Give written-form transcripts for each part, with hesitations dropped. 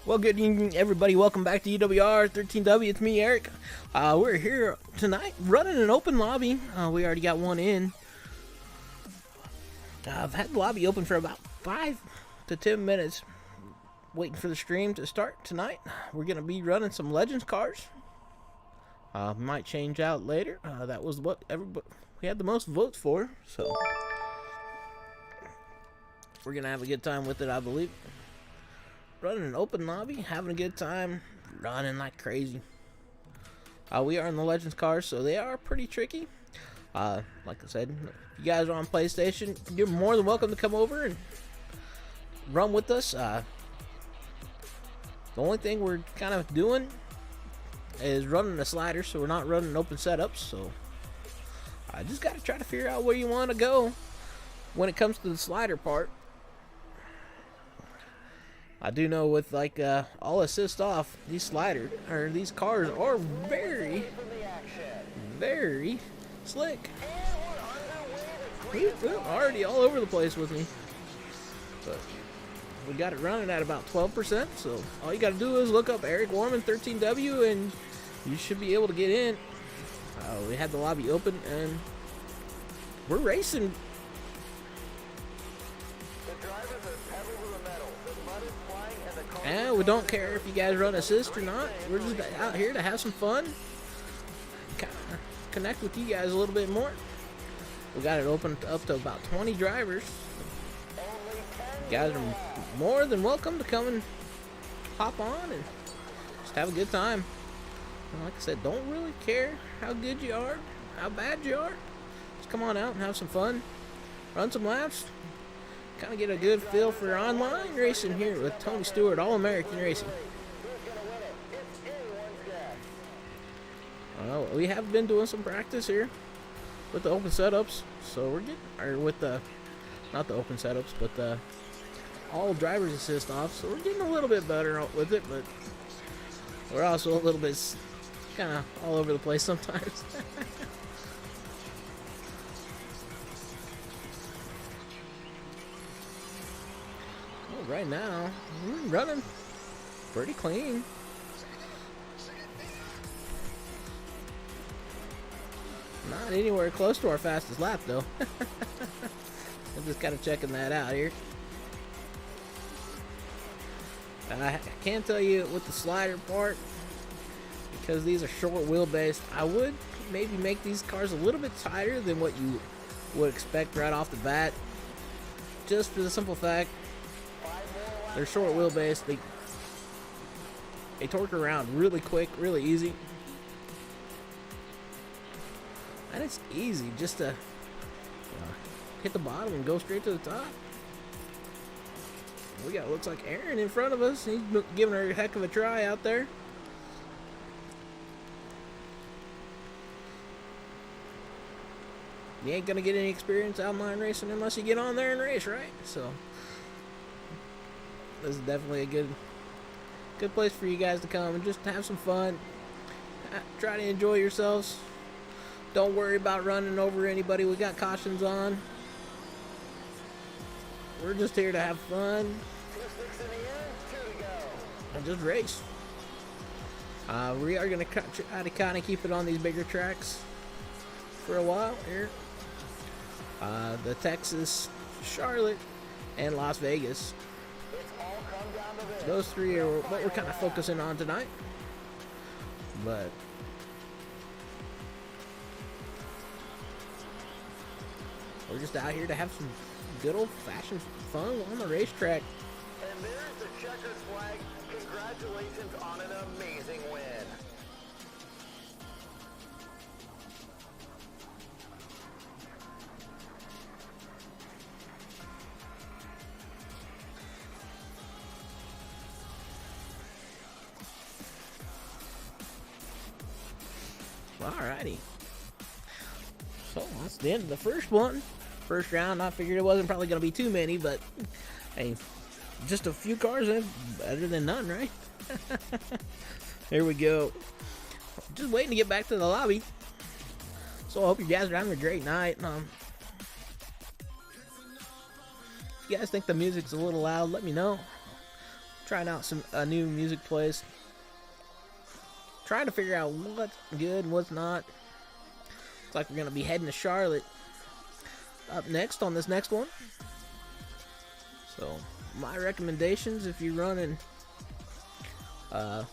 Well, good evening, everybody. Welcome back to UWR 13W. It's me, Eric. We're here tonight running an open lobby. We already got one in. I've had the lobby open for about 5 to 10 minutes, waiting for the stream to start tonight. We're going to be running some Legends cars. Might change out later. That was what we had the most votes for, so we're going to have a good time with it, I believe. Running an open lobby, having a good time, running like crazy. We are in the Legends cars, so they are pretty tricky. Like I said, if you guys are on PlayStation, you're more than welcome to come over and run with us. The only thing we're kind of doing is running a slider, so we're not running open setups. So I just got to try to figure out where you want to go when it comes to the slider part. I do know with like all assist off, these cars are very, very slick. Already all over the place with me, but we got it running at about 12%. So all you got to do is look up Eric Warman 13W, and you should be able to get in. We had the lobby open, and we're racing. And we don't care if you guys run assist or not. We're just out here to have some fun, kind of connect with you guys a little bit more. We got it open up to about 20 drivers. You guys are more than welcome to come and hop on and just have a good time. And like I said, don't really care how good you are, how bad you are. Just come on out and have some fun, run some laps. Kind of get a good feel for online racing here with Tony Stewart All-American Racing. We have been doing some practice here with the open setups, so we're getting, or with the, not the open setups, but the all drivers assist off, so we're getting a little bit better with it, but we're also a little bit kind of all over the place sometimes. Right now, we're running pretty clean. Not anywhere close to our fastest lap, though. I'm just kind of checking that out here. I can tell you with the slider part, because these are short wheelbase, I would maybe make these cars a little bit tighter than what you would expect right off the bat. Just for the simple fact, they're short wheelbase. They torque around really quick, really easy. And it's easy just to hit the bottom and go straight to the top. We got, looks like Aaron in front of us. He's giving her a heck of a try out there. You ain't gonna get any experience online racing unless you get on there and race, right? So this is definitely a good place for you guys to come and just have some fun. Try to enjoy yourselves. Don't worry about running over anybody. We got cautions on. We're just here to have fun and just race. We are going to try to kind of keep it on these bigger tracks for a while here. The Texas, Charlotte, and Las Vegas. Those three are what we're kind of focusing on tonight. But we're just out here to have some good old-fashioned fun on the racetrack. And there's the checkered flag. Congratulations on an amazing win. Alrighty. So that's the end of the first one. First round. I figured it wasn't probably going to be too many, but hey, just a few cars in, better than none, right? Here we go. Just waiting to get back to the lobby. So I hope you guys are having a great night. If you guys think the music's a little loud, let me know. Trying out some new music plays. Trying to figure out what's good and what's not. Looks like we're gonna be heading to Charlotte up next on this next one. So my recommendations, if you're running no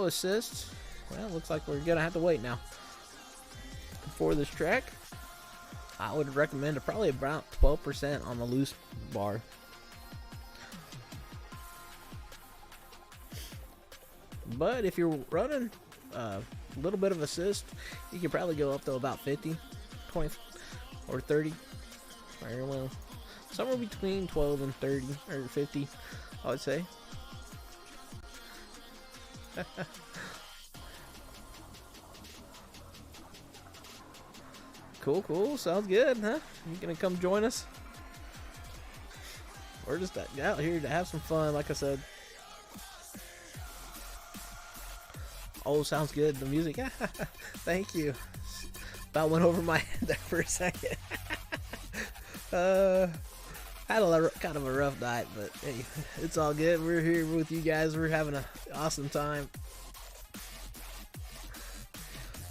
assists, well, it looks like we're gonna have to wait now for this track. I would recommend probably about 12% on the loose bar. But if you're running a little bit of assist, you can probably go up to about 50, 20, or 30. Or, well, somewhere between 12 and 30, or 50, I would say. Cool, cool. Sounds good, huh? You gonna come join us? We're just out here to have some fun, like I said. Oh, sounds good. The music. Thank you. About went over my head there for a second. Had a kind of a rough night, but hey, it's all good. We're here with you guys. We're having an awesome time.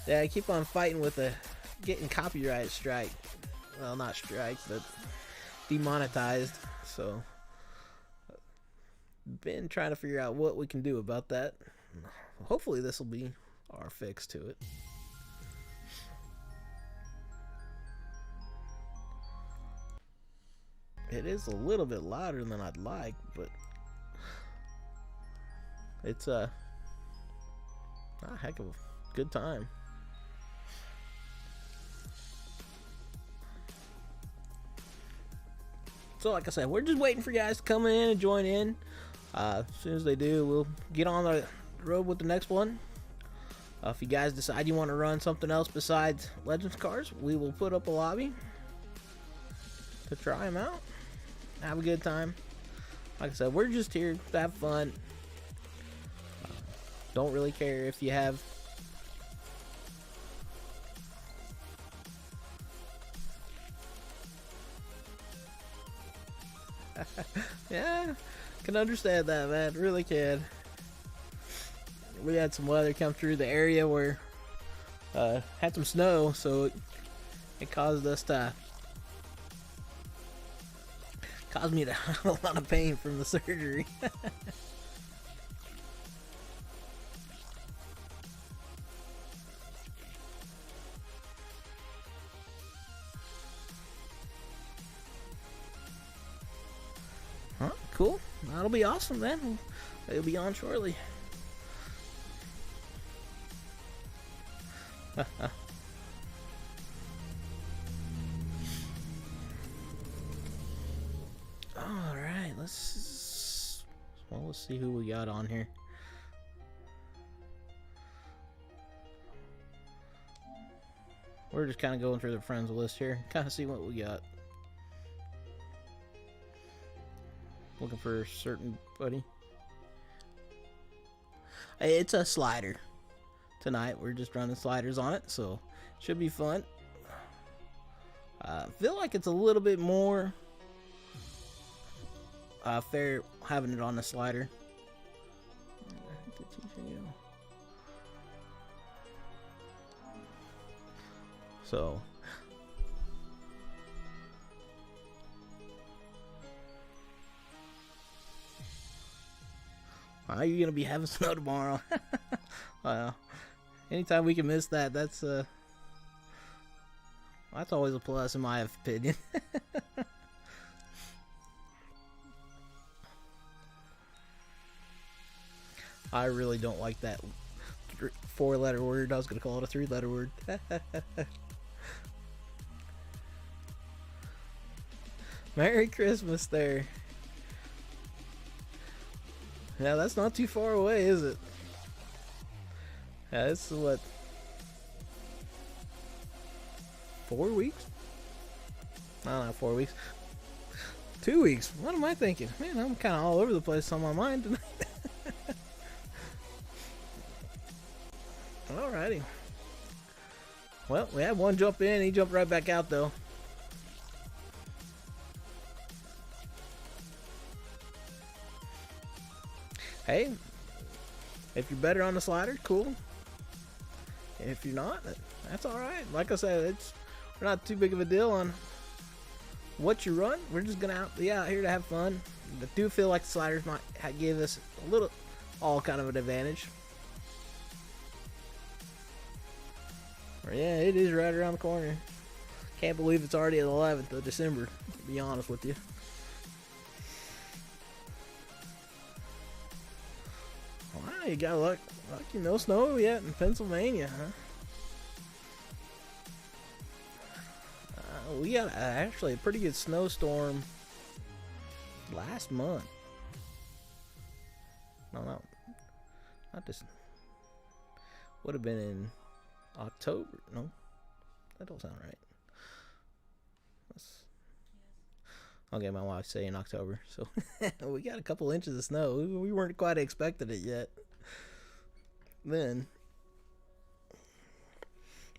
Yeah, I keep on fighting with getting copyright strike. Well, not strike, but demonetized. So, been trying to figure out what we can do about that. Hopefully this will be our fix to it. It is a little bit louder than I'd like, but it's a heck of a good time. So like I said, we're just waiting for you guys to come in and join in. As soon as they do, we'll get on the road with the next one. If you guys decide you want to run something else besides Legends cars, we will put up a lobby to try them out. Have a good time. Like I said, we're just here to have fun. Don't really care if you have yeah, can understand that, man. Really can. We had some weather come through the area where had some snow, so it caused us to caused me to have a lot of pain from the surgery. Huh? Cool. That'll be awesome, man. It'll be on shortly. Alright, let's see who we got on here. We're just kind of going through the friends list here, kind of see what we got. Looking for a certain buddy. It's a slider. Tonight we're just running sliders on it, so should be fun. Feel like it's a little bit more fair having it on the slider. So are you gonna be having snow tomorrow? Anytime we can miss that, that's always a plus in my opinion. I really don't like that 4-letter word. I was gonna call it a 3-letter word. Merry Christmas there. Yeah, that's not too far away, is it? Yeah, it's what, 4 weeks? No, not 4 weeks. 2 weeks. What am I thinking? Man, I'm kind of all over the place on my mind tonight. Alrighty. Well, we had one jump in. He jumped right back out, though. Hey, if you're better on the slider, cool. If you're not, that's all right. Like I said, we're not too big of a deal on what you run. We're just gonna be out here to have fun. I do feel like the sliders might give us a little, all kind of an advantage. Yeah, it is right around the corner. Can't believe it's already the 11th of December, to be honest with you. Wow, you got lucky, no snow yet in Pennsylvania, huh? We got actually a pretty good snowstorm last month. No, not this. Would have been in October. No, that don't sound right. Okay, my wife's saying October, so we got a couple inches of snow. We weren't quite expecting it yet. Then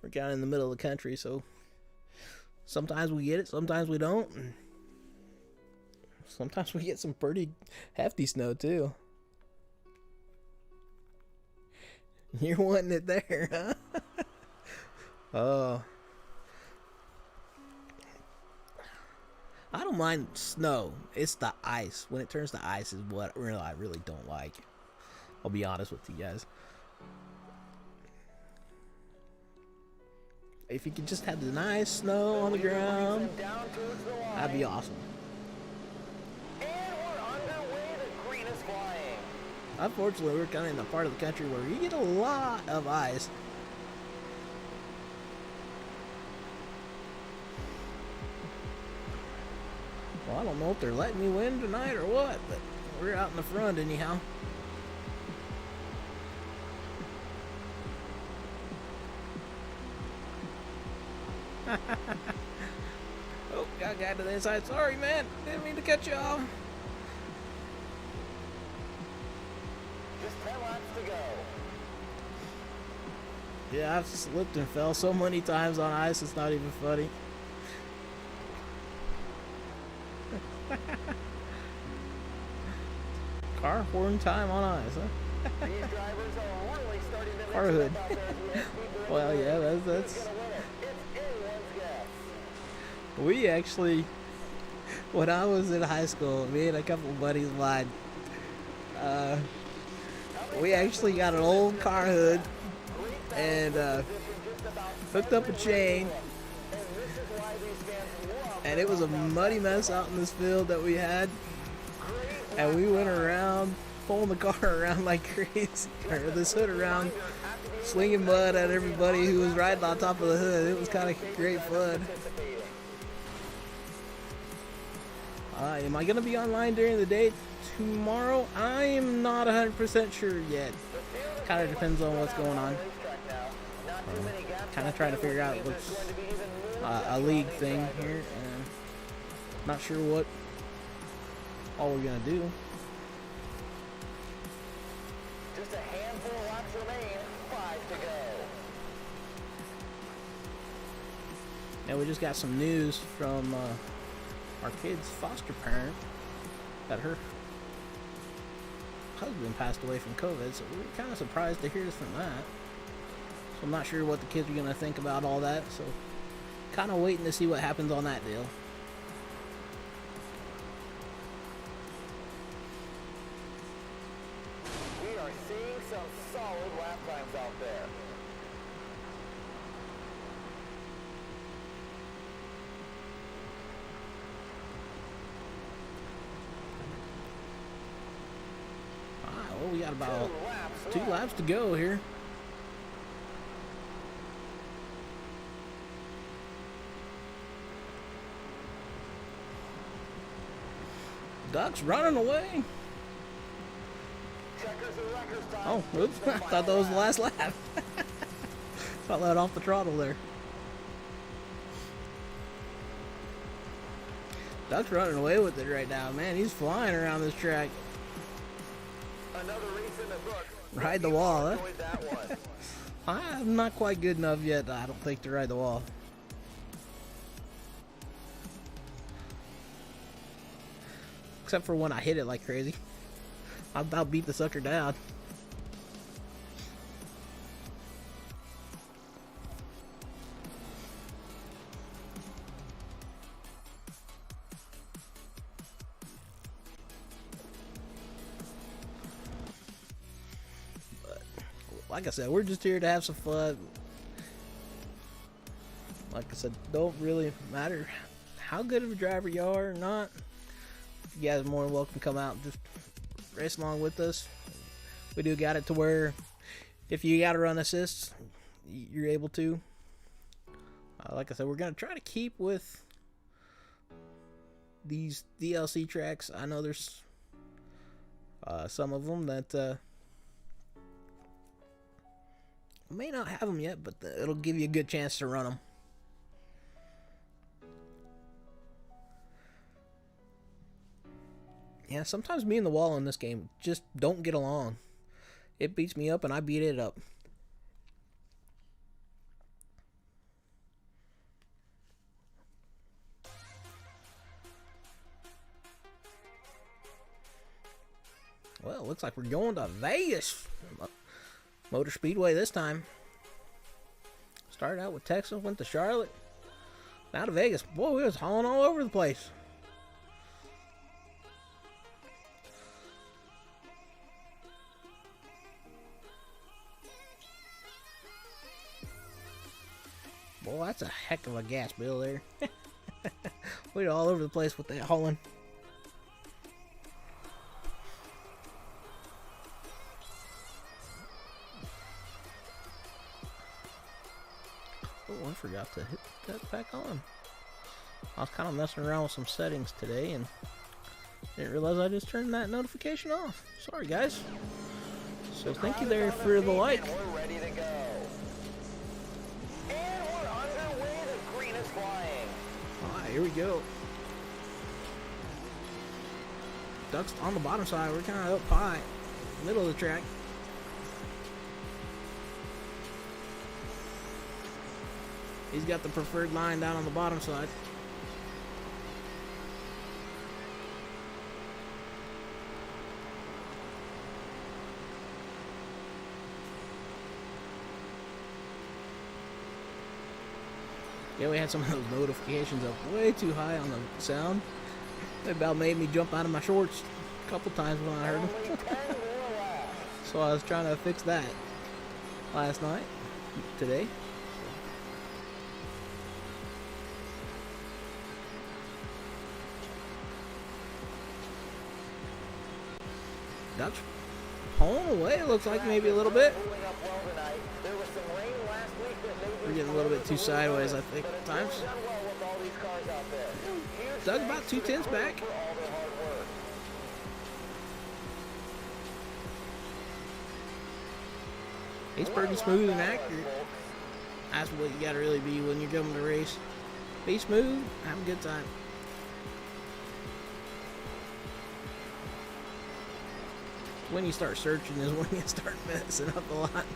we're kind of in the middle of the country, so sometimes we get it, sometimes we don't. Sometimes we get some pretty hefty snow too. You're wanting it there, huh? Oh. I don't mind snow. It's the ice. When it turns to ice is what I really don't like. I'll be honest with you guys. If you could just have the nice snow on the ground, that'd be awesome. And we're underway. The green is flying. Unfortunately, we're kind of in the part of the country where you get a lot of ice. Well, I don't know if they're letting me win tonight or what, but we're out in the front anyhow. Oh, got a guy to the inside. Sorry, man. Didn't mean to cut you off. Just 10 laps to go. Yeah, I've slipped and fell so many times on ice, it's not even funny. Car horn time on ice, huh? These drivers are really starting to Car hood. Well, yeah, that's. We actually, when I was in high school, me and a couple of buddies of mine, we actually got an old car hood and hooked up a chain, and it was a muddy mess out in this field that we had, and we went around pulling the car around like crazy, or this hood around, slinging mud at everybody who was riding on top of the hood. It was kind of great fun. Am I going to be online during the day tomorrow? I am not 100% sure yet. Kind of depends on what's going on. Kind of trying to figure out what's a league thing here. And not sure what all we're going to do. Just a handful of laps remain. 5 to go. Now we just got some news from our kid's foster parent that her husband passed away from COVID, so we were kind of surprised to hear this from that. So I'm not sure what the kids are going to think about all that, so kind of waiting to see what happens on that deal. We are seeing some solid lap times out there. Well, we got about 2 laps to go here. Duck's running away. Oh, oops. I thought that was the last lap. Thought let off the throttle there. Duck's running away with it right now, man. He's flying around this track. Another race in the book. Ride the wall, huh? I'm not quite good enough yet, I don't think, to ride the wall. Except for when I hit it like crazy. I about beat the sucker down. But like I said, we're just here to have some fun. Like I said, don't really matter how good of a driver you are or not. You guys are more than welcome to come out and just race along with us. We do got it to where if you got to run assists, you're able to. Like I said, we're going to try to keep with these DLC tracks. I know there's some of them that may not have them yet, but it'll give you a good chance to run them. Yeah, sometimes me and the wall in this game just don't get along. It beats me up and I beat it up. Well, looks like we're going to Vegas Motor Speedway this time. Started out with Texas, went to Charlotte, now to Vegas. Boy, we was hauling all over the place. Boy, that's a heck of a gas bill there. We're all over the place with that hauling. Oh, I forgot to hit that back on. I was kind of messing around with some settings today and didn't realize I just turned that notification off. Sorry, guys. So thank you there for the like. We're ready to go. And we're underway. The green is flying. Alright, here we go. Ducks on the bottom side. We're kind of up high, middle of the track. He's got the preferred line down on the bottom side. Yeah, we had some of those notifications up way too high on the sound. They about made me jump out of my shorts a couple times when I heard them. So I was trying to fix that last night, today. Ducks pulling away, it looks like maybe a little bit. We're getting a little bit too sideways, I think, at times. Doug's about 2/10 back. He's pretty smooth and accurate. That's what you gotta really be when you're going to race. Be smooth, have a good time. When you start searching is when you start messing up a lot.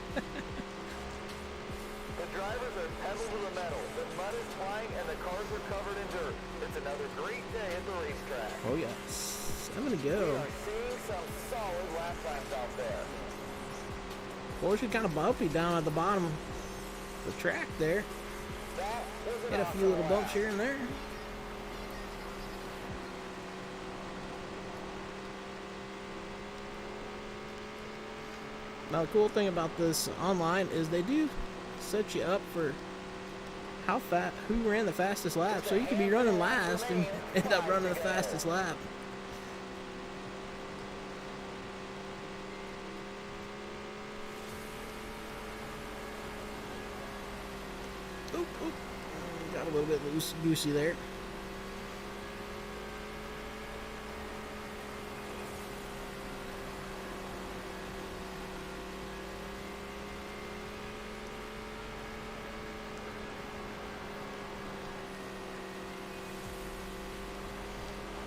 The drivers are pedal to the metal. The mud is flying and the cars are covered in dirt. It's another great day at the racetrack. Oh yeah, 7 to We go. are seeing some solid lap times out there. Boy, she's kind of bumpy down at the bottom of the track there. That was Hit an a few little awesome bumps here and there. Now the cool thing about this online is they do set you up for how fast, who ran the fastest lap. So you could be running last and end up running the fastest lap. Oop, oop. Got a little bit loosey-goosey there.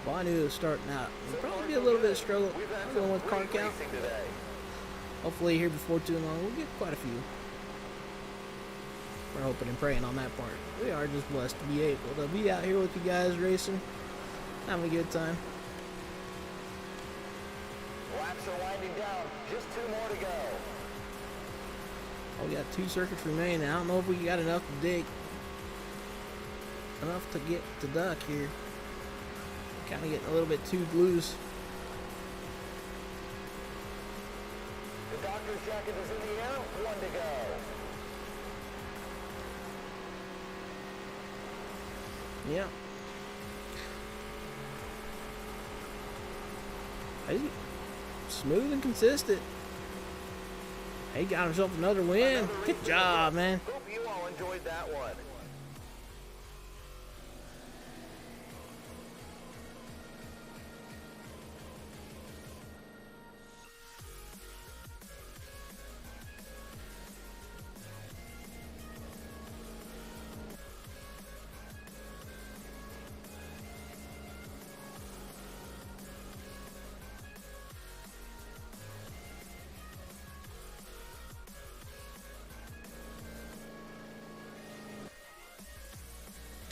Well, I knew it was starting out. It'll probably be a little bit of struggle going with car count. Hopefully here before too long we'll get quite a few. We're hoping and praying on that part. We are just blessed to be able to be out here with you guys racing, having a good time. Lap circuits are winding down. Just 2 more to go. Oh, we got 2 circuits remaining. I don't know if we got enough to dig. Enough to get to duck here. Kind of getting a little bit too loose. The doctor's jacket is in the air. 1 to go. Yeah. Hey, smooth and consistent. He got himself another win. Good job, man. Hope you all enjoyed that one.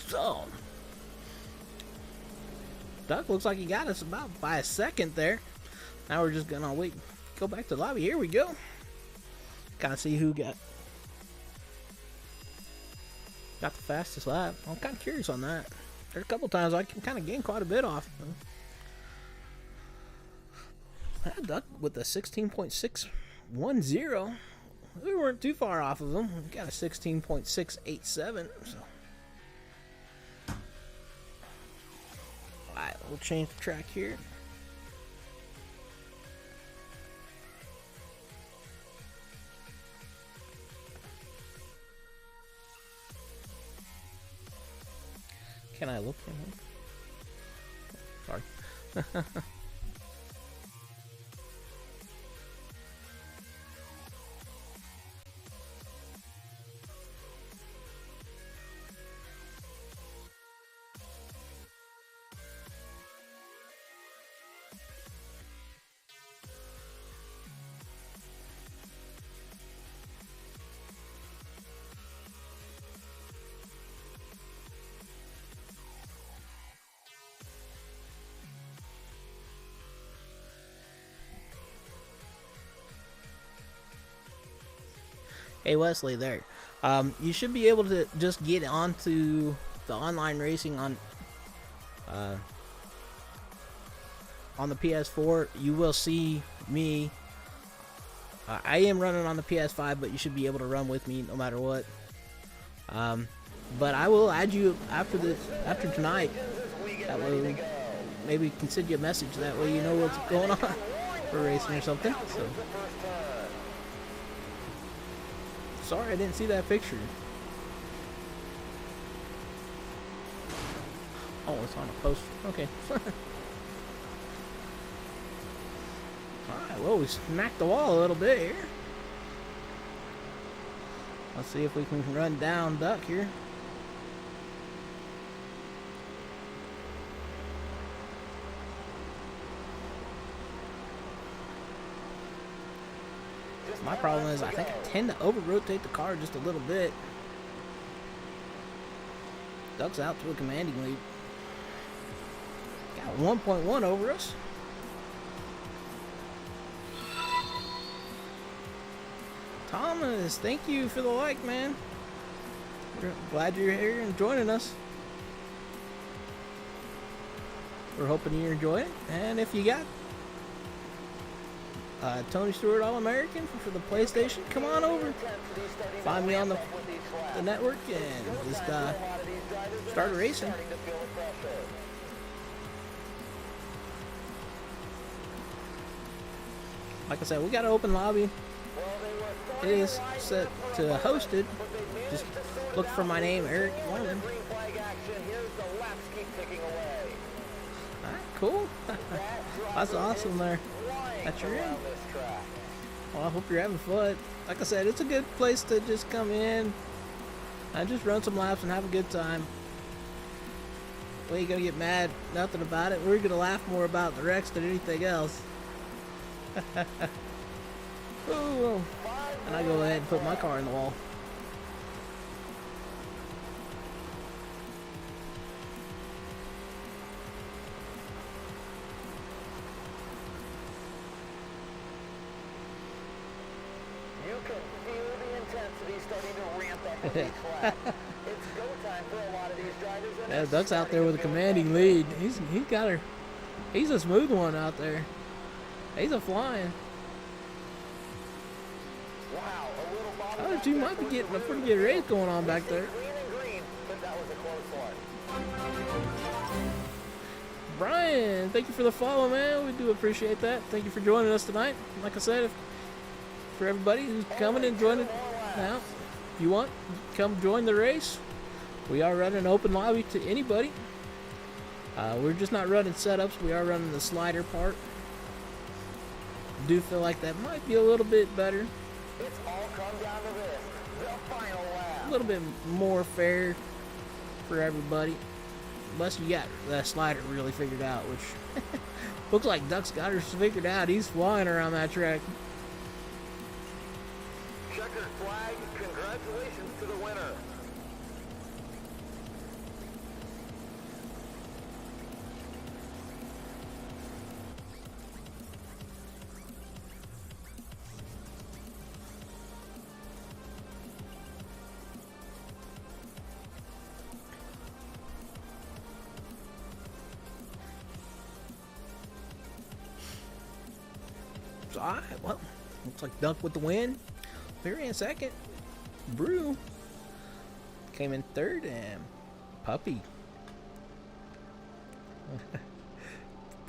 So, Duck looks like he got us about by a second there. Now we're just gonna wait, go back to the lobby. Here we go. Kind of see who got the fastest lap. I'm kind of curious on that. There's a couple times I can kind of gain quite a bit off of them. Duck with a 16.610. We weren't too far off of them. We got a 16.687. So. Alright, we'll change the track here. Can I look at him? Sorry. Hey Wesley, there. You should be able to just get onto the online racing on the PS4. You will see me. I am running on the PS5, but you should be able to run with me no matter what. But I will add you after tonight. That way, maybe can send you a message. That way you know what's going on for racing or something. So. Sorry, I didn't see that picture. Oh, it's on a poster. Okay. Alright, well, we smacked the wall a little bit here. Let's see if we can run down Duck here. My problem is I think I tend to over-rotate the car just a little bit. Duck's out to a commanding lead. Got 1.1 over us. Thomas, thank you for the like, man. We're glad you're here and joining us. We're hoping you're enjoying it. And if you got Tony Stewart All-American for the PlayStation, come on over. Find me on the network and just start racing. Like I said, we got an open lobby. It is set to hosted. Just look for my name, Eric Warren. Alright, cool. That's awesome there. That you're in. Well, I hope you're having fun. Like I said, it's a good place to just come in and just run some laps and have a good time. We ain't gonna get mad, nothing about it. We're gonna laugh more about the wrecks than anything else. Ooh, and I go ahead and put my car in the wall. can feel the intensity starting to ramp up on each lap. It's go time for a lot of these drivers. And Yeah, Duck's out there with a commanding lead. He's got her. He's a smooth one out there. He's a flying. Wow, a little bobble Other back two there might be for getting a Cerruti. pretty good race going on back there. Green and green, but that was a close one. Brian, thank you for the follow, man. We do appreciate that. Thank you for joining us tonight. Like I said, for everybody who's coming and joining now, if you want, come join the race. We are running an open lobby to anybody. We're just not running setups. We are running the slider part. Do feel like that might be a little bit better, It's all come down to this, the final lap. a little bit more fair for everybody. Unless you got that slider really figured out, which looks like Duck's got her figured out. He's flying around that track. Checkered flag, congratulations to the winner. So, all right, well, looks like Duck with the win. We ran second. Brew came in third, and Puppy.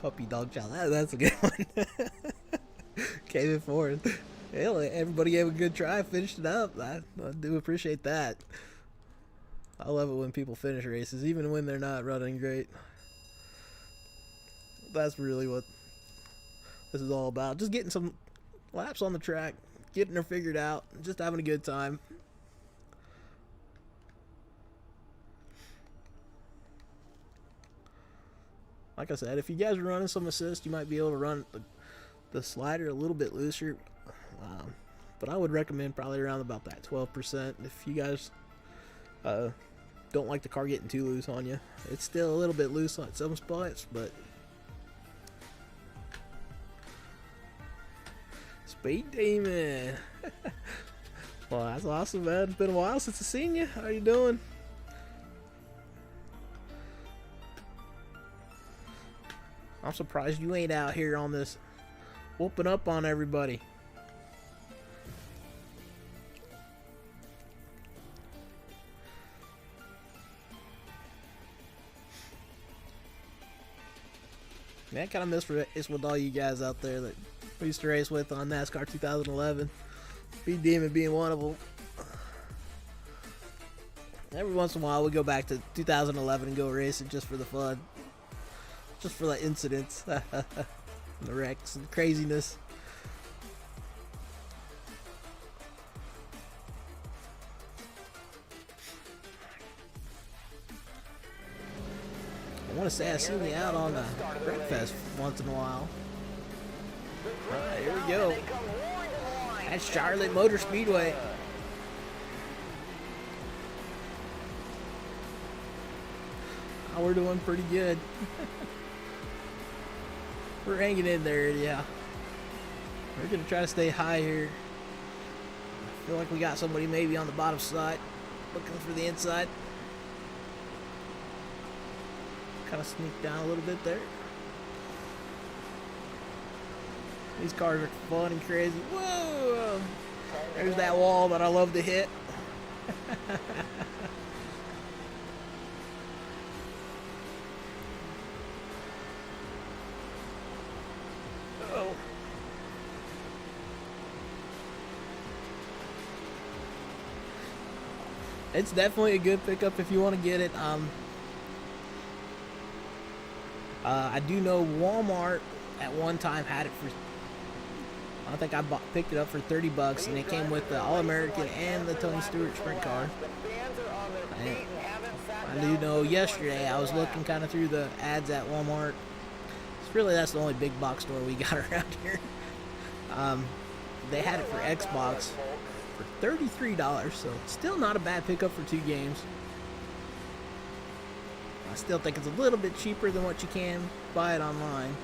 Puppy dog chow. That's a good one. Came in fourth. Hell, everybody gave a good try, finished it up. I do appreciate that. I love it when people finish races, even when they're not running great. That's really what this is all about. Just getting some laps on the track, getting her figured out, just having a good time. Like I said, if you guys are running some assist, you might be able to run the slider a little bit looser. But I would recommend probably around about that 12%. If you guys don't like the car getting too loose on you. It's still a little bit loose on some spots, but Speed Demon. Well, that's awesome, man. It's been a while since I've seen you. How you doing? I'm surprised you ain't out here on this whooping up on everybody. Man, I kind of miss race with all you guys out there that we used to race with on NASCAR 2011. Speed Demon being one of them. Every once in a while we go back to 2011 and go racing just for the fun. Just for the incidents. The wrecks and craziness. I want to say I've seen you out on Breakfast once in a while. Alright, here we go. That's Charlotte Motor Speedway. Oh, we're doing pretty good. We're hanging in there, yeah. We're going to try to stay high here. I feel like we got somebody maybe on the bottom side. Looking for the inside. Kind of sneak down a little bit there. These cars are fun and crazy. Whoa! There's that wall that I love to hit. Oh. It's definitely a good pickup if you want to get it. I do know Walmart at one time had it for, I think I picked it up for $30, and it came with the All-American and the Tony Stewart sprint car. And I do know yesterday I was looking kind of through the ads at Walmart. It's really, that's the only big box store we got around here. They had it for Xbox for $33, so still not a bad pickup for 2 games. I still think it's a little bit cheaper than what you can buy it online.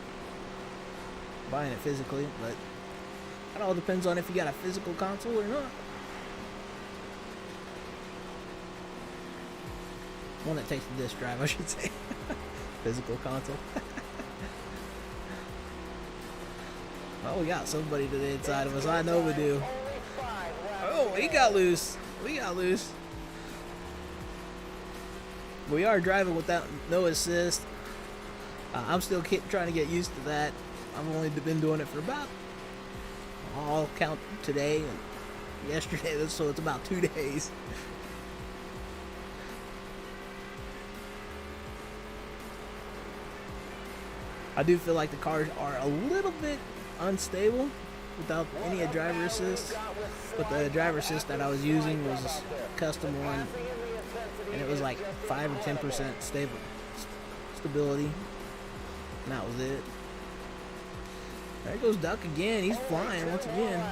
Buying it physically, but That all depends on if you got a physical console or not. One that takes the disc drive, I should say. Physical console. Oh, we got somebody to the inside of us. I know we do. Oh, he got loose. We got loose. We are driving without no assist. I'm still trying to get used to that. I've only been doing it for about, I'll count today and yesterday, so it's about 2 days. I do feel like the cars are a little bit unstable without any driver assist, but the driver assist that I was using was a custom one, and it was like 5 or 10% stability, and that was it. There goes Duck again. He's flying once again.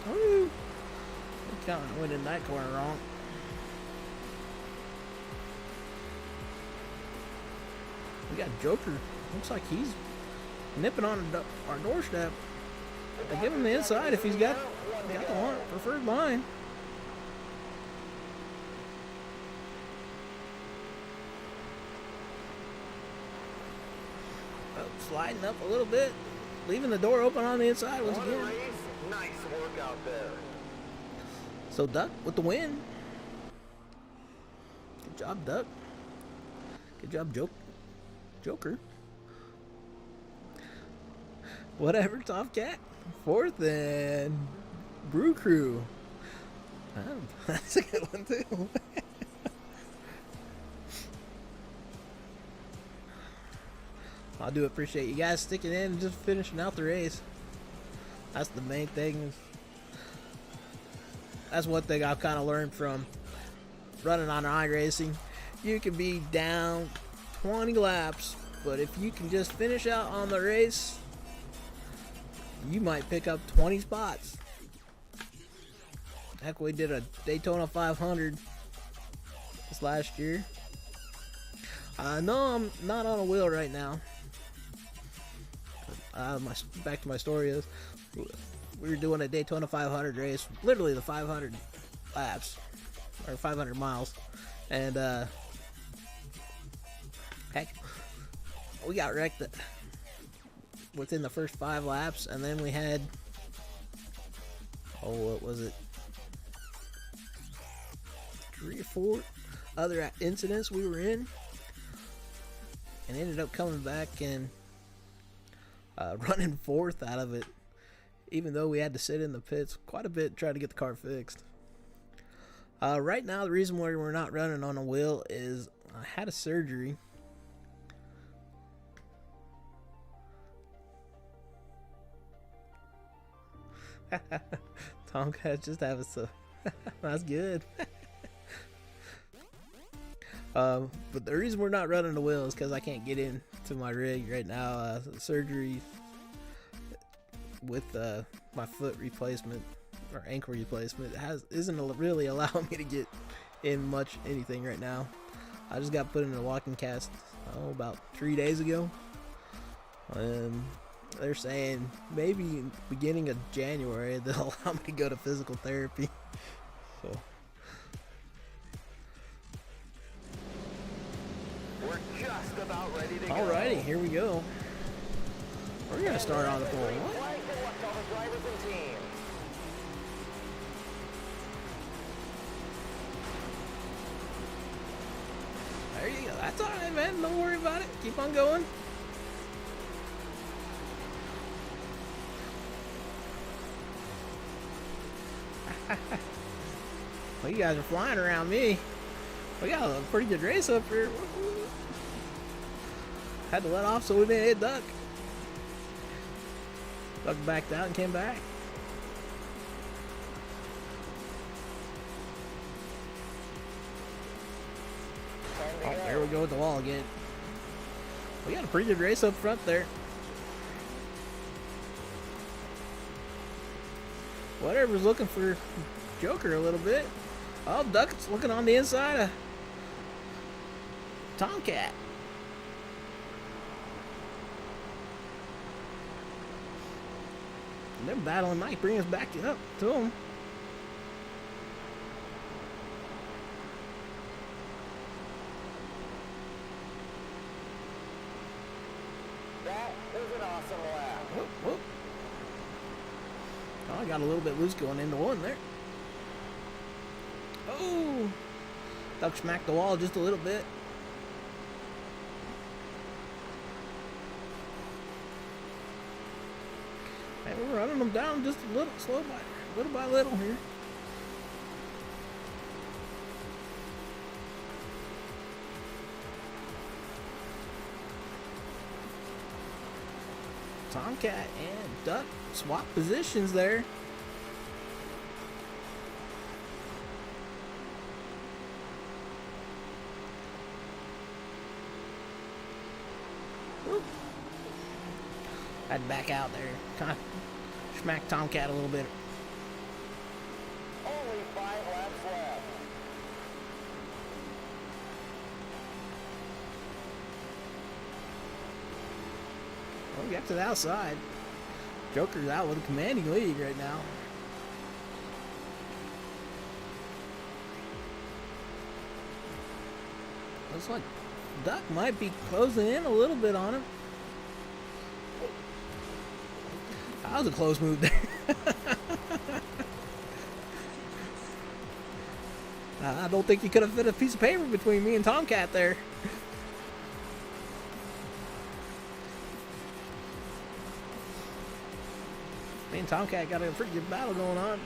Woo! I'm counting winning that corner wrong. We got Joker. Looks like he's nipping on our doorstep. I give him the inside if he's got the preferred line. Oh, sliding up a little bit, leaving the door open on the inside once again. Nice work out there. So Duck with the win. Good job, Duck. Good job, Joker. Whatever, Tomcat. 4th and Brew Crew. Oh, that's a good one too. I do appreciate you guys sticking in and just finishing out the race. That's the main thing. That's one thing I've kind of learned from running on iRacing. You can be down 20 laps, but if you can just finish out on the race, you might pick up 20 spots. Heck, we did a Daytona 500 this last year. No, I'm not on a wheel right now. Back to my story is, we were doing a Daytona 500 race, literally the 500 laps, or 500 miles, and heck, we got wrecked within the first 5 laps, and then we had, what was it, 3 or 4 other incidents we were in, and ended up coming back and running 4th out of it, even though we had to sit in the pits quite a bit trying to get the car fixed. Right now, the reason why we're not running on a wheel is I had a surgery. Tomcat just having some. That's good. But the reason we're not running the wheel is because I can't get into my rig right now. Surgery with my foot replacement or ankle replacement isn't really allowing me to get in much anything right now. I just got put in a walking cast about 3 days ago, and they're saying maybe beginning of January they'll allow me to go to physical therapy. So We're just about ready to go. alrighty, here we go. We're gonna start on the pole. What? Flag to watch all the drivers and teams. There you go. That's alright, man. Don't worry about it. Keep on going. Well, you guys are flying around me. We got a pretty good race up here. Had to let off so we didn't hit Duck. Duck backed out and came back. Oh, there we go with the wall again. We got a pretty good race up front there. Whatever's looking for Joker a little bit. Oh, Duck's looking on the inside of Tomcat. They're battling. Might bring us back up to them. That was an awesome lap. Whoop, whoop. Oh, I got a little bit loose going into one there. Oh! Duck smacked the wall just a little bit. Hey, we're running them down just a little, little by little here. Tomcat and Duck swap positions there. Whoop. Had to back out there. Kind of smacked Tomcat a little bit. Only 5 laps left. Well, we got to the outside. Joker's out with a commanding lead right now. Looks like Duck might be closing in a little bit on him. That was a close move there. I don't think you could have fit a piece of paper between me and Tomcat there. Me and Tomcat got a pretty good battle going on.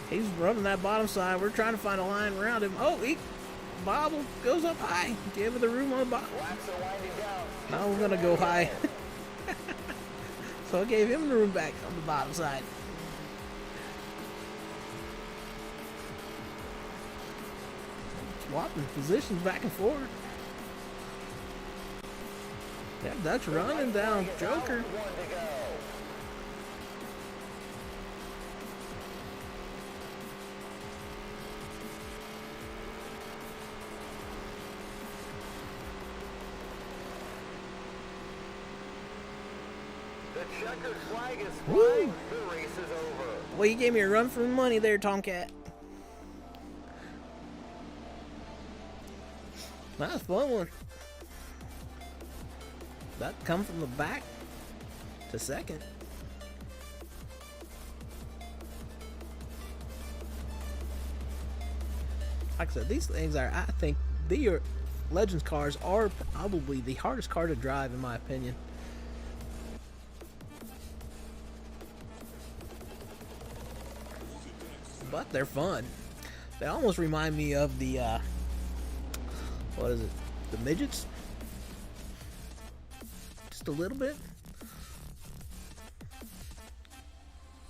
He's running that bottom side. We're trying to find a line around him. Oh, he bobble goes up high. Give it the room on the bottom. Now we're gonna go high. So I gave him the room back on the bottom side. Swapping positions back and forth. Yeah, Duck's running down Joker. The checkered flag is flying. The race is over. Well, you gave me a run for money there, Tomcat. That's a fun one. That come from the back to second. Like I said, these things are, I think, the Legends cars are probably the hardest car to drive, in my opinion. But they're fun. They almost remind me of the, what is it? The midgets? Just a little bit.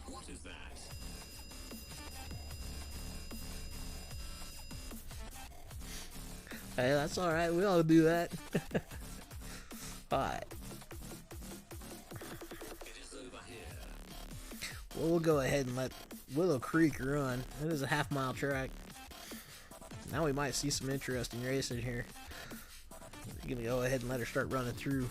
What is that? Hey, that's alright. We all do that. Alright. It is over here. Well, we'll go ahead and let Willow Creek run. It is a half-mile track. Now we might see some interesting racing here. We're gonna go ahead and let her start running through.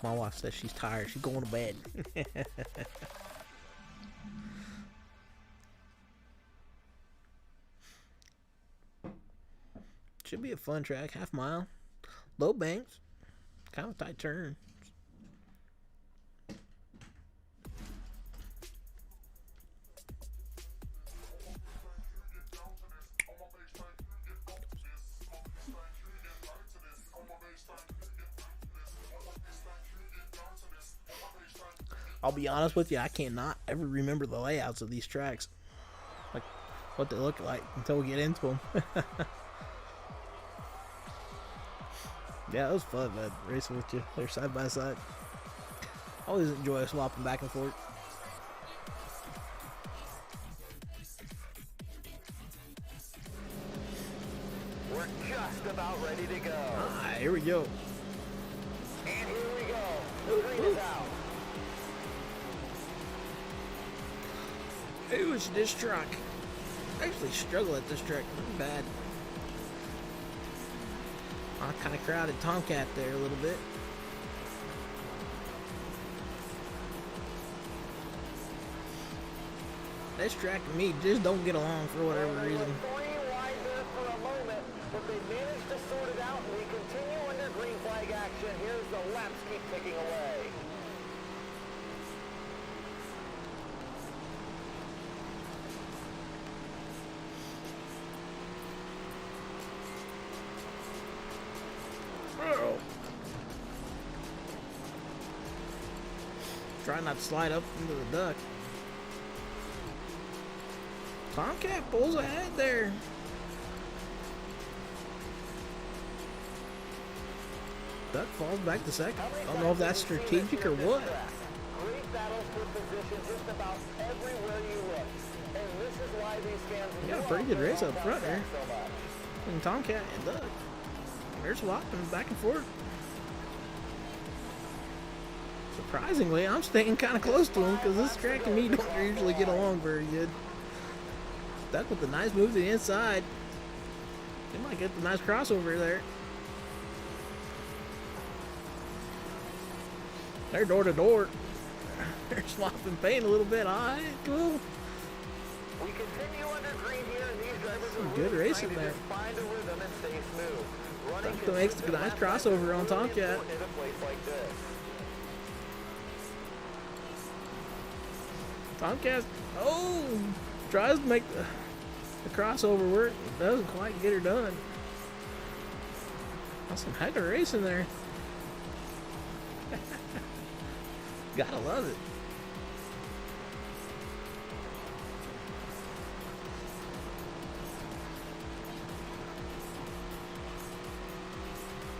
My wife says she's tired. She's going to bed. Should be a fun track. Half mile. Low banks. Kind of tight turn. I'll be honest with you, I cannot ever remember the layouts of these tracks. Like, what they look like until we get into them. Yeah, it was fun, man, racing with you. They're side by side. I always enjoy swapping back and forth. We're just about ready to go. Alright, here we go. And here we go. The green is out. Who is this truck? actually struggle at this track pretty bad. I kind of crowded Tomcat there a little bit. This track and me just don't get along for whatever reason. Three wide there for a moment, but they managed to sort it out, and we continue under green flag action. Here's the laps keep ticking away. Oh. Try not to slide up into the duck. Tomcat pulls ahead there. Duck falls back to second. I don't know if that's strategic or what. Great battles for position just about everywhere you look. And this is why these fans We got a pretty good race up front there. Between Tomcat and Duck. They're swapping back and forth. Surprisingly, I'm staying kind of close to him because this track and me don't usually get along very good. Duck with a nice move to the inside. They might get the nice crossover there. They're door to door. They're swapping paint a little bit. Alright, cool. We continue under green here, and these drivers Some are good really racing trying to there. just find a rhythm and stay smooth. Running Duck makes a consistent nice laps crossover on is really Tomcat. important in a place like this. Tomcat, oh, tries to make the crossover work. Doesn't quite get her done. That's some heck of racing there. Gotta love it.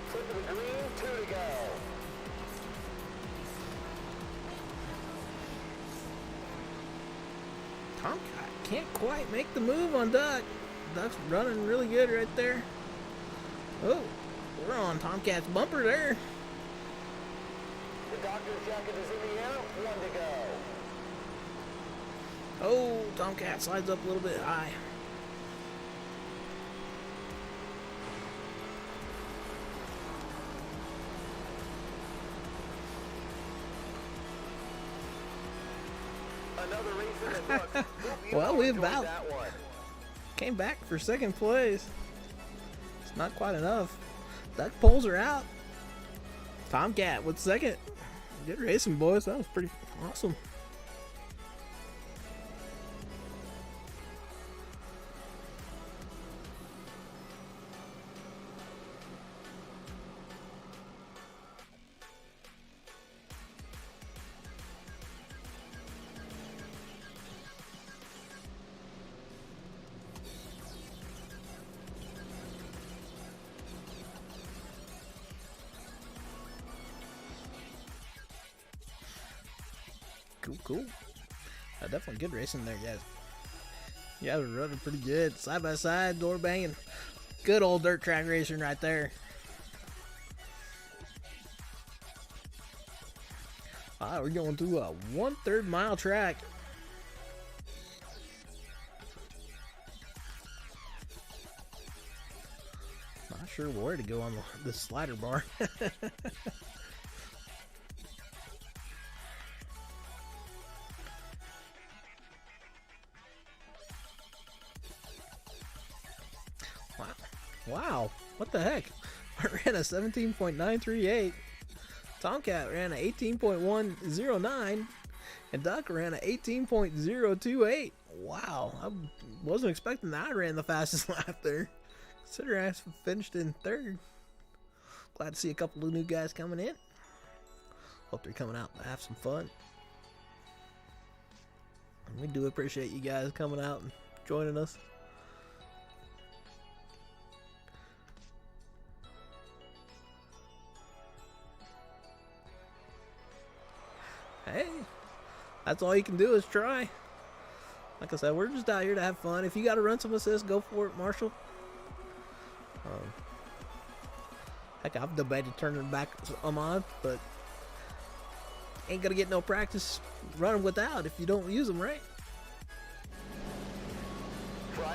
Flip to the green, 2 to go. Tomcat can't quite make the move on Duck. Duck's running really good right there. Oh, we're on Tomcat's bumper there. The doctor's jacket is in the air, 1 to go. Oh, Tomcat slides up a little bit high. Another race in the books. Hope you Well, all we enjoyed about that one. came back for second place. It's not quite enough. Duck pulls her out. Tomcat with second. Good racing, boys. That was pretty awesome. Cool. Definitely good racing there, guys. Yeah, we're running pretty good. Side by side, door banging. Good old dirt track racing right there. Alright, we're going through a 1/3 mile track. Not sure where to go on the slider bar. Wow, what the heck? I ran a 17.938. Tomcat ran a 18.109. And Duck ran a 18.028. Wow, I wasn't expecting that I ran the fastest lap there. Considering I finished in third. Glad to see a couple of new guys coming in. Hope they're coming out to have some fun. And we do appreciate you guys coming out and joining us. Hey, that's all you can do is try. Like I said, we're just out here to have fun. If you got to run some assists, go for it, Marshall. Heck, I've debated turning back them on, but ain't gonna get no practice running without if you don't use them right. Trying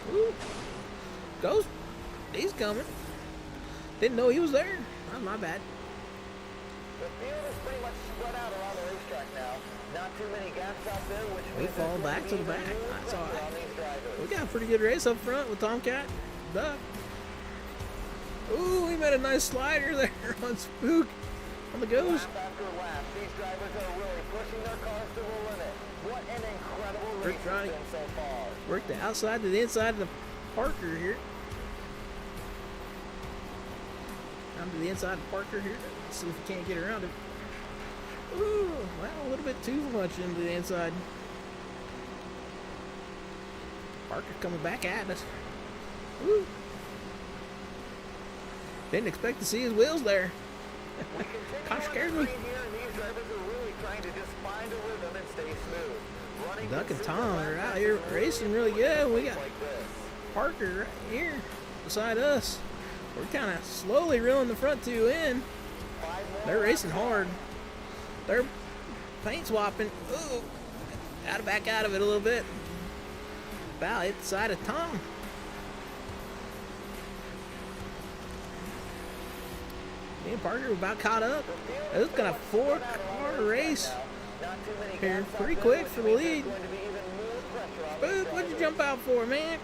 Ooh. Ghost. He's coming. Didn't know he was there. Oh, my bad. The field is pretty much spread out around the racetrack now. Not too many gaps out there, which We means fall there's back to going the be back. even more That's all pressure right. on these drivers. We got a pretty good race up front with Tomcat. Duck. Ooh, we made a nice slider there on Spook. On the Ghost. Lap after lap, these drivers are really pushing their cars to the limit. What an incredible We're race it's trying to been so far. work the outside to the inside of the Parker here. Down to the inside of Parker here. Let's see if we can't get around it. Ooh, well, a little bit too much into the inside. Parker coming back at us. Ooh. Didn't expect to see his wheels there. We continue Kind of on scared the me. green here, and these drivers are really trying to just find a rhythm and stay smooth. Running Duck and consistent Tom lap are out times here is racing really good. We got like this. Parker right here beside us. We're kind of slowly reeling the front two in. 5 more They're racing laps. hard. They're paint swapping. Ooh, gotta back out of it a little bit. About hit the side of Tom. Me and Parker were about caught up. It was gonna 4-car race Not too many here gaps out pretty there, quick which for the means lead. there's going to be even more pressure on these Spook, what'd you drivers. jump out for, man?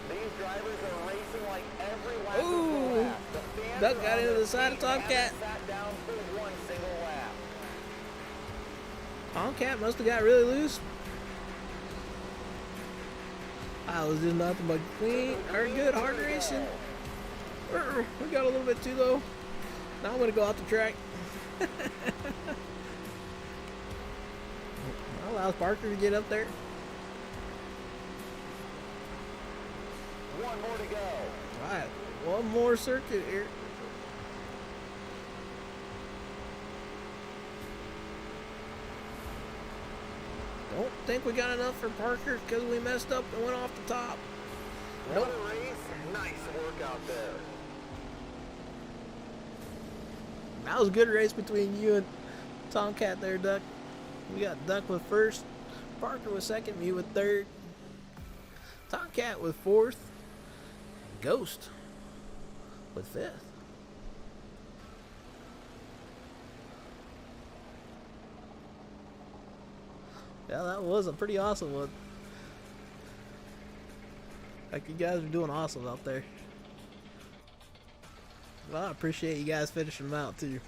These drivers are racing like every lap is Ooh, a lap. The fans Duck are got on into their the side of feet and Tomcat. haven't sat down for one single lap. Tomcat must have got really loose. I was just nothing but clean or good hard racing. We got a little bit too low. Now I'm gonna go out the track. Allows Parker to get up there. One more to go. All right, one more circuit here. Don't think we got enough for Parker because we messed up and went off the top. What a race. Nice work out there. That was a good race between you and Tomcat there, Duck. We got Duck with first, Parker with second, me with third, Tomcat with fourth, Ghost with fifth. Yeah, that was a pretty awesome one. Like, you guys are doing awesome out there. Well, I appreciate you guys finishing them out too.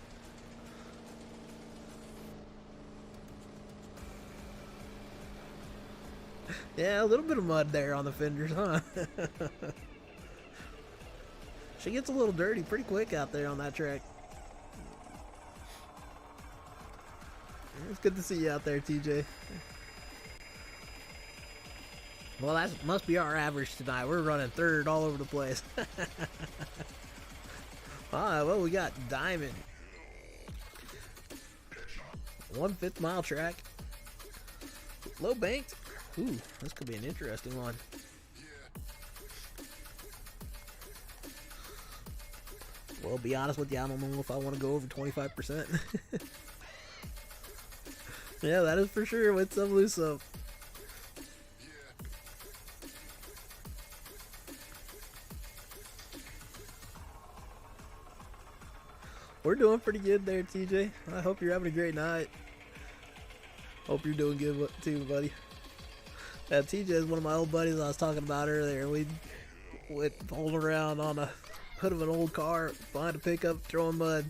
Yeah, a little bit of mud there on the fenders, huh? She gets a little dirty pretty quick out there on that track. It's good to see you out there, TJ. Well, that must be our average tonight. We're running third all over the place. Alright, well, we got Diamond. 1/5 mile track. Low banked. Ooh, this could be an interesting one. Well, to be honest with you, I don't know if I want to go over 25%. Yeah, that is for sure with some loose up. We're doing pretty good there, TJ. I hope you're having a great night. Hope you're doing good too, buddy. Yeah, TJ is one of my old buddies I was talking about earlier. We went holding around on the hood of an old car behind a pickup throwing mud.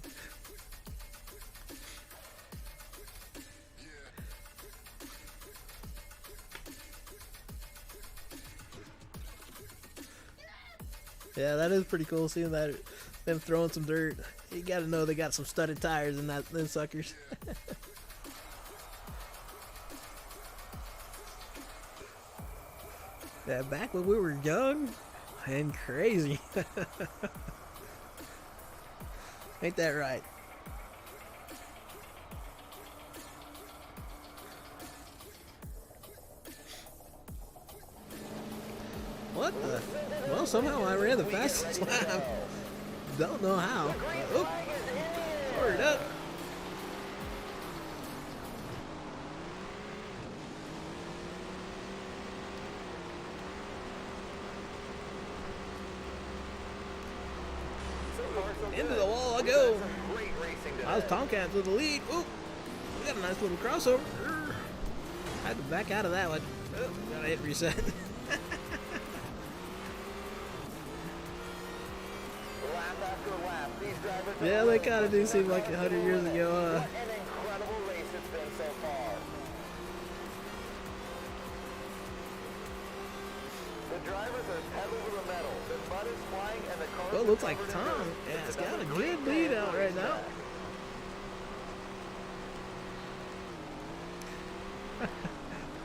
Yeah, that is pretty cool seeing that them throwing some dirt. You gotta know they got some studded tires in them suckers. Yeah, back when we were young and crazy. Ain't that right? What the? Well, somehow I ran the fastest lap. Don't know how. Oh, sorry, up. I go. Great racing today. I was Tomcats with the lead. Ooh, we got a nice little crossover. I had to back out of that one. Oh, gotta hit reset. Lap after lap, these drivers Yeah, they kind of do seem like 100 years ago. What an incredible race it's been so far. The drivers are pedal to the metal. The mud is flying and the cars Well, it looks like are Tom. covered in Yeah, dirt. it's It's got a another good great lead day out for right now. racetrack.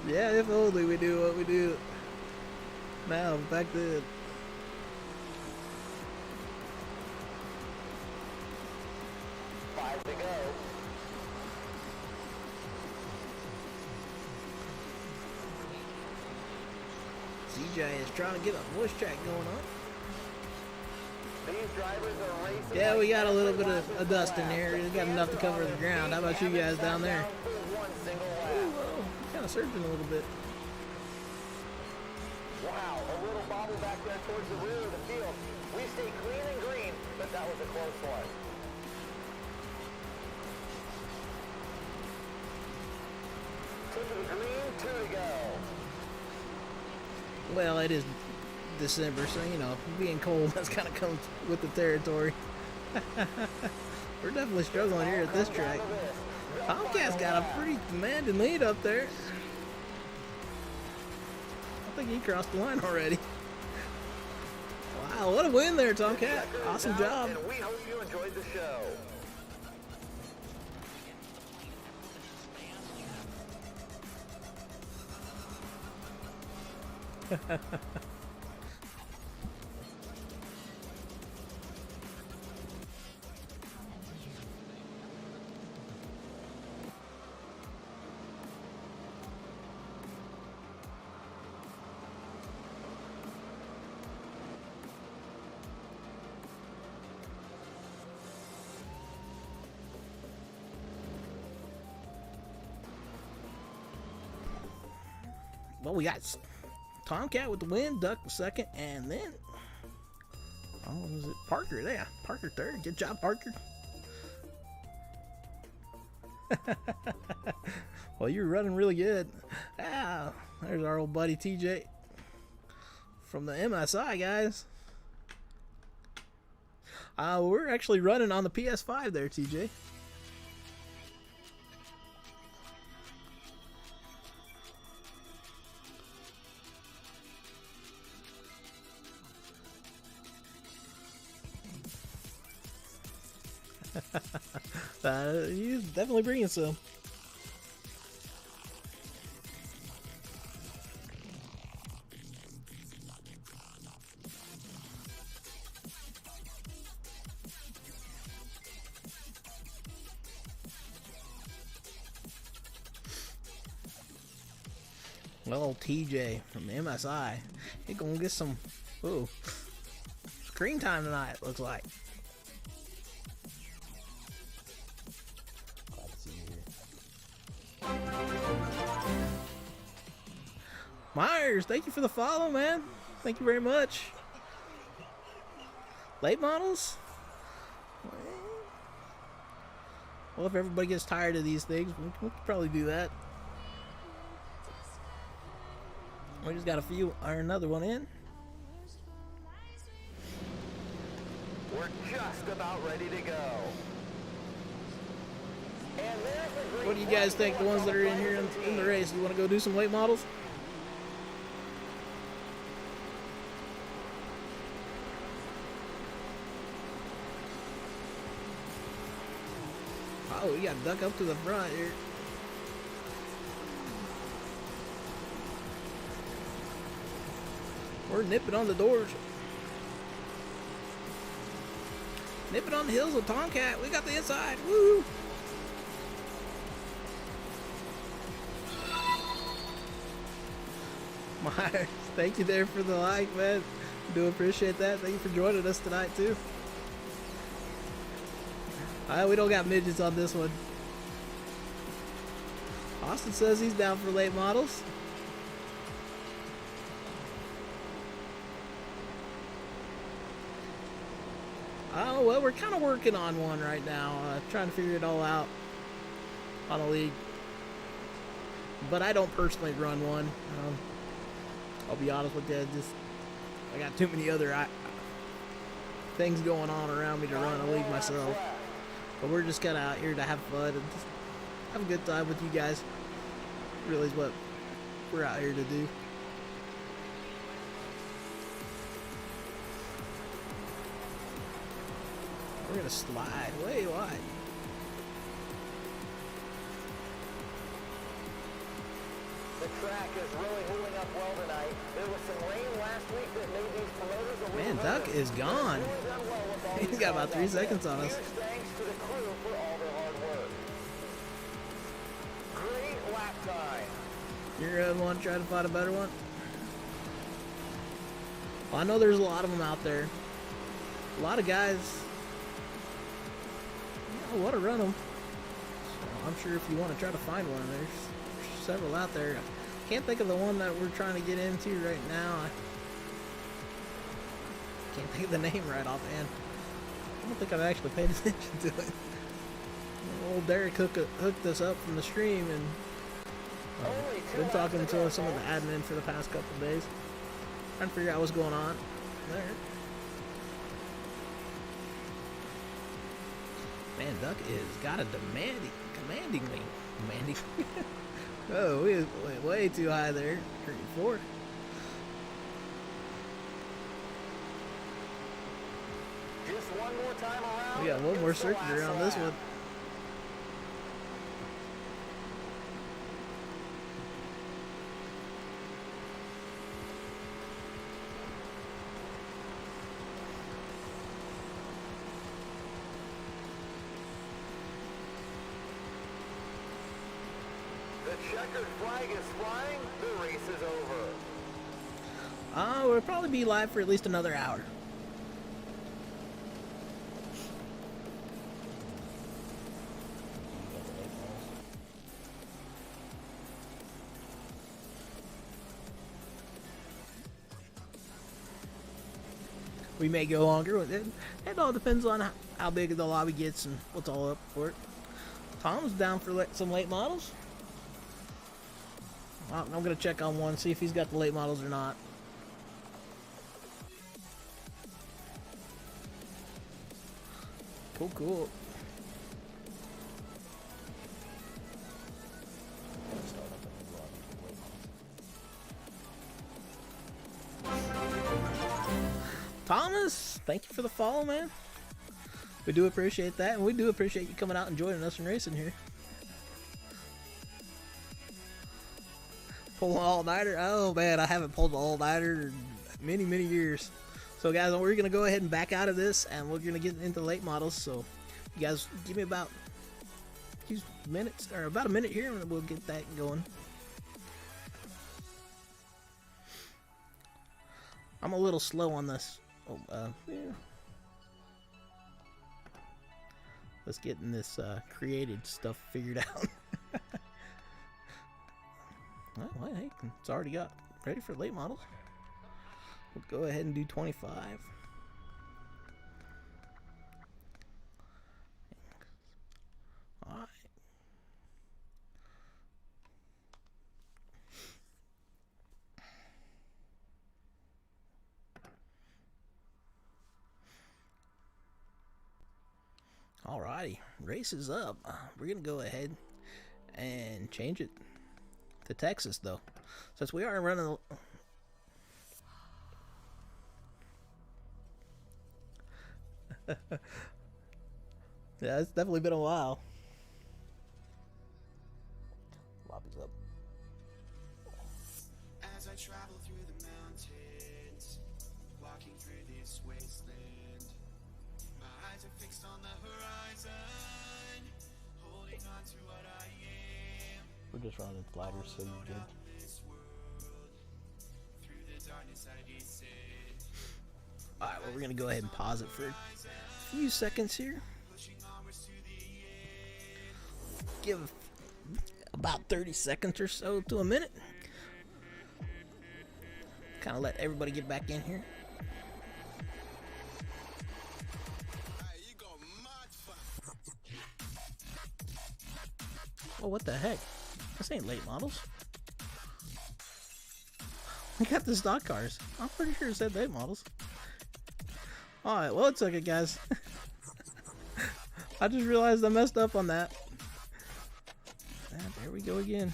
Yeah, if only we do what we do now back then. Five to go. CJ is trying to get a voice track going on. These drivers are racing. Yeah, we like got a little every bit lap of is dust the in last. here. The We got enough to fans are cover on the their ground. feet. How about you Haven't guys sat down there? for one single lap. Ooh, whoa, kind of surging a little bit. Wow, a little bobble back there towards the rear of the field. We stay clean and green, but that was a close one. To the green, two to go. Well, it is December, so you know, being cold, that's kind of comes with the territory. We're definitely struggling here at this track. Tomcat's got a pretty commanding lead up there. I think he crossed the line already. Wow, what a win there, Tomcat. Awesome job. And we hope you enjoyed the show. Well, we got Tomcat with the win, Duck the second, and then, oh, was it Parker? Yeah, Parker third. Good job, Parker. Well, you're running really good. Ah, there's our old buddy TJ from the MSI, guys. We're actually running on the PS5 there, TJ. He's definitely bringing some. Well, TJ from the MSI, he gonna get some screen time tonight, looks like. Myers, thank you for the follow, man. Thank you very much. Late models? Well, if everybody gets tired of these things, we could probably do that. We just got a few or another one in. We're just about ready to go. And there's the green What do you guys think, the ones that are in here in the race? You want to go do some late models? Oh, we got to duck up to the front here. We're nipping on the doors. Nipping on the hills with Tomcat. We got the inside. Woo! Myers, thank you there for the like, man. Do appreciate that. Thank you for joining us tonight, too. We don't got midgets on this one. Austin says he's down for late models. Oh, well, we're kind of working on one right now, trying to figure it all out on a league. But I don't personally run one. I'll be honest with you, I got too many other things going on around me to run a league myself. But we're just kind of out here to have fun and just have a good time with you guys. Really is what we're out here to do. We're gonna slide way wide. The track is really holding up well tonight. There was some rain last week that made these promoters a little Man, Duck nervous. is gone. Really done well with all He's these got about cars 3 out there. seconds on us. Huge thanks to the crew for all their hard work. Great lap time. You're the one trying to find a better one? Well, I know there's a lot of them out there. A lot of guys want to run them. So I'm sure if you want to try to find one, there's several out there. Can't think of the one that we're trying to get into right now. I can't think of the name right offhand. I don't think I've actually paid attention to it. Old Derek hooked us up from the stream, and been talking to some of the admin for the past couple of days, trying to figure out what's going on there. Man, Duck is got a commandingly. Oh, we went way too high there. 34. Just one more time around. We got one more It's the circuit last around this lap. one. The checkered flag is flying. The race is over. We'll probably be live for at least another hour. We may go longer. It all depends on how big the lobby gets and what's all up for it. Tom's down for some late models. Well, I'm going to check on one, see if he's got the late models or not. Cool. Thomas, thank you for the follow, man. We do appreciate that, and we do appreciate you coming out and joining us and racing here. Pull an all-nighter? Oh man, I haven't pulled an all-nighter in many years. So guys, we're gonna go ahead and back out of this, and we're gonna get into late models. So you guys give me about a few minutes, or about a minute here, and we'll get that going. I'm a little slow on this. Yeah. Let's get in this created stuff figured out. Well, hey, it's already got ready for late models. We'll go ahead and do 25. All right. Alrighty, race is up. We're gonna go ahead and change it to Texas, though, since we are running. Yeah, it's definitely been a while. Lobby's up. As I travel through the mountains, walking through this wasteland, my eyes are fixed on the horizon, holding on to what I am. We're just running sliders, so you're good. This world, through the darkness I descend. Alright, well, we're gonna go ahead and pause it for a few seconds here. Give about 30 seconds or so to a minute. Kind of let everybody get back in here. Oh, what the heck? This ain't late models. We got the stock cars. I'm pretty sure it said late models. Alright, well, it's okay, guys. I just realized I messed up on that. Ah, there we go again.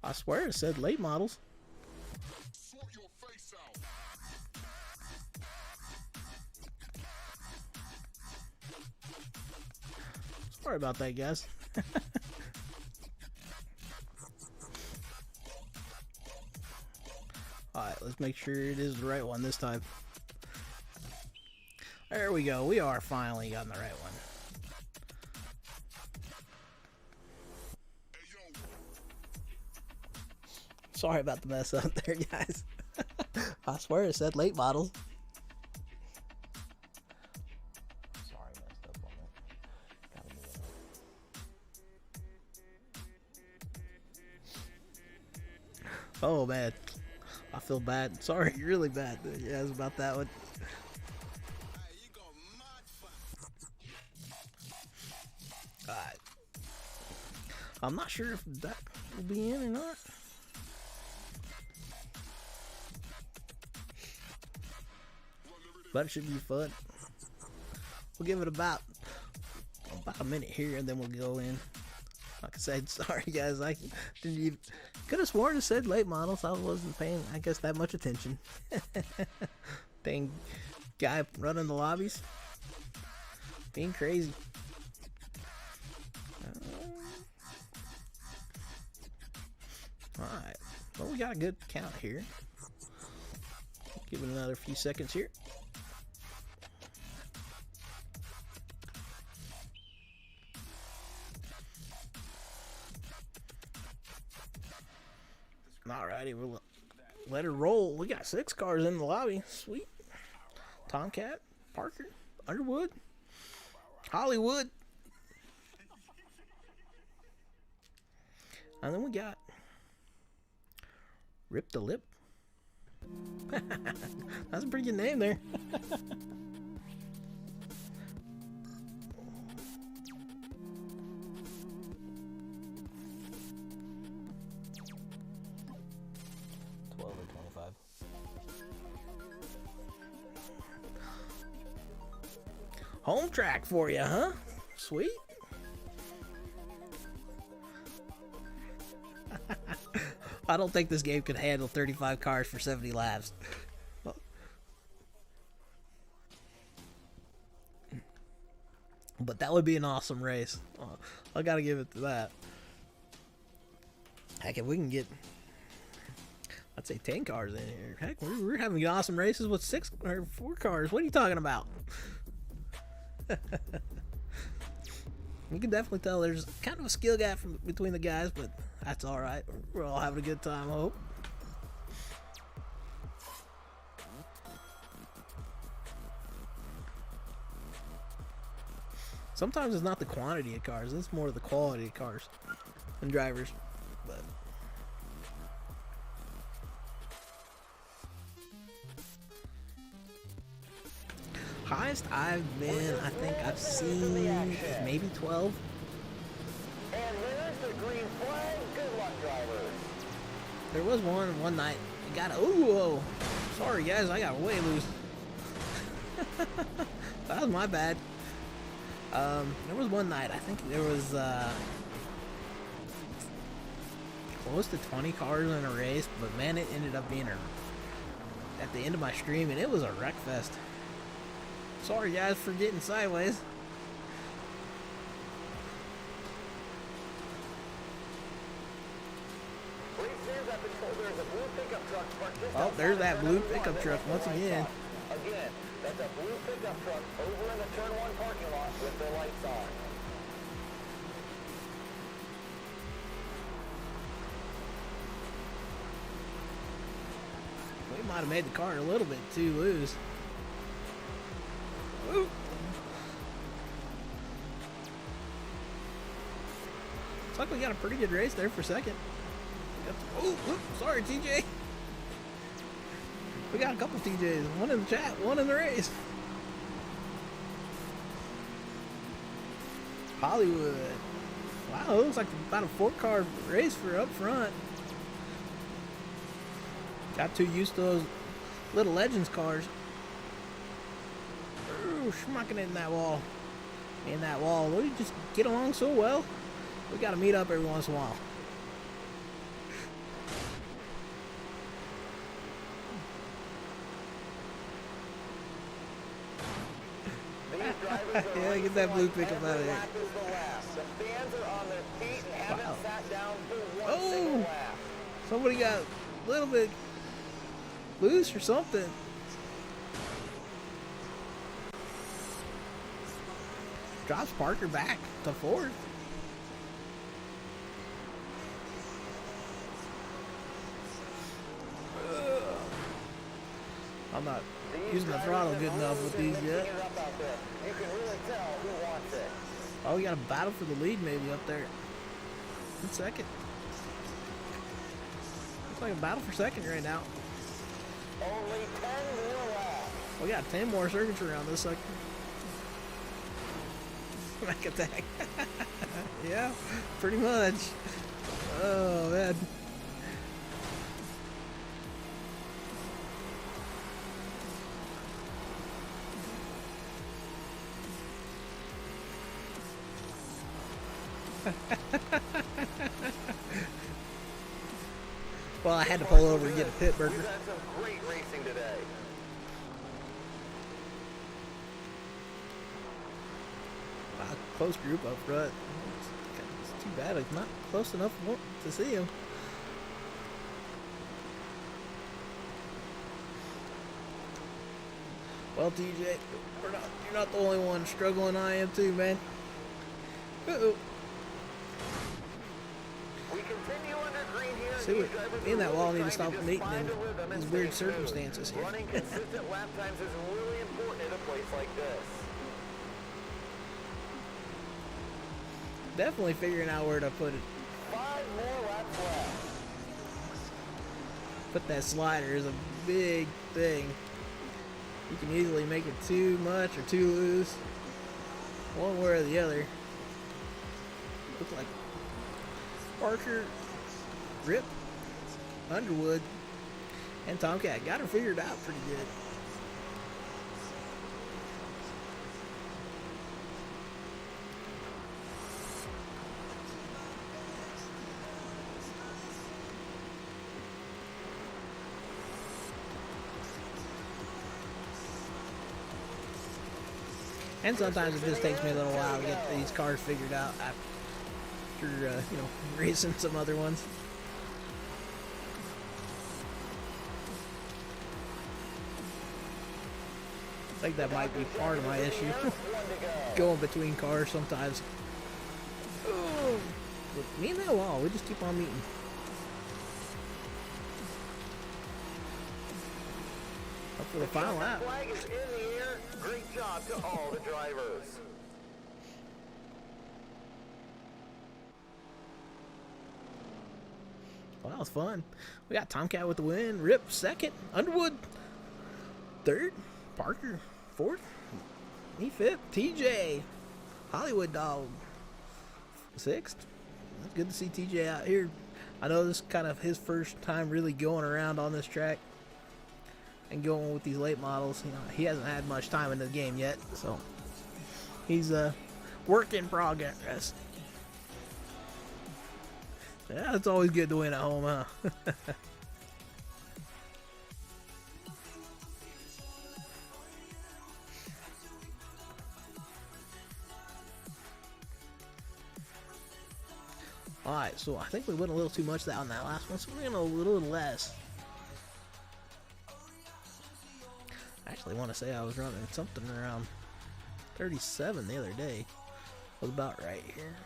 I swear it said late models. Sorry about that, guys. Alright, let's make sure it is the right one this time. There we go. We are finally on the right one. Sorry about the mess up there, guys. I swear it said late models. Sorry, messed up on that. Gotta move it. Oh man, I feel bad. Sorry, really bad. Yeah, it's about that one. Alright. I'm not sure if that will be in or not. But it should be fun. We'll give it about a minute here and then we'll go in. Like I said, sorry guys, I didn't even, could have sworn it said late models. I wasn't paying, I guess, that much attention. Dang guy running the lobbies. Being crazy. Alright, well, we got a good count here. Give it another few seconds here. Alrighty, we'll let her roll. We got 6 cars in the lobby. Sweet. Tomcat, Parker, Underwood, Hollywood. And then we got Rip the Lip. That's a pretty good name there. Home track for you, huh? Sweet. I don't think this game could handle 35 cars for 70 laps. But that would be an awesome race. I gotta give it to that. Heck, if we can get, I'd say 10 cars in here. Heck, we're having awesome races with 6 or 4 cars. What are you talking about? You can definitely tell there's kind of a skill gap between the guys, but that's all right. We're all having a good time, I hope. Sometimes it's not the quantity of cars, it's more the quality of cars and drivers. But highest I've been, I think I've seen maybe 12. And there's the green flag. Good luck, drivers. There was one night. I got a, ooh, sorry guys, I got way loose. That was my bad. There was one night, I think there was close to 20 cars in a race, but man, it ended up being at the end of my stream, and it was a wreck fest. Sorry guys for getting sideways. Oh, there's that blue pickup truck once again. Again, that's a blue pickup truck over in the turn 1 parking lot with their lights on. We might have made the car a little bit too loose. Ooh. Looks like we got a pretty good race there for second. Oh, sorry, TJ. We got a couple TJs. One in the chat, one in the race. Hollywood. Wow, it looks like about a 4-car race for up front. Got too used to those little Legends cars. Ooh, schmucking in that wall. In that wall. We just get along so well. We got to meet up every once in a while. Yeah, get that blue pickup out of here. The fans are on their feet and haven't sat down for one single Oh, lap. somebody got a little bit loose or something. Drops Parker back to 4th. I'm not using the throttle good enough with these yet. You can really tell who wants it. Oh, we got a battle for the lead maybe up there. In second. Looks like a battle for second right now. Only 10 more laps. We got 10 more circuits around this sucker. Back attack. Yeah, pretty much. Oh, man. Well, I had to pull over and get a pit burger. We've had some great racing today. Wow, close group up front. It's too bad it's not close enough to see him. Well, TJ, you're not the only one struggling. I am too, man. Uh-oh. We continue under green here. See, in that wall, I need to stop meeting in these weird circumstances here. Running consistent lap times is really important in a place like this. Definitely figuring out where to put it. 5 more laps left. Put that slider is a big thing. You can easily make it too much or too loose. One way or the other. Looks like Parker, Rip, Underwood, and Tomcat got her figured out pretty good. And sometimes it just takes me a little while to get these cars figured out after, racing some other ones. I think that might be part of my issue. Going between cars sometimes. Oh, but me and that wall, we just keep on meeting. Up for the final lap. Flag is in the air. Great job to all the drivers. Well, that was fun. We got Tomcat with the win. Rip second. Underwood third. Parker fourth. Me fifth. TJ Hollywood Dog sixth. It's good to see TJ out here. I know this is kind of his first time really going around on this track and going with these late models. You know, he hasn't had much time in the game yet, so he's a work in progress. Yeah, it's always good to win at home, huh? Alright, so I think we went a little too much on that last one, so we're going a little less. I actually want to say I was running something around 37 the other day. Was about right here.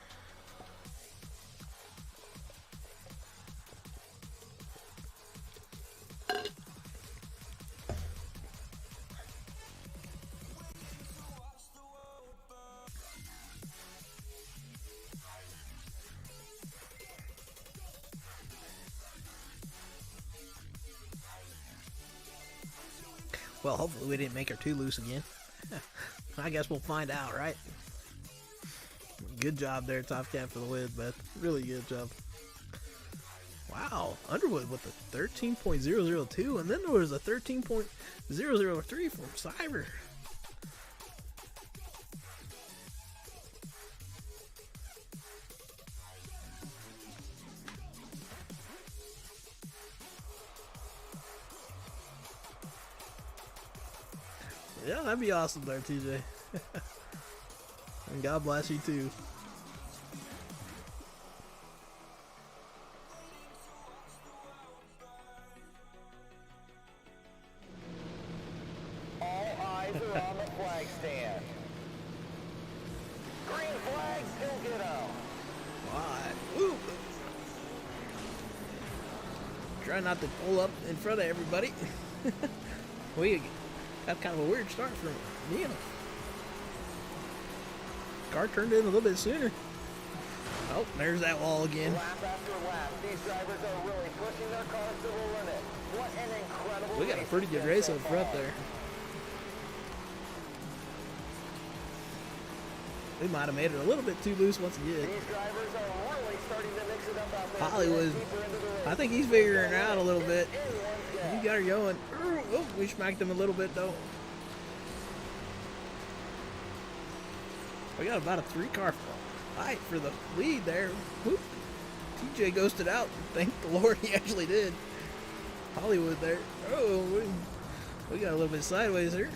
Well, hopefully we didn't make her too loose again. I guess we'll find out, right? Good job there, Top Cat, for the win, man. Really good job. Wow, Underwood with a 13.002, and then there was a 13.003 from Cyber. Yeah, that'd be awesome there, TJ. And God bless you too. All eyes are on the flag stand. Green flag, go get out. Why? Woo. Try not to pull up in front of everybody. We got kind of a weird start from Neil. Car turned in a little bit sooner. Oh, there's that wall again. Lap after lap, these drivers are really pushing their cars to the limit. What an incredible We got a race pretty it's good been race so up front far. there. We might have made it a little bit too loose once again. These drivers are really starting to mix it up out there. Hollywood, Deeper into the race. I think he's figuring it out a little bit. Anyone's guess. He got her going. Oh, we smacked him a little bit though. We got about a 3-car fight for the lead there. Whoop. TJ ghosted out. Thank the Lord he actually did. Hollywood there. Oh, we got a little bit sideways here.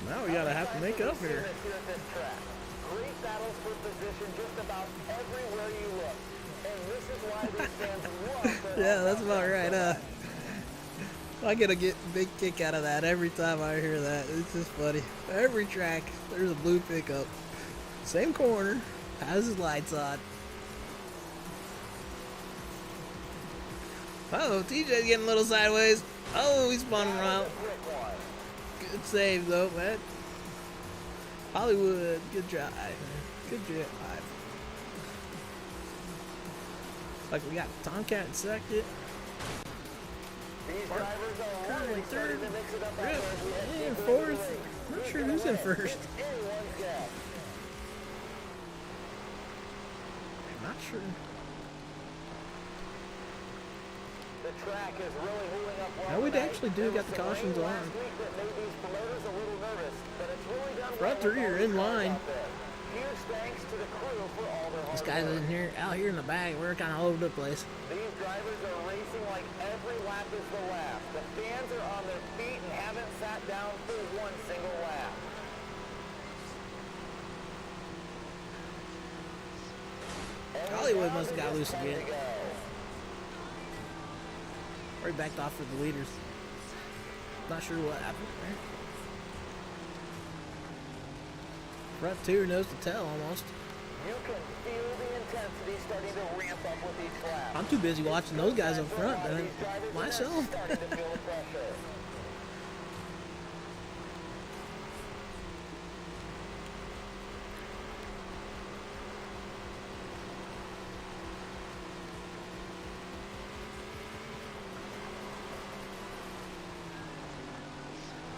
Now we gotta have to make up here. Great battles for position just about everywhere you look. And this is why these fans love their Yeah, that's about right. I get a big kick out of that every time I hear that. It's just funny. Every track, there's a blue pickup. Same corner, has his lights on. Uh-oh, TJ's getting a little sideways. Oh, he's spun around. Good save, though, man. Hollywood, good drive. Good drive. Like we got Tomcat in second. These drivers are really starting to mix it up out there as we head And deeper into the fourth. race. Not sure who's in first. It's anyone's guess. Not sure. The track is really holding up well. Now we tonight. actually do There got was the some cautions rain on. last week that made these promoters a little nervous, but it's really done Front well with three all are these in cars line. out there. Huge thanks to the crew for all their hard This guy's work. in here, out here in the back. We're kind of all over the place. These drivers are racing like every lap is the last. The fans are on their feet and haven't sat down for one single lap. Hollywood must have got loose Time to again. go. Or he backed off for the leaders. Not sure what happened there. Front two knows to tell almost. You can feel the intensity starting to ramp up with each lap. I'm too busy watching those guys up front than myself. Starting to feel the pressure.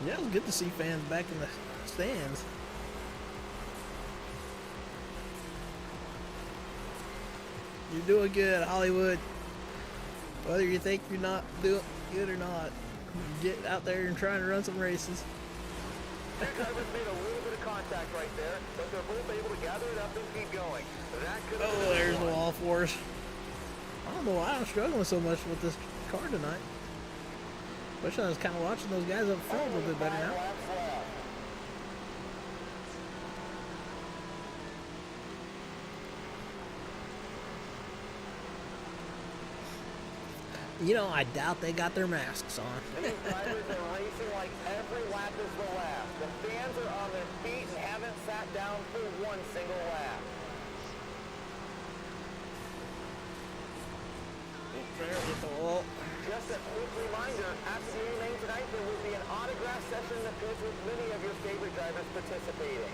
Yeah, it was good to see fans back in the stands. You're doing good, Hollywood. Whether you think you're not doing good or not, get out there and try and run some races. Two drivers made a little bit of contact right there, but they're both able to gather it up and keep going. That could have Oh, been a there's the one. wall for us. I don't know why I'm struggling so much with this car tonight. Wish I was kind of watching those guys up front a little bit better now. 5 laps left. You know, I doubt they got their masks on. These drivers are racing like every lap is the last. The fans are on their feet and haven't sat down for one single lap. Hit the wall. Just a quick reminder, after the main tonight, there will be an autograph session in the pits with many of your favorite drivers participating.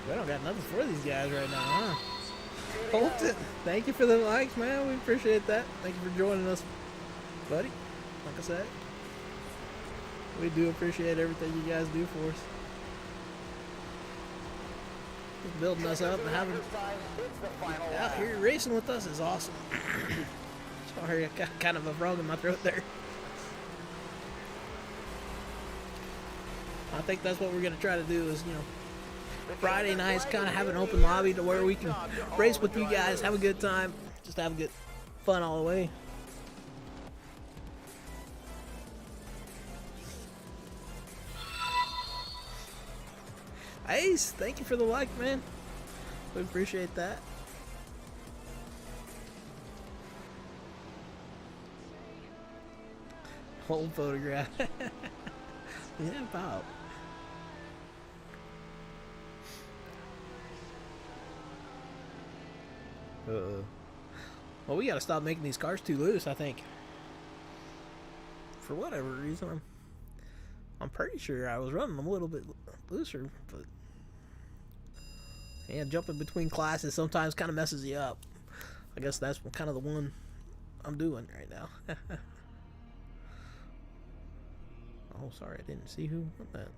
We don't got nothing for these guys right now, huh? Colton, thank you for the likes, man. We appreciate that. Thank you for joining us, buddy. Like I said. We do appreciate everything you guys do for us. Just building us up and having out here racing with us is awesome. Sorry, I got kind of a frog in my throat there. I think that's what we're gonna try to do is, you know, Friday nights kind of have an open lobby to where we can race with you guys, have a good time, just have a good fun all the way. Ace, thank you for the like, man. We appreciate that. Old photograph. Yeah, about. Well, we gotta stop making these cars too loose, I think. For whatever reason, I'm pretty sure I was running them a little bit looser, but yeah, jumping between classes sometimes kind of messes you up. I guess that's kind of the one I'm doing right now. Oh, sorry, I didn't see who won that.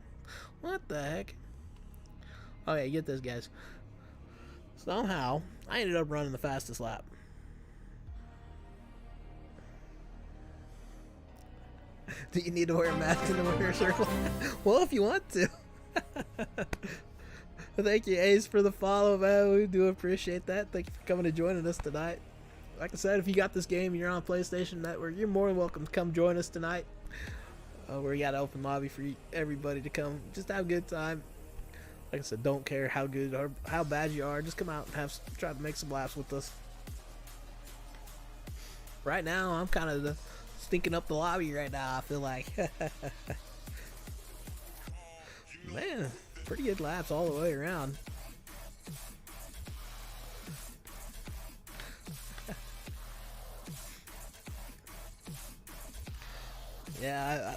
What the heck? Oh yeah, get this, guys. Somehow, I ended up running the fastest lap. Do you need to wear a mask in the winter circle? Well, if you want to. Thank you, Ace, for the follow, man. We do appreciate that. Thank you for coming and joining us tonight. Like I said, if you got this game and you're on PlayStation Network, you're more than welcome to come join us tonight. We got an open lobby for everybody to come. Just have a good time. Like I said, don't care how good or how bad you are. Just come out and try to make some laps with us. Right now, I'm kind of stinking up the lobby right now, I feel like. Man, pretty good laps all the way around. Yeah,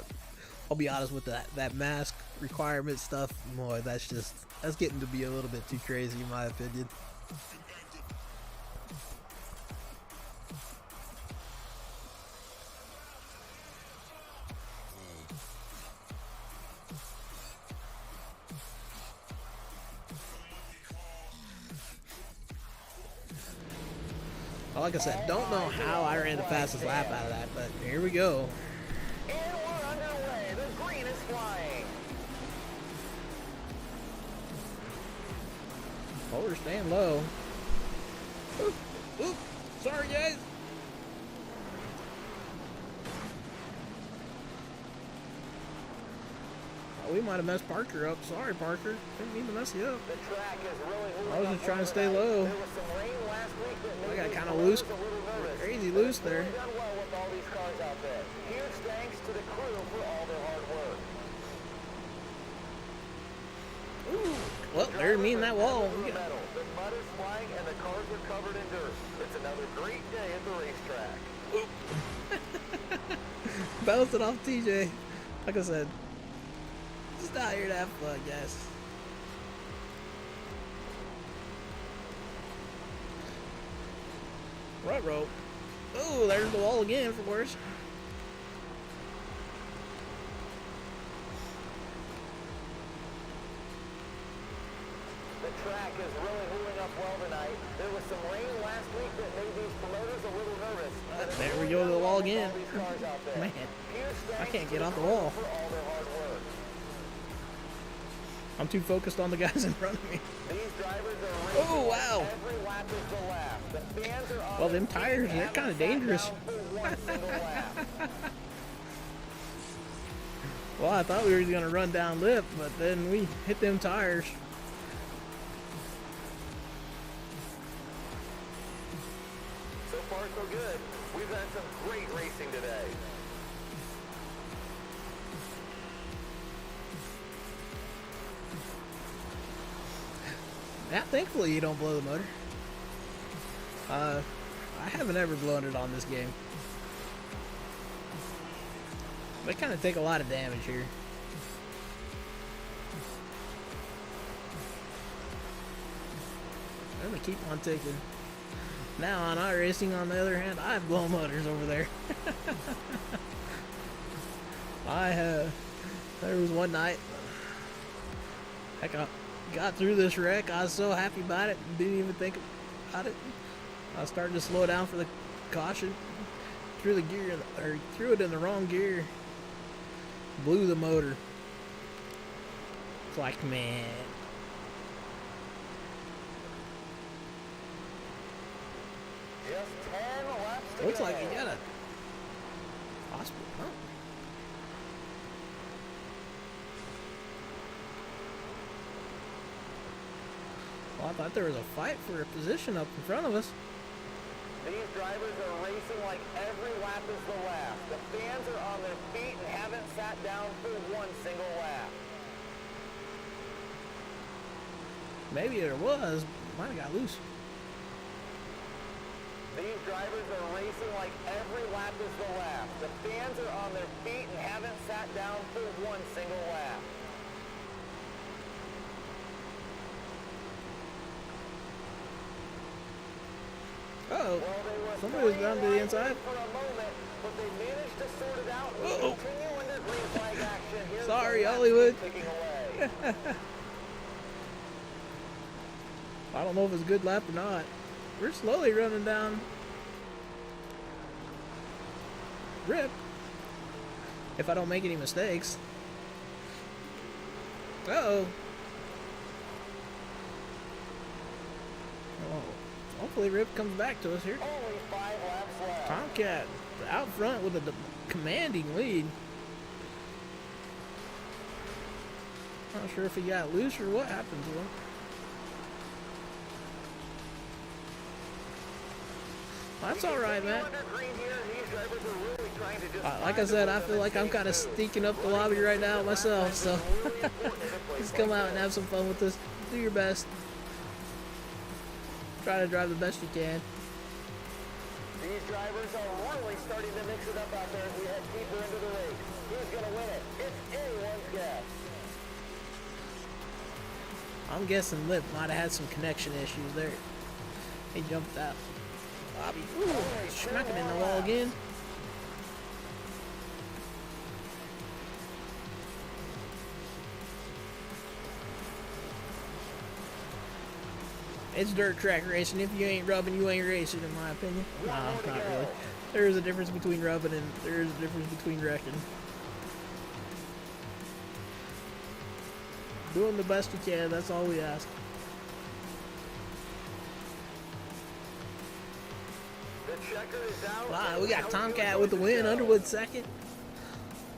I'll be honest with that mask requirement stuff. Boy, that's getting to be a little bit too crazy in my opinion. Well, like I said, don't know how I ran the fastest lap out of that, but here we go. And we're underway. The green is flying. Oh, we're staying low. Oop, oop. Sorry, guys. Oh, we might have messed Parker up. Sorry, Parker. Didn't mean to mess you up. The track is really I was just trying to stay low. There was some rain last week that I made got these kind of promoters loose, a little nervous. crazy loose there. They've done well with all these cars out there. Huge thanks to the crew for all their hard work. Ooh. Well, they're meeting that wall. The mud is flying and the cars are covered in dirt. It's another great day at the racetrack. Bouncing off TJ. Like I said, just out here to have fun, guys. Right rope. Oh, there's the wall again for worse. The track is really holding up well tonight. There was some rain last week that made these promoters a little nervous. There we go to the wall again. All these cars out there. Man, Huge I thanks can't to get the off the crew wall. for all their hard work. I'm too focused on the guys in front of me. These drivers are racing Oh, wow. every lap is the lap. The fans are on Well, their them feet tires, and they're haven't kind of sat dangerous. down for one single lap. Well, I thought we were going to run down lip, but then we hit them tires. So far, so good. We've had some great racing today. Yeah, thankfully you don't blow the motor. I haven't ever blown it on this game. They kind of take a lot of damage here. And they keep on ticking. Now on iRacing, on the other hand, I've blown motors over there. I There was one night, heck, I got through this wreck. I was so happy about it, didn't even think about it. I started to slow down for the caution, threw the gear, or threw it in the wrong gear, blew the motor. It's like, man. Just 10 laps to Looks go. like he got a hospital. Huh? Well, I thought there was a fight for a position up in front of us. These drivers are racing like every lap is the last. The fans are on their feet and haven't sat down for one single lap. Maybe there was. Might have got loose. These drivers are racing like every lap is the last. The fans are on their feet and haven't sat down for one single lap. Uh-oh. Well, they were Somebody was down to the three inside. for a moment, but they managed to sort it out and Uh-oh. continue in their green flag action. Here's Sorry, the lap Hollywood. ticking away. I don't know if it's a good lap or not. We're slowly running down. Rip. If I don't make any mistakes. Uh-oh. Oh, hopefully Rip comes back to us here. Only 5 laps left. Tomcat out front with a commanding lead. Not sure if he got loose or what happened to him. That's all right, man. Like I said, I feel like I'm kind of sneaking up the lobby right now myself, so just come out and have some fun with this. Do your best. Try to drive the best you can. These drivers are really starting to mix it up out there as we head deeper into the race. Who's going to win it? It's anyone's guess. I'm guessing Lip might have had some connection issues there. He jumped out. Bobby, ooh, smack it in the wall again. It's dirt track racing. If you ain't rubbing, you ain't racing, in my opinion. No, not really. There is a difference between rubbing and there is a difference between wrecking. Doing the best you can, that's all we ask. The checker is out. Wow, we got Tomcat with the win, Underwood second.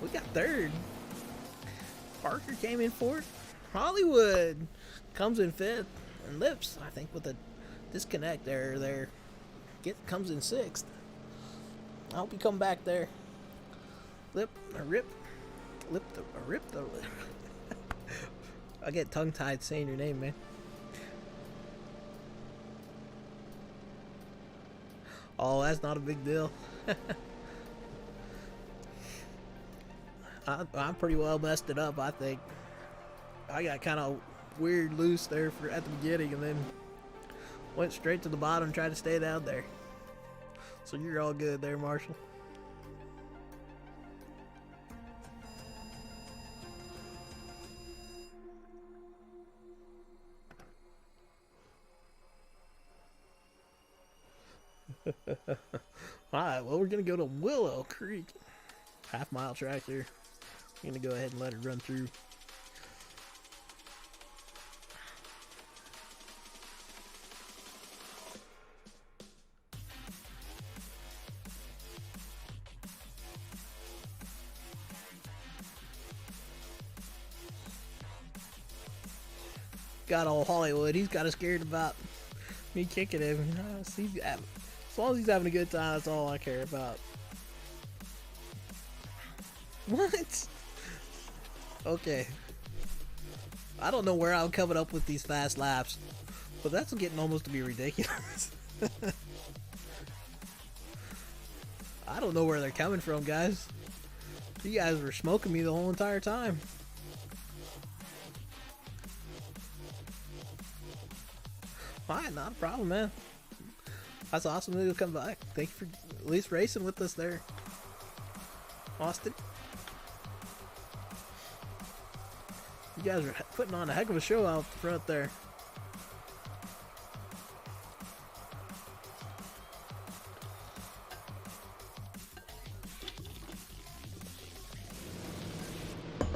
We got third. Parker came in fourth. Hollywood comes in fifth. And Lips, I think, with a disconnect there. Comes in sixth. I hope you come back there. Rip. I get tongue-tied saying your name, man. Oh, that's not a big deal. I pretty well messed it up, I think. I got kind of weird loose there at the beginning and then went straight to the bottom and tried to stay down there. So you're all good there, Marshall. Alright, well, we're going to go to Willow Creek. Half-mile track there. I'm going to go ahead and let it run through. Got old Hollywood. He's kind of scared about me kicking him. As long as he's having a good time, that's all I care about. What? Okay. I don't know where I'm coming up with these fast laps, but that's getting almost to be ridiculous. I don't know where they're coming from, guys. You guys were smoking me the whole entire time. Fine, not a problem, man. That's awesome that you'll come back. Thank you for at least racing with us there, Austin. guys are putting on a heck of a show out front there.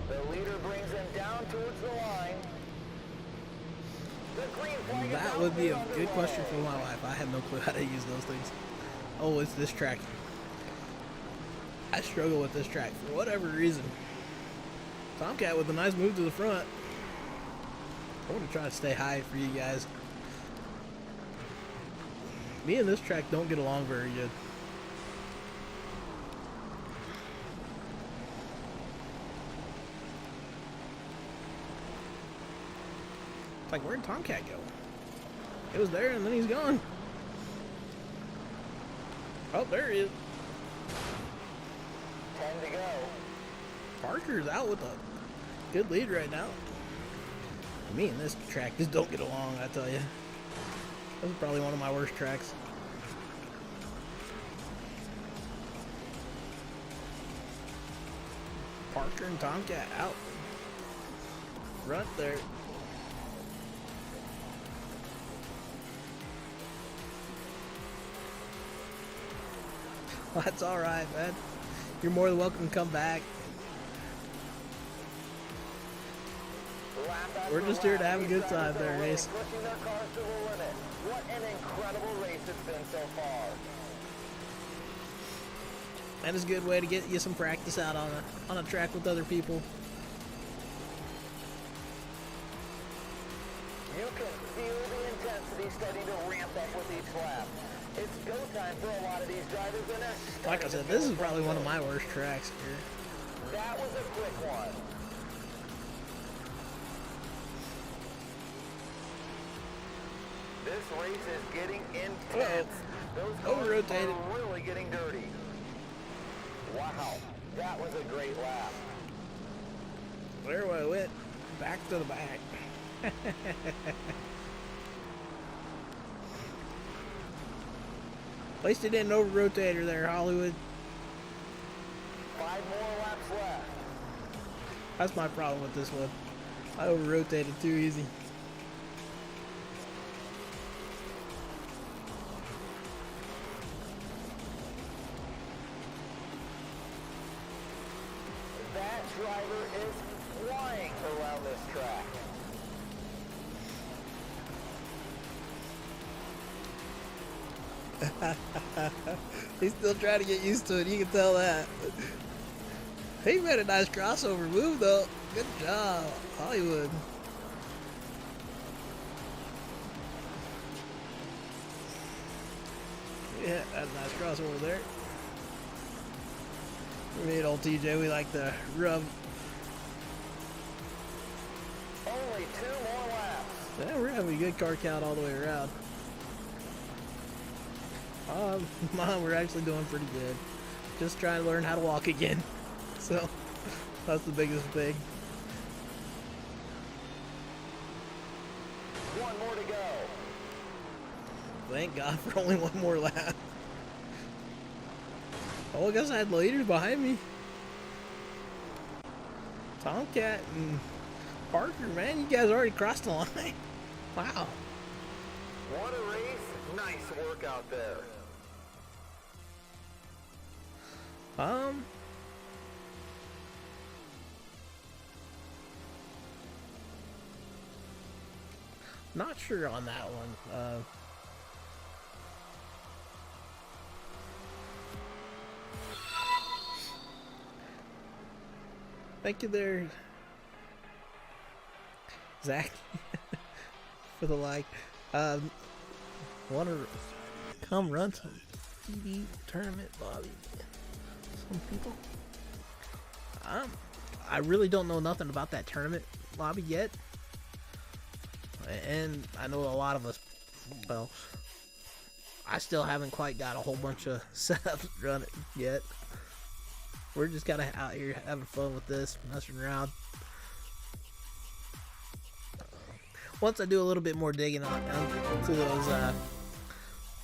The leader brings him down towards the line. The green flag is That out would be a and good question for underway. my wife. I have no clue how to use those things. Oh, it's this track. I struggle with this track for whatever reason. Tomcat with a nice move to the front. I want to try to stay high for you guys. Me and this track don't get along very good. It's like, where'd Tomcat go? It was there and then he's gone. Oh, there he is. 10 to go. Parker's out with a good lead right now. Me and this track just don't get along, I tell you. This is probably one of my worst tracks. Parker and Tomcat out. Front there. Well, that's alright, man. You're more than welcome to come back. Lap after We're just here to lap, have a these good time drivers are there, really Race. pushing their cars to the limit. What an incredible race it's been so far. And it's a good way to get you some practice out on a track with other people. You can feel the intensity starting to ramp up with each lap. It's go time for a lot of these drivers, and they're Like I starting said, to this feel is probably one of pressure. my worst tracks here. That was a quick one. This race is getting intense. Those cars Over-rotated. are really getting dirty. Wow, that was a great lap. There I went. Back to the back. At least it didn't over-rotate her there, Hollywood. 5 more laps left. That's my problem with this one. I over-rotated too easy. That driver is flying around this track. He's still trying to get used to it, you can tell that. He made a nice crossover move though. Good job, Hollywood. Yeah, that's a nice crossover there. Me and old TJ, we like to rub. Only 2 more laps. Yeah, we're having a good car count all the way around. Mom, we're actually doing pretty good. Just trying to learn how to walk again. So, that's the biggest thing. 1 more to go. Thank God for only one more lap. Oh, I guess I had leaders behind me. Tomcat and Parker, man, you guys already crossed the line. Wow. What a race. Nice work out there. Not sure on that one. Thank you there, Zach, for the like. Want to come run some TV tournament lobby? Some people. I really don't know nothing about that tournament lobby yet, and I know a lot of us. Well, I still haven't quite got a whole bunch of setups running yet. We're just kind of out here having fun with this, messing around. Once I do a little bit more digging to those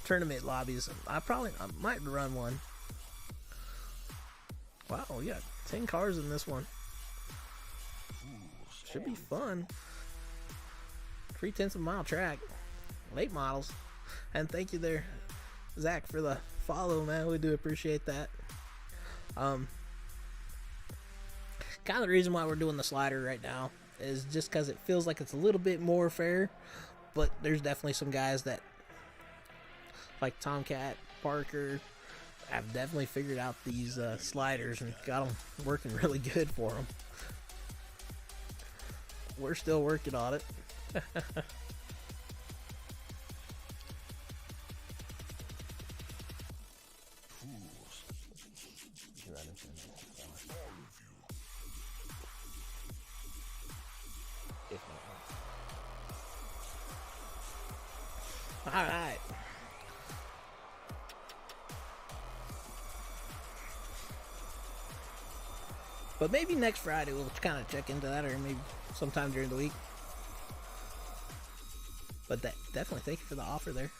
tournament lobbies, I might run one. Wow, we got 10 cars in this one. Should be fun. 3/10 mile track. Late models. And thank you there, Zach, for the follow, man. We do appreciate that. Kind of the reason why we're doing the slider right now is just because it feels like it's a little bit more fair. But there's definitely some guys that, like Tomcat, Parker, have definitely figured out these sliders and got them working really good for them. We're still working on it. All right. But maybe next Friday we'll kind of check into that, or maybe sometime during the week. But definitely thank you for the offer there.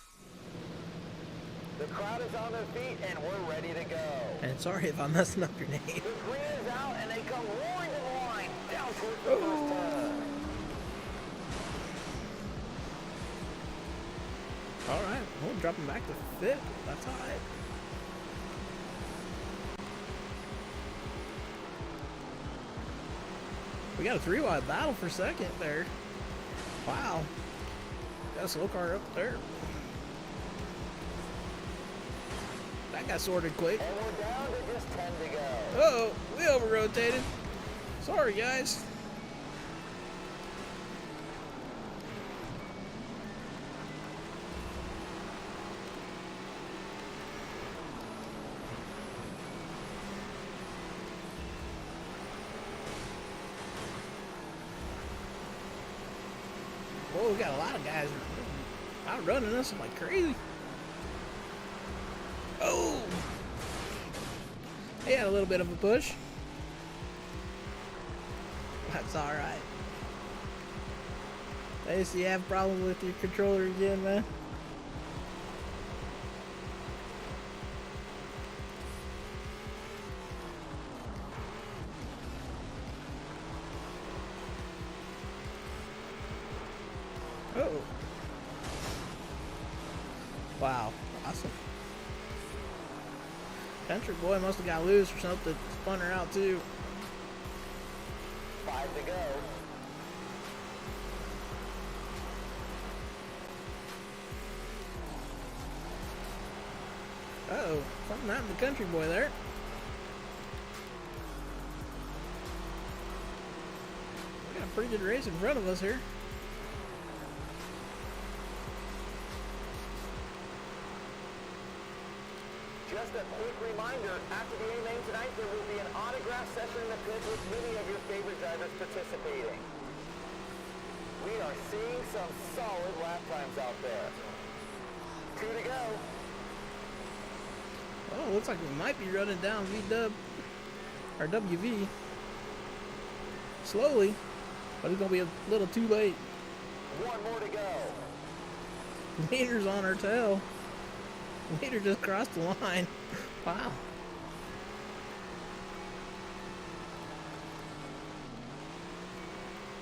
The crowd is on their feet and we're ready to go. And sorry if I'm messing up your name. The green is out and they come roaring to the line down towards the first turn. Alright, we'll drop him back to 5th. That's alright. We got a 3-wide battle for 2nd there. Wow. Got a slow car up there. That got sorted quick. And we're down to just 10 to go. Uh-oh, we over-rotated. Sorry, guys. Whoa, we got a lot of guys outrunning us like crazy. Oh! He had a little bit of a push. That's alright. Hey, so you have a problem with your controller again, man? Oh. Wow. Awesome. Country boy must have got loose or something. Spun her out too. 5 to go. Uh-oh. Something happened to country boy there. We got a pretty good race in front of us here. Just a quick reminder, after the A-Main tonight, there will be an autograph session in the pit with many of your favorite drivers participating. We are seeing some solid lap times out there. 2 to go. Oh, looks like we might be running down V-Dub, or WV, slowly, but it's going to be a little too late. 1 more to go. Meter's on our tail. Meter just crossed the line. Wow.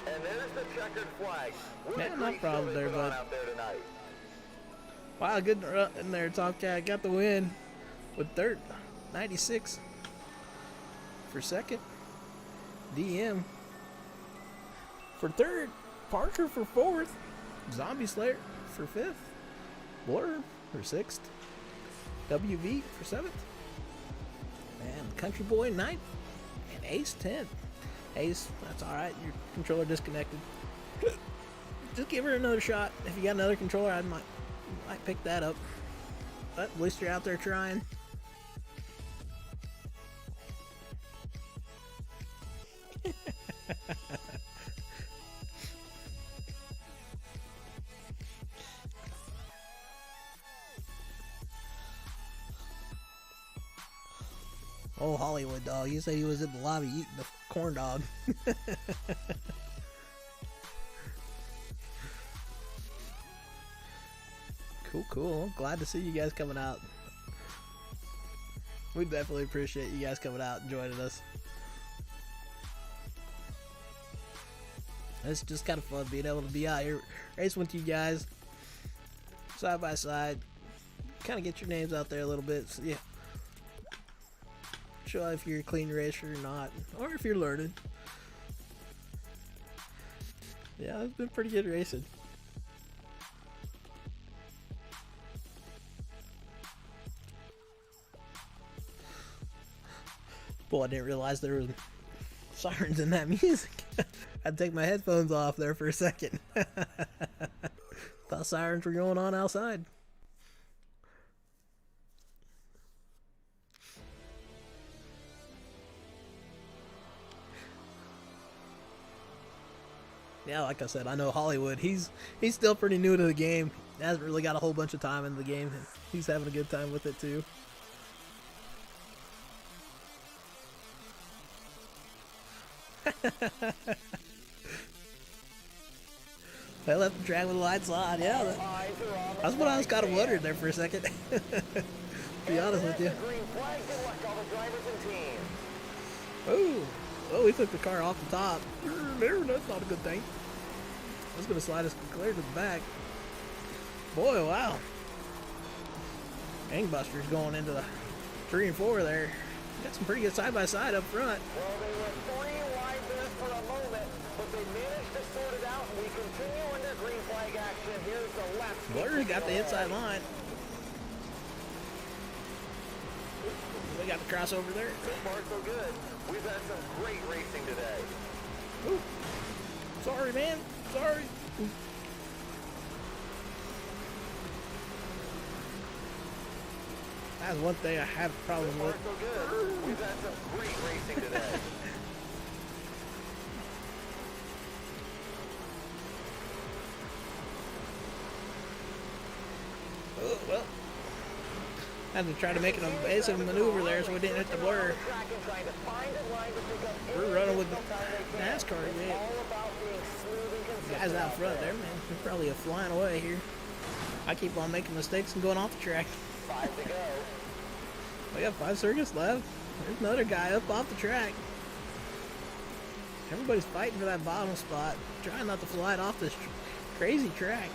And there's the checkered flag. Yeah, no problem there, bud. Out there tonight. Wow, good run in there, Tomcat. Got the win with dirt. 96 for 2nd. DM for 3rd. Parker for 4th. Zombie Slayer for 5th. Blur for 6th. WV for 7th. And Country Boy 9th. And Ace 10th. Ace, that's alright. Your controller disconnected. Just give her another shot. If you got another controller, I might pick that up. But at least you're out there trying. Oh, Hollywood dog. You said he was in the lobby eating the corn dog. Cool. Glad to see you guys coming out. We definitely appreciate you guys coming out and joining us. It's just kind of fun being able to be out here racing with you guys side by side. Kind of get your names out there a little bit. So, yeah. Show if you're a clean racer or not, or if you're learning. Yeah, it's been pretty good racing. Boy, I didn't realize there was sirens in that music. I'd take my headphones off there for a second. Thought sirens were going on outside. Yeah, like I said, I know Hollywood. He's still pretty new to the game. Hasn't really got a whole bunch of time in the game. He's having a good time with it too. They left the track with the lights on. Yeah, that's what I was kind of wondering there for a second. To be honest with you. Oh, we took the car off the top. That's not a good thing. I was going to slide us clear to the back. Boy, wow. Gangbusters going into the 3 and 4 there. Got some pretty good side-by-side up front. Well, they were 3 wide there for a moment, but they managed to sort it out, and we continue under green flag action. Here's the left. Blur's got the inside line. We got the crossover there. So far, so good. We've had some great racing today. Ooh. Sorry, man. Sorry. That's one thing I have a problem with. So good. We've had some great racing today. Oh, well. Had to try to make an evasive maneuver there so we didn't hit the blur. We're running with the NASCAR, man. Guys out front there, man. They're probably flying away here. I keep on making mistakes and going off the track. 5 to go. We got 5 circuits left. There's another guy up off the track. Everybody's fighting for that bottom spot. Trying not to fly it off this crazy track.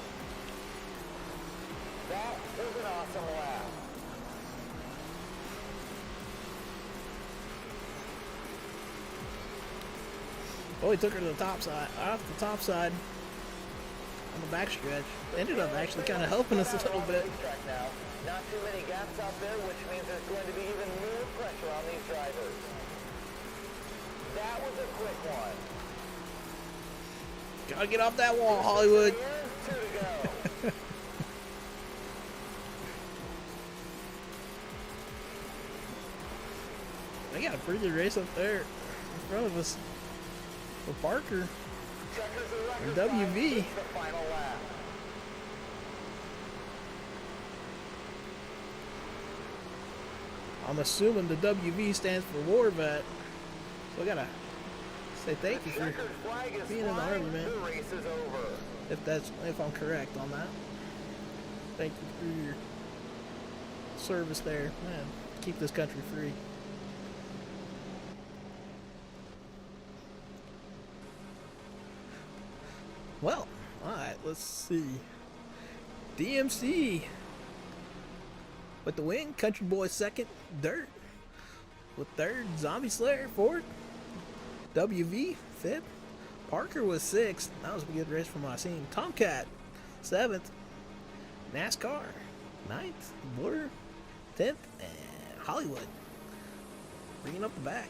That was an awesome lap. Oh, he took her to the top side, off the top side on the back stretch. Ended up actually kind of helping us a little bit. Not too many gaps out there, which means there's going to be even more pressure on these drivers. That was a quick one. Gotta get off that wall, Hollywood. 2 to go. They got a pretty good race up there in front of us. For Parker and WV. The final lap. I'm assuming the WV stands for War Vet. So I gotta say thank you for being in the Army, man. The race is over. If I'm correct on that. Thank you for your service there, man. Keep this country free. Well, alright, let's see. DMC with the win. Country Boy second. Dirt with third. Zombie Slayer fourth. WV fifth. Parker was sixth. That was a good race from what I seen. Tomcat seventh. NASCAR ninth. Blur 10th. And Hollywood bringing up the back.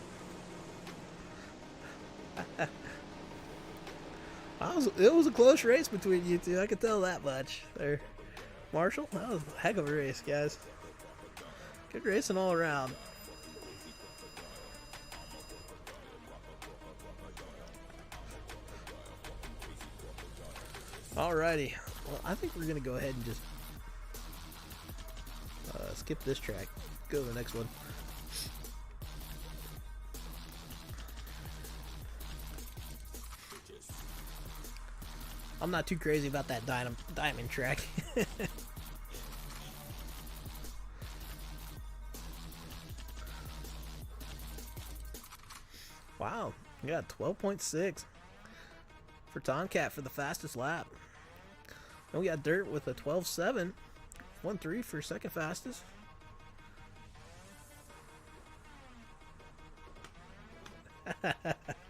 It was a close race between you two. I could tell that much. There, Marshall. That was a heck of a race, guys. Good racing all around. Alrighty. Well, I think we're gonna go ahead and just skip this track. Go to the next one. I'm not too crazy about that diamond track. Wow, we got 12.6. for Tomcat for the fastest lap. Then we got Dirt with a 12.7. 1.3 for second fastest.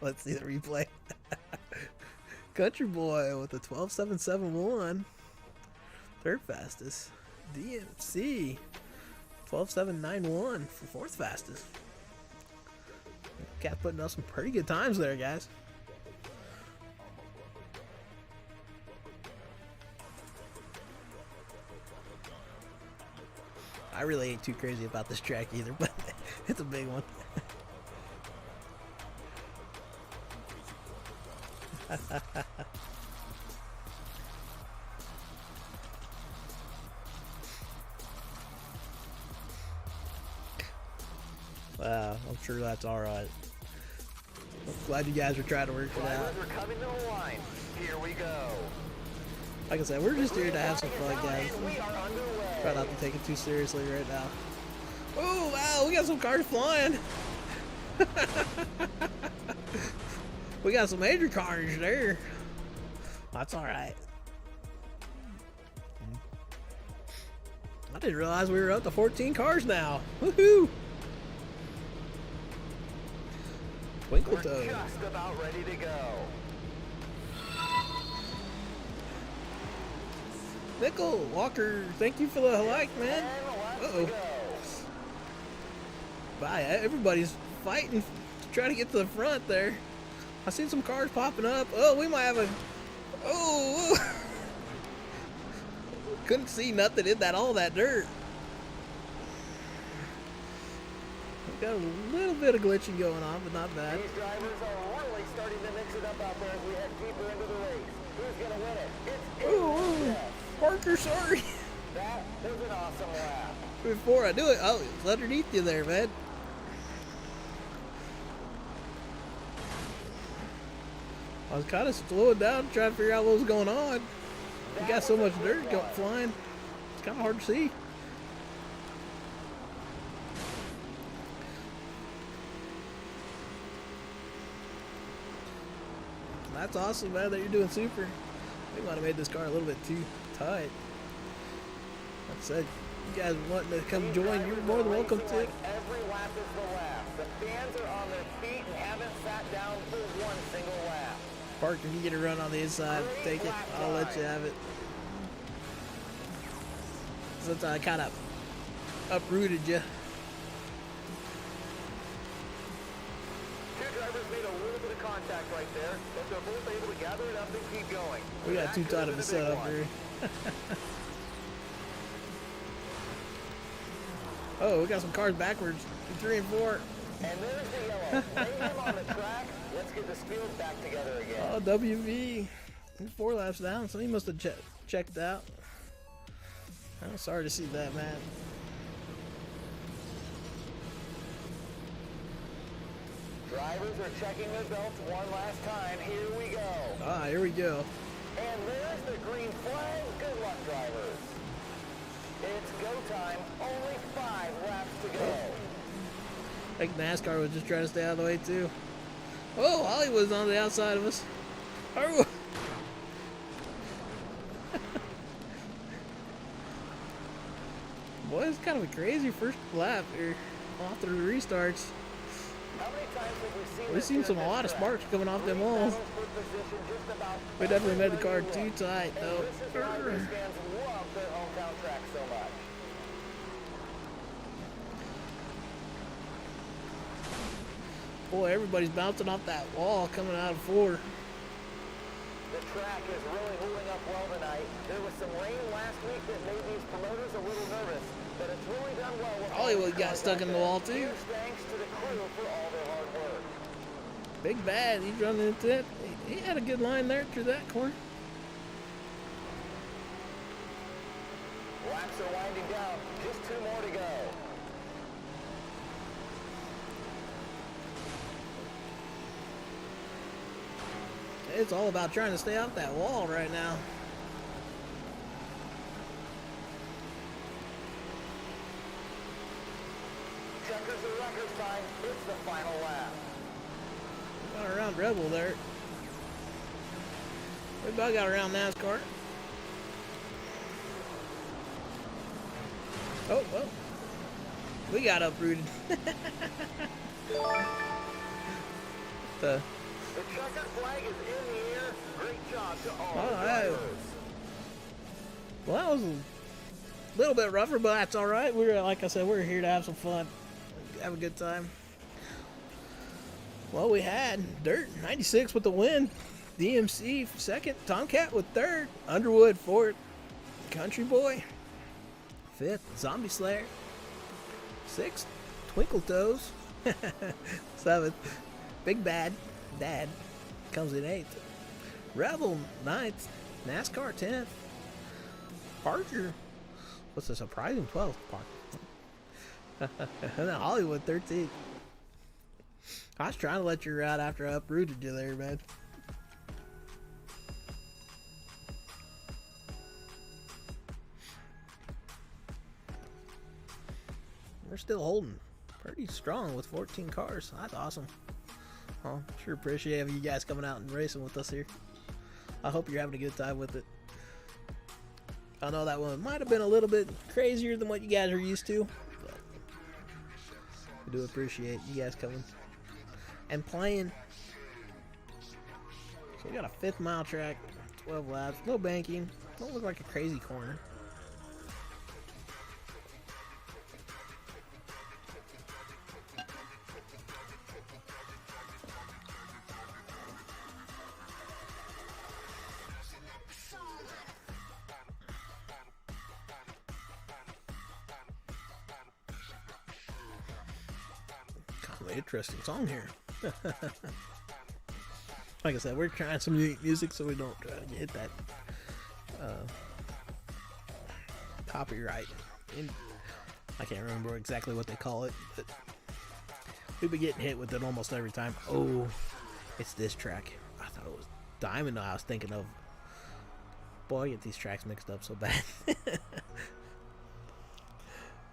Let's see the replay. Country Boy with a 12.771. Third fastest. DMC 12.791 for fourth fastest. Cat putting up some pretty good times there, guys. I really ain't too crazy about this track either, but it's a big one. Wow, I'm sure that's all right. I'm glad you guys are trying to work it out. Drivers are coming to the line. Here we go. Like I said, we're just here to have some fun, guys. We are underway. Try not to take it too seriously right now. Oh, wow, we got some cars flying. We got some major cars there. That's all right. I didn't realize we were up to 14 cars now. Woohoo! Twinkle We're Toad. just about ready to go. Nickel, Walker, thank you for the like, man. And let's Uh-oh. go. Bye. Everybody's fighting to try to get to the front there. I seen some cars popping up. Oh, we might have a... Oh! Couldn't see nothing in that, all that dirt. We got a little bit of glitching going on, but not bad. These drivers are really starting to mix it up out there as we head deeper into the race. Who's going to win it? It's Oh, Yes. Parker, sorry. That was an awesome lap. Before I do it, oh, it's underneath you there, man. I was kind of slowing down, trying to figure out what was going on. We got so much dirt flying. It's kind of hard to see. That's awesome, man, that you're doing super. They might have made this car a little bit too tight. Like I said, you guys wanting to come join, you're more than welcome to. Every lap is the lap. The fans are on their feet and haven't sat down for one single lap. Park, if you get a run on the inside, take it. I'll let you have it. Since I kind of uprooted you. Two drivers made a little bit of contact right there, but they're both able to gather it up and keep going. We got too tight of a Big setup one. here. Oh, we got some cars backwards. 3 and 4. And there's the yellow. Mayhem on the track. Let's get the field back together again. Oh, WV. He's 4 laps down, so he must have checked out. I'm sorry to see that, man. Drivers are checking their belts one last time. Here we go. Ah, here we go. And there's the green flag. Good luck, drivers. It's go time. Only 5 laps to go. I think NASCAR was just trying to stay out of the way, too. Oh, Hollywood's on the outside of us. Oh. Boy, it's kind of a crazy first lap here. After the restarts. How many times have we seen We've this seen here some at a this lot of track? sparks coming off them Green walls. battles for position just about We definitely made the car everywhere too you tight, look. though. And this is why race fans love their hometown track so much. Boy, everybody's bouncing off that wall coming out of 4. The track is really holding up well tonight. There was some rain last week that made these promoters a little nervous, but it's really done well with all Hollywood these got cars stuck out in the there. wall, too. Huge thanks to the crew for all their hard work. Big Bad, he's running into it. He had a good line there through that corner. Laps are winding down. Just 2 more to go. It's all about trying to stay off that wall right now. Checkers the record time. It's the final lap. Got around Rebel there. We about got around NASCAR. Oh, well. We got uprooted. The checkered flag is in the air. Great job to all All the right. drivers. Well, that was a little bit rougher, but that's all right. We're, like I said, we're here to have some fun, have a good time. Well, we had Dirt 96 with the win, DMC second, Tomcat with third, Underwood fourth, Country Boy fifth, Zombie Slayer sixth, Twinkle Toes seventh, Big Bad Dad comes in eighth, Rebel ninth, NASCAR 10th, Parker, what's a surprising 12th, Parker. And then Hollywood 13th. I was trying to let you out after I uprooted you there, man. We're still holding pretty strong with 14 cars. That's awesome. Well, sure appreciate you guys coming out and racing with us here. I hope you're having a good time with it. I know that one might have been a little bit crazier than what you guys are used to, but I do appreciate you guys coming and playing. So we got a 5th mile track, 12 laps, no banking, don't look like a crazy corner. Interesting song here. Like I said, we're trying some unique music so we don't hit that copyright. I can't remember exactly what they call it, but we've been getting hit with it almost every time. Oh, it's this track. I thought it was Diamond I was thinking of. Boy, I get these tracks mixed up so bad.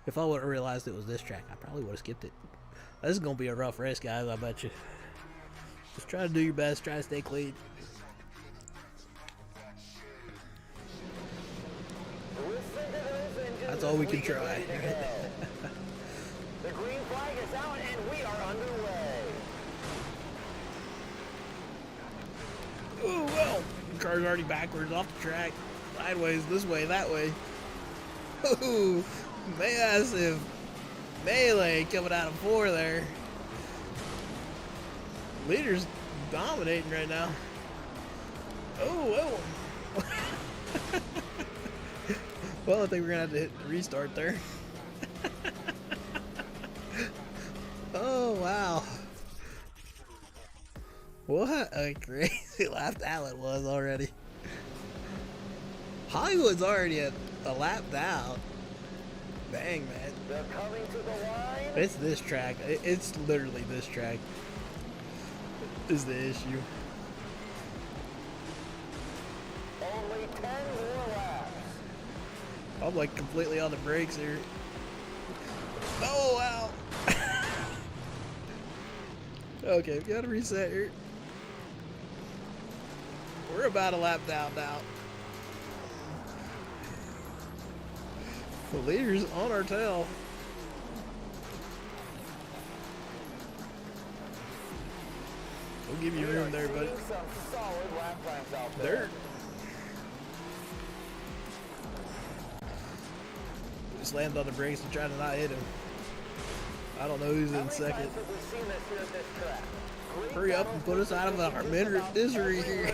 If I would have realized it was this track, I probably would have skipped it. This is going to be a rough race, guys, I bet you. Just try to do your best, try to stay clean. That's all we can try. The green flag is out and we are underway. Oh, well. The car's already backwards off the track. Sideways, this way, that way. Ooh, massive melee coming out of 4 there. Leader's dominating right now. Oh, well. Well, I think we're going to have to hit the restart there. Oh, wow. What a crazy lap that was already. Hollywood's already a lap down. Dang, man. They're coming to the line. It's this track. It's literally this track is the issue. Only 10 more laps. I'm like completely on the brakes here. Oh, wow. Okay, we gotta reset here. We're about a lap down now. The leader's on our tail. We'll give you room there, buddy. Some solid lap times out there. Dirt. We slammed on the brakes and tried to not hit him. I don't know who's in second. Hurry up and put us out of our misery here.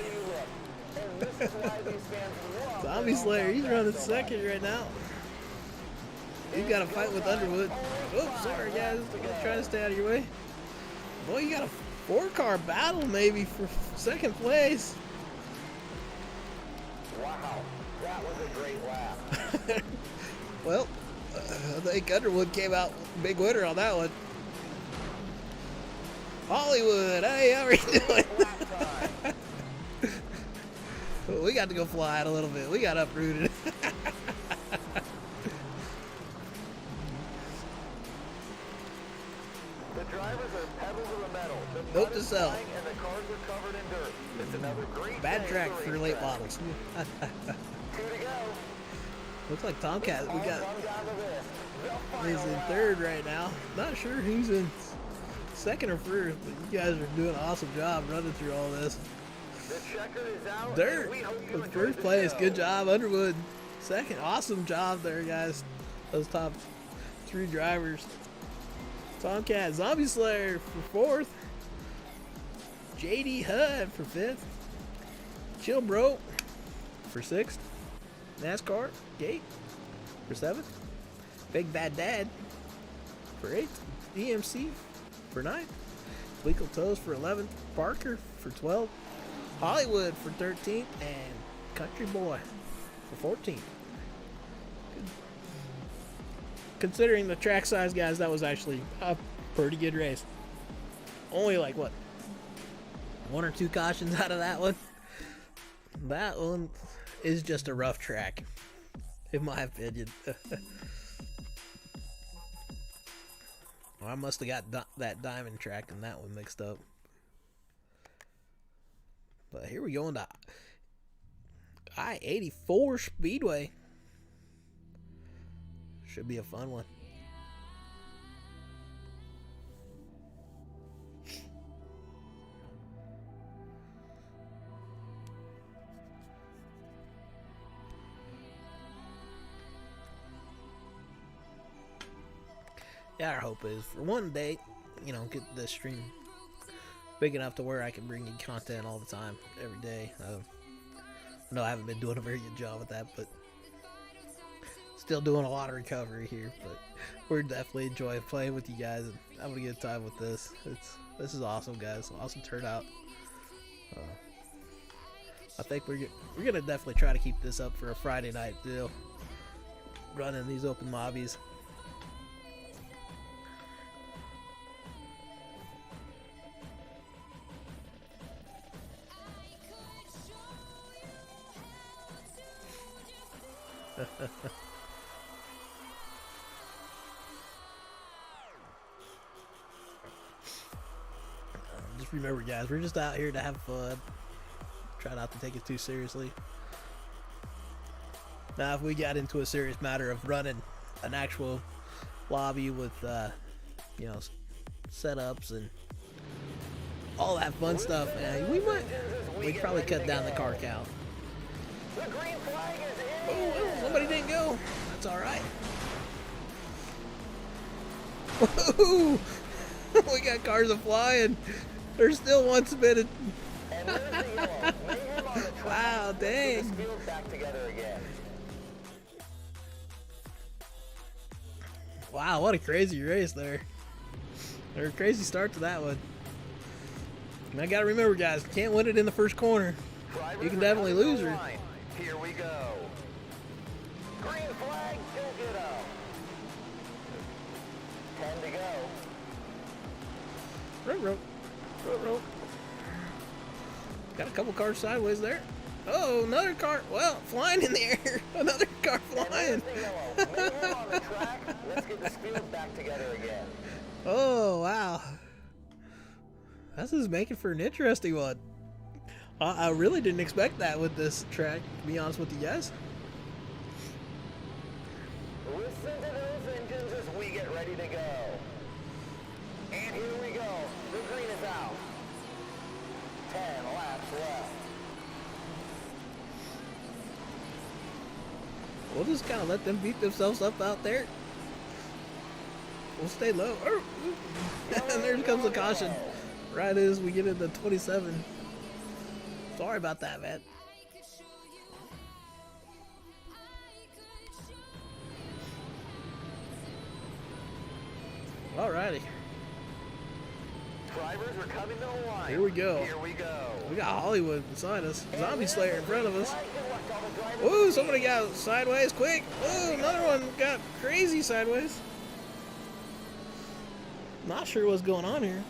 Zombie Slayer, he's running second right now. He's got a fight with Underwood. Oh, sorry guys, I'm gonna try to stay out of your way. Boy, you got a 4-car battle maybe for second place. Wow, that was a great lap. Well, I think Underwood came out big winner on that one. Hollywood, hey, how are you doing? We got to go fly out a little bit. We got uprooted. The drivers are pedal to the metal. The Note mud to is self. flying and the cars are covered in dirt. It's another great Bad day track for for late racetrack. models. 2 to go. Looks like Tomcat. We got. Come down to this. The He's final in lap. third right now. Not sure who's in second or first, but you guys are doing an awesome job running through all this. The checker is out. Dirt and we hope you with enjoyed first the place. show. Good job, Underwood. Second, awesome job there, guys. Those top 3 drivers. Tomcat, Zombie Slayer for 4th. JD Hud for 5th. Chill Bro for 6th. NASCAR Gate for 7th. Big Bad Dad for 8th. DMC for 9th. Legal Toes for 11th. Parker for 12th. Hollywood for 13th. And Country Boy for 14th. Considering the track size, guys, that was actually a pretty good race. Only like, what, 1 or 2 cautions out of that one? That one is just a rough track, in my opinion. Well, I must have got that diamond track and that one mixed up. But here we go into I-84 Speedway. Should be a fun one. Yeah, our hope is for one day, you know, get this stream big enough to where I can bring you content all the time, every day. I know I haven't been doing a very good job with that, but still doing a lot of recovery here. But we're definitely enjoying playing with you guys and having a good time with this. This is awesome, guys. Awesome turnout. I think we're gonna definitely try to keep this up for a Friday night deal, running these open mobbies. Just remember, guys, we're just out here to have fun. Try not to take it too seriously. Now, if we got into a serious matter of running an actual lobby with, you know, setups and all that fun stuff, we'd probably cut down the car count. The green flag is in. Oh, somebody didn't go. That's all right. Woohoo! We got cars a-flying. There's still one submitted. And there's the yellow. Mayhem on the track. Wow, Let's get dang. this field back together again. Wow, what a crazy race there. Or a crazy start to that one. And I gotta remember, guys, you can't win it in the first corner. Drivers You can are definitely coming lose to the her. line. Here we go. Green flag, go get up. 10 to go. Row. Got a couple cars sideways there. Oh, another car. Well, flying in the air. Another car flying. And there's the yellow. Mayhem on the track. Let's get this field back together again. Oh, wow. This is making for an interesting one. I really didn't expect that with this track, to be honest with you guys. Listen to those engines as we get ready to go. And here we go. The green is out. 10 laps left. We'll just kind of let them beat themselves up out there. We'll stay low. And there comes a caution. Right as we get into 27. Sorry about that, man. Alrighty. Drivers are coming to the line. Here we go. Here we go. We got Hollywood beside us. Zombie Slayer in front of us. Good luck to all the drivers. Ooh, somebody got sideways quick. Ooh, another one got crazy sideways. Not sure what's going on here.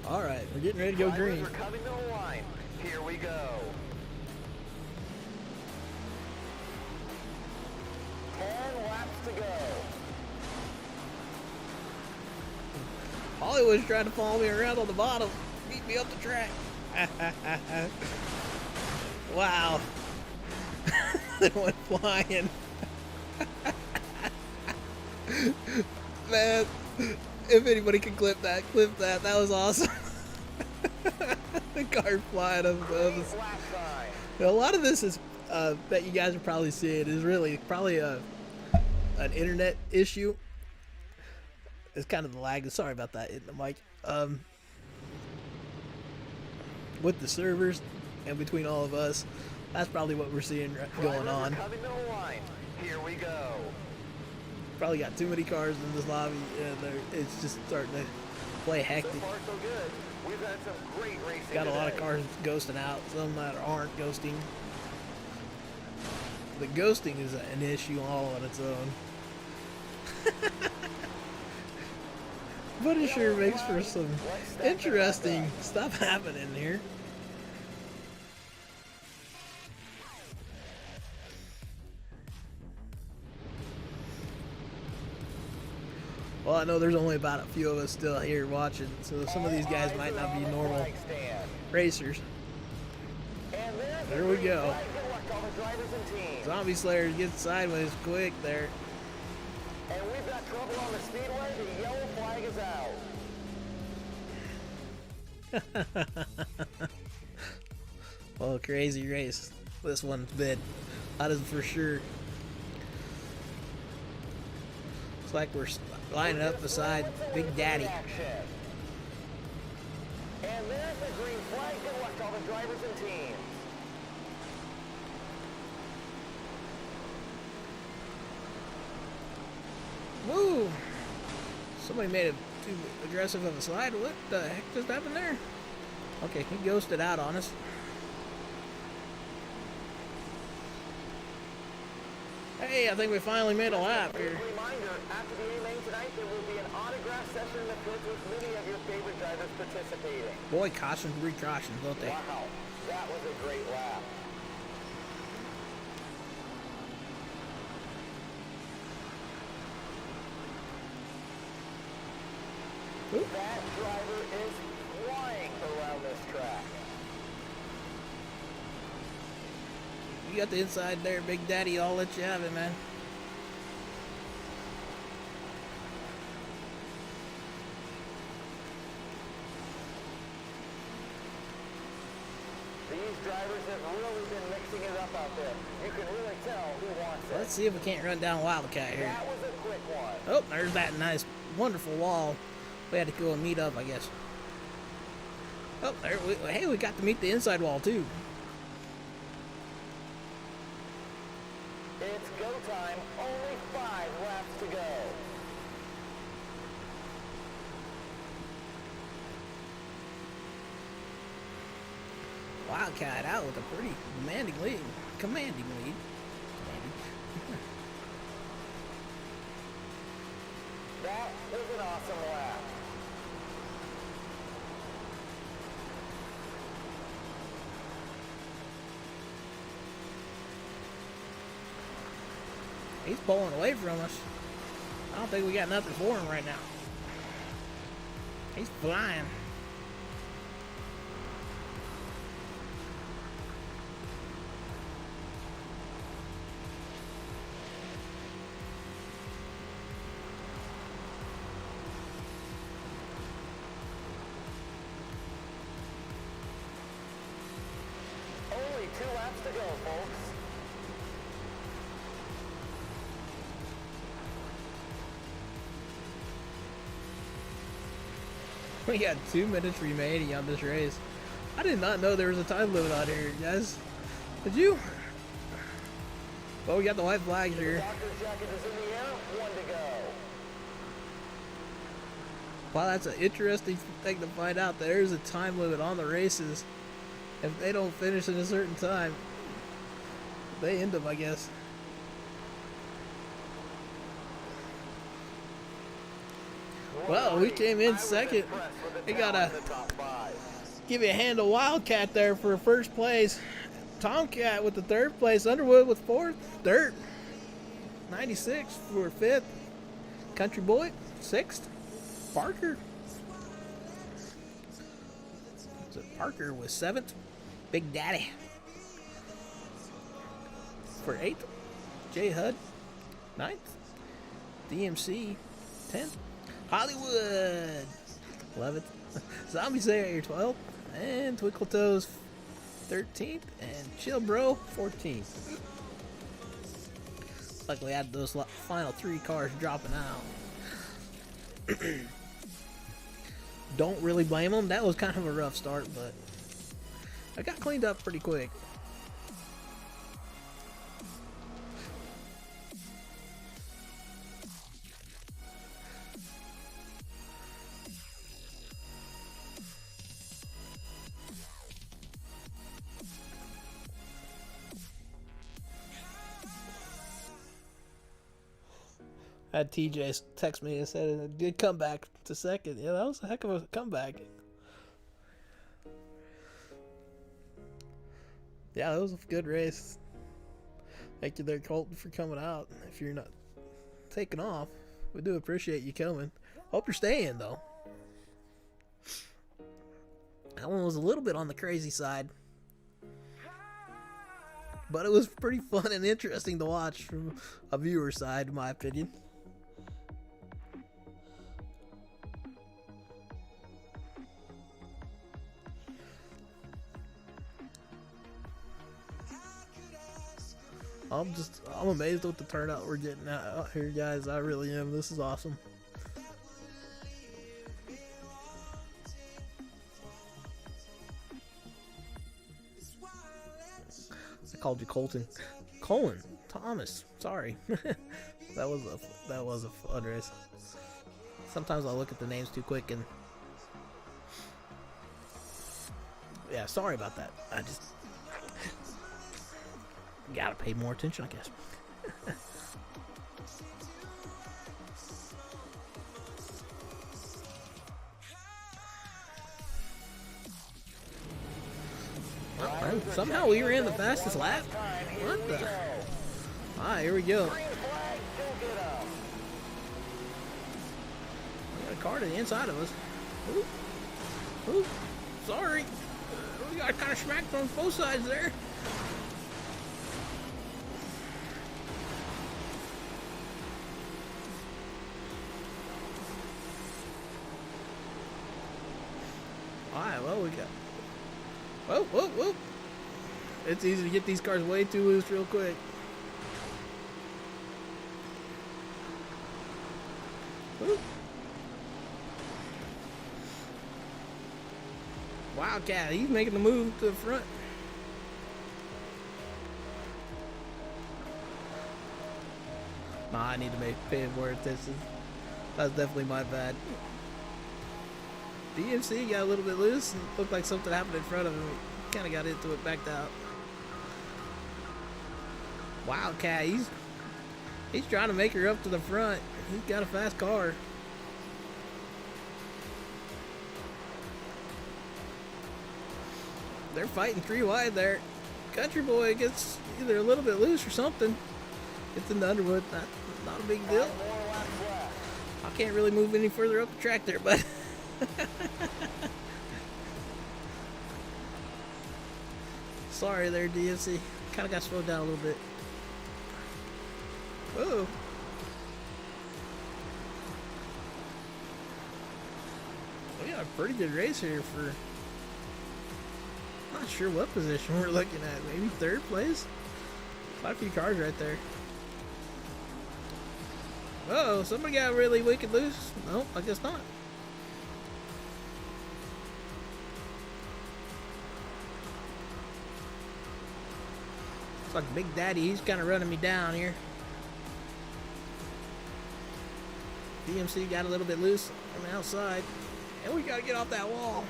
Alright, we're getting ready to go Drivers green. are coming to the line. Here we go. to go. Hollywood's trying to follow me around on the bottom. Beat me up the track. Wow. They went flying. Man, if anybody can clip that, clip that. That was awesome. The car flying up above us. Lap time. A lot of this is that you guys are probably seeing is really probably an internet issue. It's kind of the lag. Sorry about that in the mic. With the servers and between all of us, that's probably what we're seeing going on. Coming to the line. Here we go. Probably got too many cars in this lobby, and it's just starting to play So hectic. far, so good. We've had some great racing Got a lot of today. cars ghosting out, some that aren't ghosting. The ghosting is an issue all on its own. But it sure makes for some interesting stuff happening here. Well, I know there's only about a few of us still here watching, so some of these guys might not be normal Flag stand. racers. And there's There the we green go. flag. Good luck to all the drivers and teams. Zombie Slayer gets sideways quick there. And we've got trouble on the speedway. The yellow flag is out. Well, crazy race. This one's been. That is for sure. It's like we're lining up beside Big Daddy. Action. And there's the green flag. Good luck to all the drivers and teams. Woo! Somebody made it too aggressive of a slide. What the heck just happened there? Okay, he ghosted out on us. Hey, I think we finally made a lap here. Reminder, after the A-Main tonight, there will be an autograph session in the pits with many of your favorite drivers participating. Boy, cautions, precautions, don't they? Wow, that was a great lap. Oop. That driver is flying around this track. You got the inside there, Big Daddy. I'll let you have it, man. These drivers have really been mixing it up out there. You can really tell who wants it. Let's see if we can't run down Wildcat here. That was a quick one. Oh, there's that nice, wonderful wall. We had to go and meet up, I guess. Oh, there. Hey, we got to meet the inside wall too. It's go time. Only 5 laps to go. Wildcat out with a pretty commanding lead. Commanding lead. That was an awesome lap. He's pulling away from us. I don't think we got nothing for him right now. He's flying. Only 2 laps to go, folks. We got 2 minutes remaining on this race. I did not know there was a time limit on here, guys. Did you? Well, we got the white flag here. Doctor's jacket is in the air. 1 to go. Wow, that's an interesting thing to find out. There's a time limit on the races. If they don't finish in a certain time, they end them, I guess. Well, we came in second. We gotta give you a hand to Wildcat there for first place. Tomcat with the third place. Underwood with fourth. Dirt. 96 for 5th. Country Boy, 6th. Parker. So Parker was 7th. Big Daddy for 8th. J Hud, 9th. DMC, 10th. Hollywood, 11th. Zombie Slayer, 12th. And Twinkle Toes, 13th. And Chill Bro, 14th. Luckily, I had those final 3 cars dropping out. Don't really blame them. That was kind of a rough start, but I got cleaned up pretty quick. I had TJ text me and said a good comeback to second. Yeah, that was a heck of a comeback. Yeah, that was a good race. Thank you there, Colton, for coming out. If you're not taking off, we do appreciate you coming. Hope you're staying, though. That one was a little bit on the crazy side. But it was pretty fun and interesting to watch from a viewer's side, in my opinion. I'm amazed with the turnout we're getting out here, guys. I really am. This is awesome. I called you Colton. Colin Thomas. Sorry. that was a fun race. Sometimes I look at the names too quick and yeah, sorry about that. I just gotta pay more attention, I guess. Well, somehow we ran the fastest lap. What the? Alright, here we go. We got a car to the inside of us. Ooh. Ooh. Sorry. We got kind of smacked on both sides there. Alright, well, we got... Whoa, whoa, whoa. It's easy to get these cars way too loose real quick. Woo. Wildcat, he's making the move to the front. Nah, I need to pay more attention. That's definitely my bad. DMC got a little bit loose and looked like something happened in front of him. He kind of got into it, backed out. Wildcat, he's trying to make her up to the front. He's got a fast car. They're fighting 3 wide there. Country Boy gets either a little bit loose or something. Gets into Underwood. Not a big deal. I can't really move any further up the track there, but sorry there, DMC. Kind of got slowed down a little bit. Whoa. We got a pretty good race here for... Not sure what position we're looking at. Maybe 3rd place? Quite a few cars right there. Uh-oh, somebody got really wicked loose. Nope, I guess not. It's like Big Daddy, he's kind of running me down here. DMC got a little bit loose on the outside. And we got to get off that wall.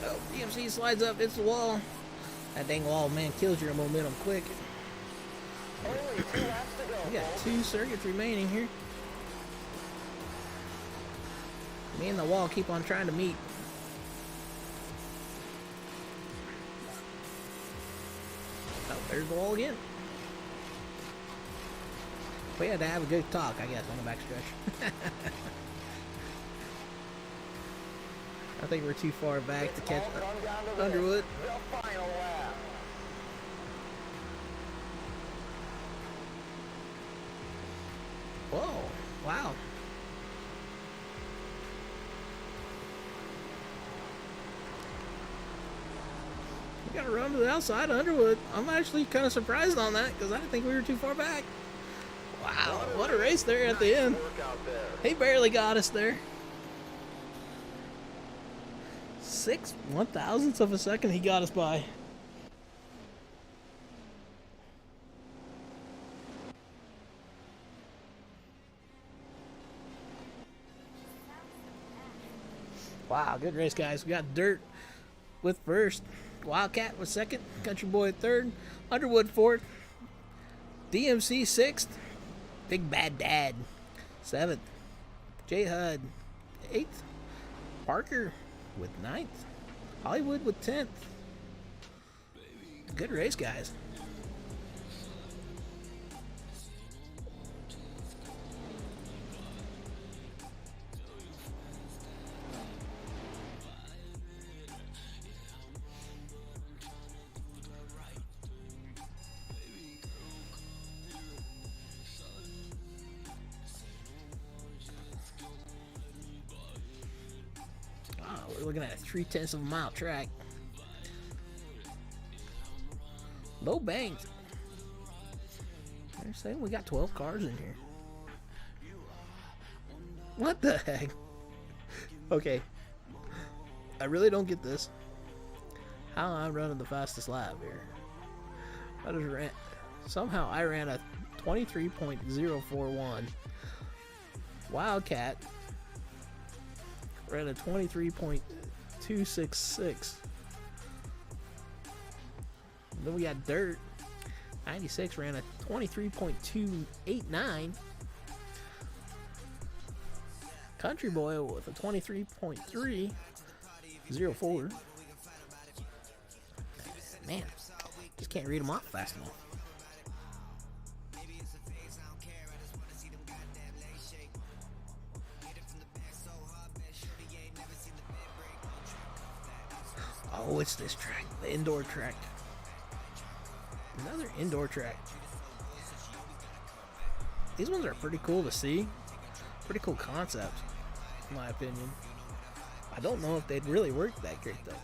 Oh, DMC slides up, hits the wall. That dang wall, man, kills your momentum quick. Only 2 laps to go. well, We got folks. 2 circuits remaining here. Me and the wall keep on trying to meet. Oh, there's the wall again. We had to have a good talk, I guess, on the backstretch. I think we're too far back to catch All come down to this, Underwood. the final lap. Whoa, wow. We got to run to the outside of Underwood. I'm actually kind of surprised on that because I didn't think we were too far back. Wow, what a race there at the end. Work out there. He barely got us there. 6/1000ths of a second he got us by. Wow, good race, guys. We got Dirt with first, Wildcat with second, Country Boy third, Underwood fourth, DMC sixth, Big Bad Dad seventh, J Hud eighth, Parker with ninth, Hollywood with 10th. Good race, guys. We're looking at a 3/10 of a mile track. Low banked. They're saying we got 12 cars in here. What the heck? Okay. I really don't get this. How I'm running the fastest lap here. I just ran. Somehow I ran a 23.041. Wildcat ran a 23.266. Then we got Dirt. 96 ran a 23.289. Country Boy with a 23.304. Man, just can't read them off fast enough. Oh, it's this track, the indoor track. Another indoor track. These ones are pretty cool to see. Pretty cool concept, in my opinion. I don't know if they'd really work that great, though.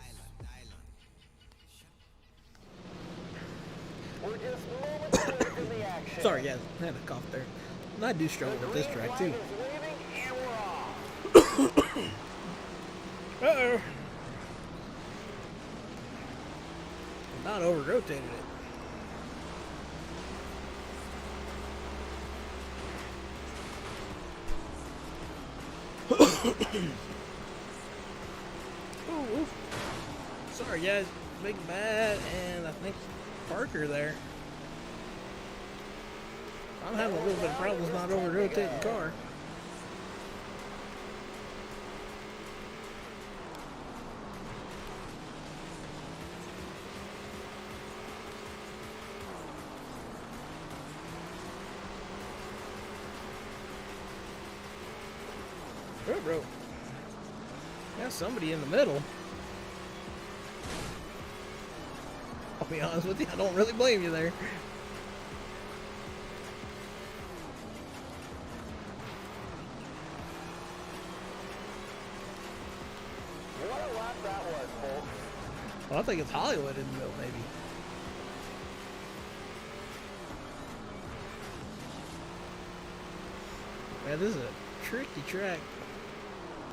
We're just moments away from the action. Sorry, guys, I had a cough there. And I do struggle with this track, too. Flag is waving and we're off. Uh-oh. Not over-rotated it. Ooh. Sorry, guys. Big Bad and I think Parker there. I'm having a little bit of problems not over-rotating the car. Bro. Got somebody in the middle. I'll be honest with you, I don't really blame you there. What a lap that was, folks. Well, I think it's Hollywood in the middle, maybe. Man, this is a tricky track.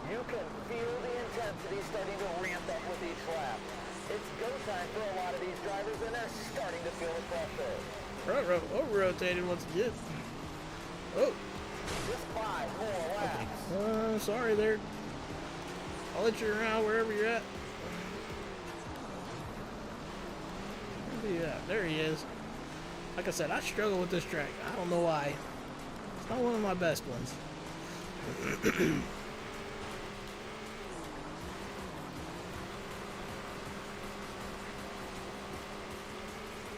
You can feel the intensity starting to ramp up with each lap. It's go time for a lot of these drivers, and they're starting to feel the pressure. Front row over-rotated once again. Oh, Just 5 more laps. sorry there. I'll let you around wherever you're at. Where's he at? There he is. Like I said, I struggle with this track. I don't know why. It's not one of my best ones.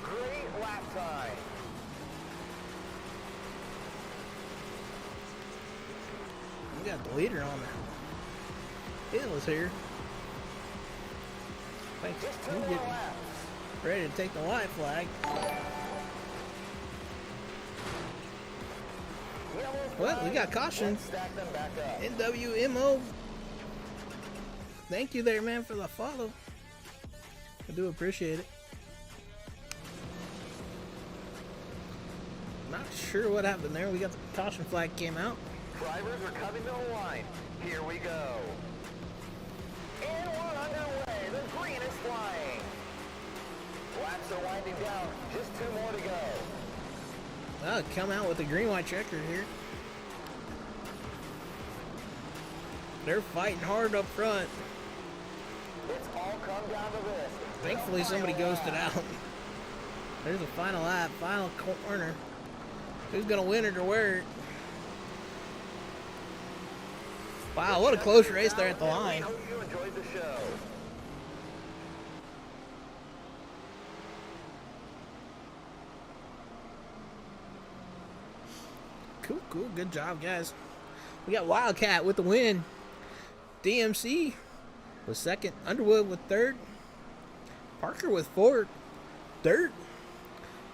Great lap time. We got the leader on there. It was here. Thanks. Just 2 We're more getting laps. ready to take the white flag. Yellow Well, we flag. got caution. Let's stack them back up. NWMO. Thank you there, man, for the follow. I do appreciate it. Not sure what happened there. We got the caution flag came out. Drivers are coming to the line. Here we go. And we're underway. The green is flying. Laps are winding down. Just 2 more to go. Well, come out with the green-white checker here. They're fighting hard up front. It's all come down to this. Thankfully, somebody ghosted out. There's the final lap, final corner. Who's gonna win it or wear it? Wow, what a close race there at the line. Hope you enjoyed the show. Cool, good job, guys. We got Wildcat with the win. DMC was second. Underwood with third. Parker with fourth. Dirt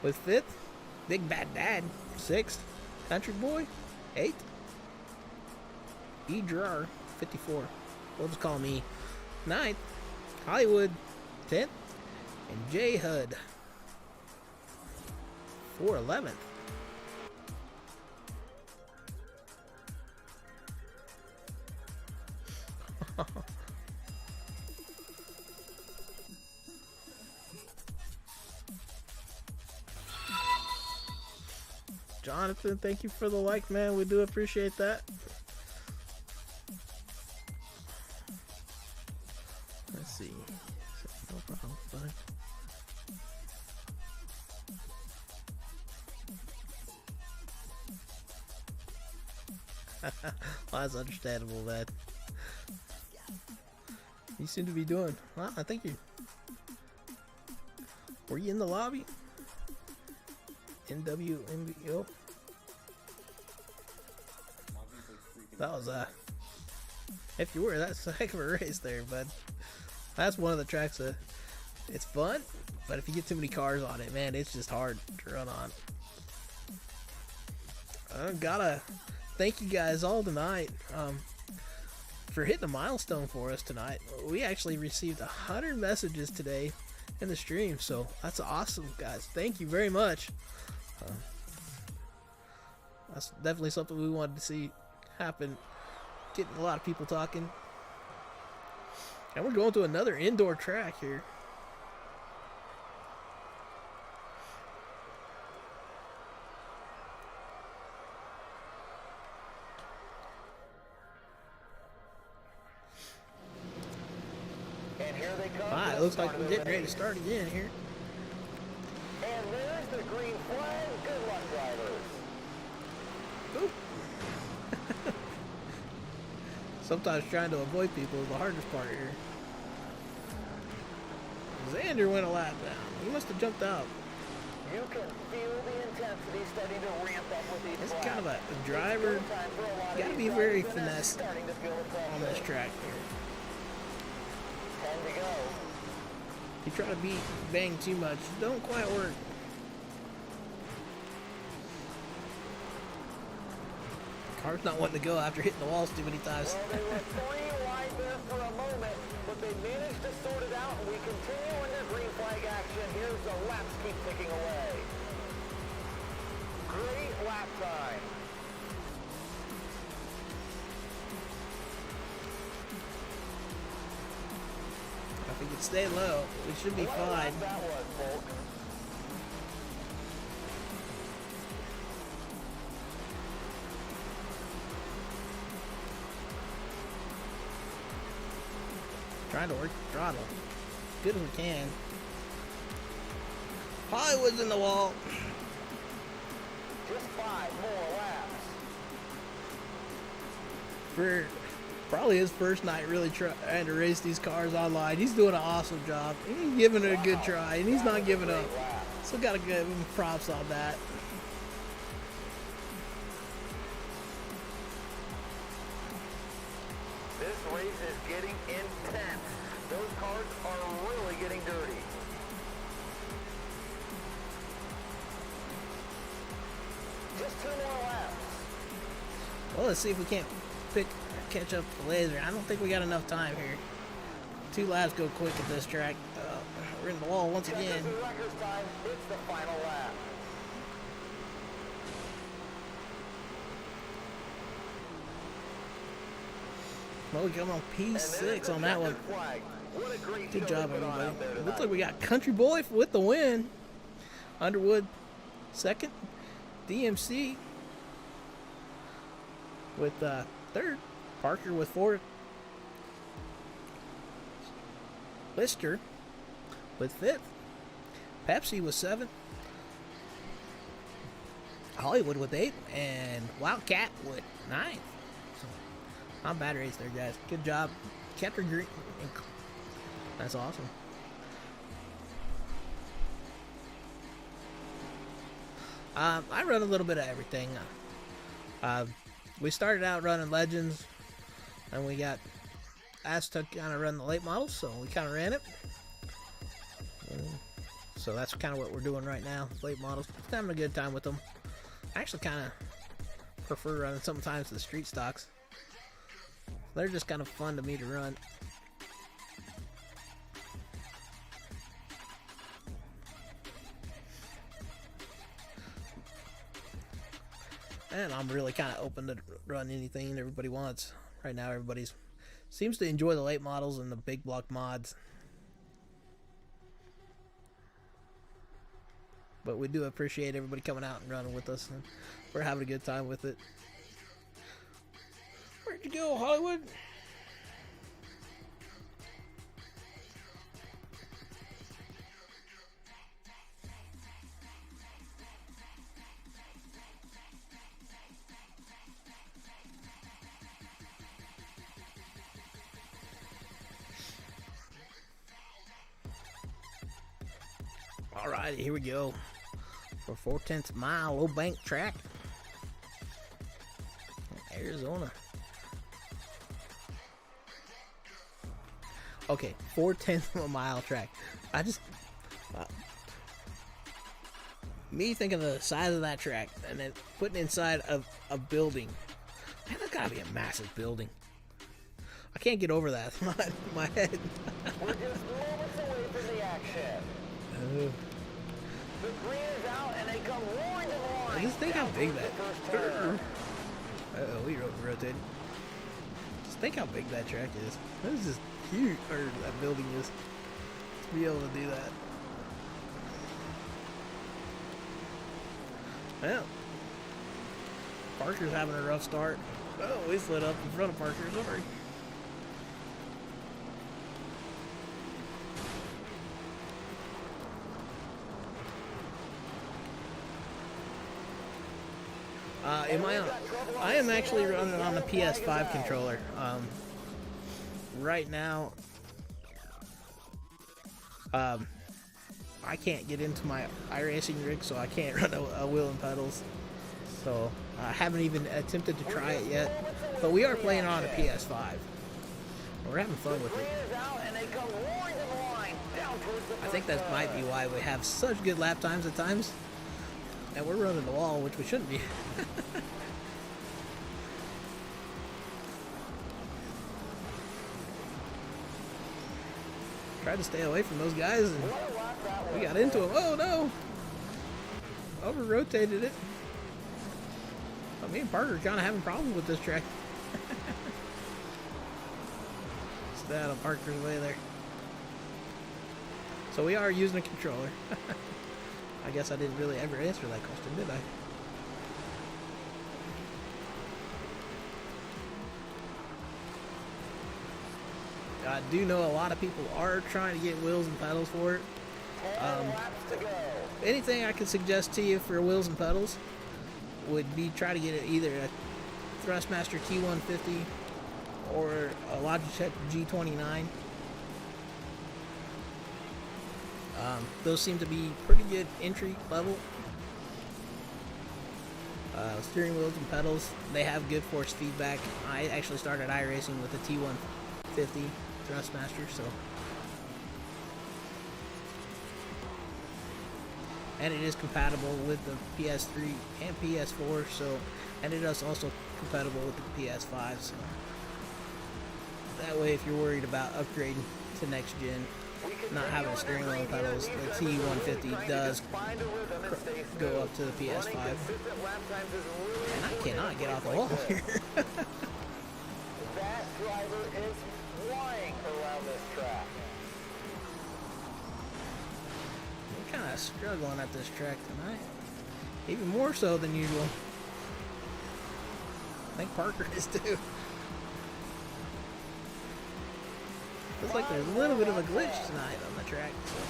with fifth. Big Bad Dad, sixth. Country Boy, eighth. E. Gerard, 54. We'll just call him E. Ninth. Hollywood, 10th. And J. Hud, 411th. Jonathan, thank you for the like, man. We do appreciate that. Let's see. Well, that's understandable, man. You seem to be doing. Well, I think you. Were you in the lobby? NWMBO. That was if you were, that's a heck of a race there, bud. That's one of the tracks that it's fun, but if you get too many cars on it, man, it's just hard to run on. I gotta thank you guys all tonight for hitting a milestone for us tonight. We actually received 100 messages today in the stream, so that's awesome, guys. Thank you very much. That's definitely something we wanted to see happen. Getting a lot of people talking. And we're going to another indoor track here. And here they come. Alright, looks like we're getting ready to start again here. And there's the green flag. Good luck, drivers. Ooh. Sometimes trying to avoid people is the hardest part here. Xander went a lap down. He must have jumped out. You can feel the intensity starting to ramp up with each It's lap. kind of a driver. It's time for a lot of Got to these be drivers, very and they're finesse starting to feel the pressure. on this track here. 10 to go. You try to beat Bang too much, it don't quite work. Car's not wanting to go after hitting the walls too many times. Well, they were 3 wide there for a moment, but they managed to sort it out, and we continue under green flag action. Here's the laps keep ticking away. Great lap time. If we can stay low, we should be What a lap fine. that was, Volk. Trying to work the throttle as good as we can. Hollywood's in the wall. Just 5 more laps. For probably his first night really trying to race these cars online, he's doing an awesome job. He's giving it a good try, and he's not giving up. So got to give him props on that. This race is getting intense. Those cars are really getting dirty. Just 2 more laps. Well, let's see if we can't catch up to the laser. I don't think we got enough time here. 2 laps go quick at this track. We're in the wall once again. This is records time. It's the final lap. Well, we come on P6 on that one. Flag. What a great Good show job, they put on everybody. out there Looks tonight. like we got Country Boy with the win. Underwood second. DMC with third. Parker with fourth. Lister with fifth. Pepsi with seventh. Hollywood with eighth. And Wildcat with ninth. So, not a bad race there, guys. Good job. Kept her green. That's awesome. I run a little bit of everything. We started out running Legends, and we got asked to kind of run the late models, so we kind of ran it. So that's kind of what we're doing right now, late models. Just having a good time with them. I actually kind of prefer running sometimes the street stocks. They're just kind of fun to me to run. And I'm really kind of open to run anything everybody wants. Right now, everybody seems to enjoy the late models and the big block mods. But we do appreciate everybody coming out and running with us. And we're having a good time with it. Where'd you go, Hollywood? Alrighty, here we go. For 4/10 mile low bank track. Arizona. Okay, 4/10 of a mile track. I just me thinking of the size of that track and then putting inside of a building. Man, that's gotta be a massive building. I can't get over that in my head. We're just moments away from the action. The green is out and they come roaring to the line. Just think how big that. We rotated. Just think how big that track is. This is huge, or that building is. To be able to do that. Well, Parker's having a rough start. Oh, we slid up in front of Parker. Sorry. I am actually running on the PS5 controller. Right now, I can't get into my iRacing rig, so I can't run a wheel and pedals. So I haven't even attempted to try it yet. But we are playing on a PS5. We're having fun with it. I think that might be why we have such good lap times at times. And we're running the wall, which we shouldn't be. Tried to stay away from those guys, and we got into them. Oh no! Over-rotated it. Well, me and Parker are kind of having problems with this track. Stay out of Parker's way there. So we are using a controller. I guess I didn't really ever answer that question, did I? I do know a lot of people are trying to get wheels and pedals for it. Anything I can suggest to you for wheels and pedals, would be try to get either a Thrustmaster T150 or a Logitech G29. Those seem to be pretty good entry level. Steering wheels and pedals, they have good force feedback. I actually started iRacing with the T150 Thrustmaster, so. And it is compatible with the PS3 and PS4, so, and it is also compatible with the PS5, so. That way, if you're worried about upgrading to next gen, not having a steering wheel and pedals, the T150 does go up to the PS5. And I cannot get off the wall here. That driver is flying around this track. We're kind of struggling at this track tonight. Even more so than usual. I think Parker is too. Looks like there's a little bit of a glitch tonight on the track. So.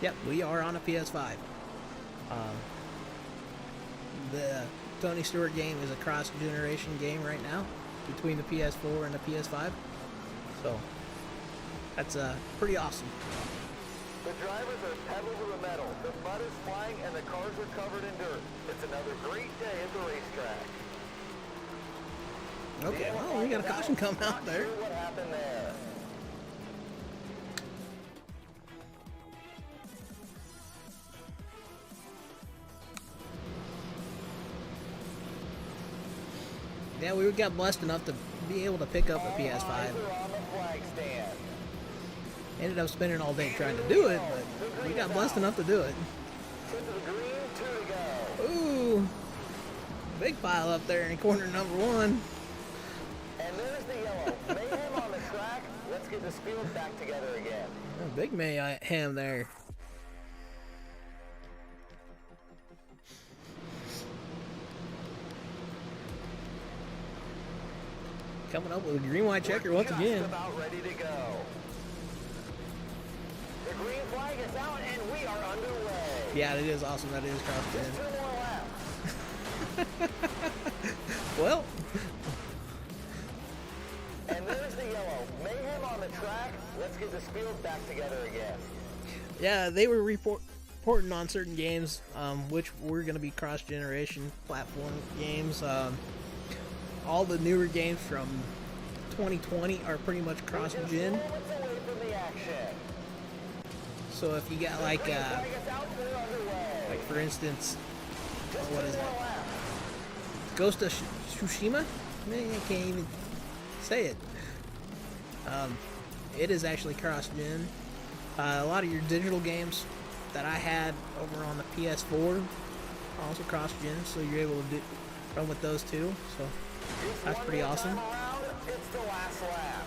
Yep, we are on a PS5. The Tony Stewart game is a cross-generation game right now between the PS4 and the PS5. So, that's pretty awesome. The drivers are pedal to the metal. The mud is flying and the cars are covered in dirt. It's another great day at the racetrack. Okay, well, we got a caution come out there. Not sure what happened there. Yeah, we got blessed enough to be able to pick up a PS5. Eyes are on the flag stand. Ended up spending all day trying to do it, but we got blessed enough to do it. To the green, 2 to go. Ooh, big pile up there in corner number 1. And there's the yellow. Mayhem on the track. Let's get this field back together again. Big mayhem there. Coming up with a green-white checker once again. Just about ready to go. The green flag is out and we are underway. Yeah, it is awesome that it is crossed Just 2 more laps. Well, And there's the yellow. Mayhem on the track. Let's get this field back together again. yeah, they were reporting on certain games, which were going to be cross-generation platform games. All the newer games from 2020 are pretty much cross-gen. Just moments away from the action. So if you got like Green flag is out, we're underway. for instance, Just what 2 is more that? laps. Ghost of Tsushima? Man, I can't even say it. It is actually cross-gen. A lot of your digital games that I had over on the PS4 are also cross-gen, so you're able to run with those too. So Just that's one pretty more awesome. time around. It's the last lap.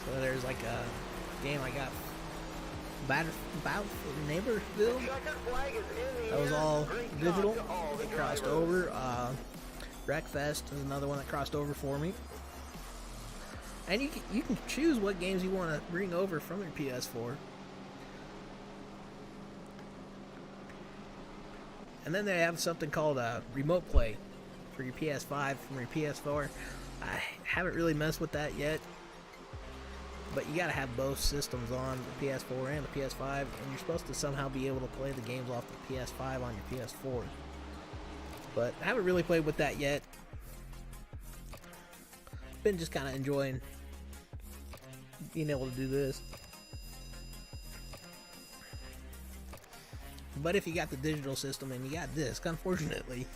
So there's like a game I got, Battlefield Neighborville. Checkered flag is in the That was air. all Great job digital. to all the It crossed drivers. over. Wreckfest is another one that crossed over for me. And you can choose what games you want to bring over from your PS4. And then they have something called Remote Play for your PS5 from your PS4. I haven't really messed with that yet. But you gotta have both systems on, the PS4 and the PS5, and you're supposed to somehow be able to play the games off the PS5 on your PS4. But I haven't really played with that yet. Been just kind of enjoying being able to do this. But if you got the digital system and you got disc, unfortunately,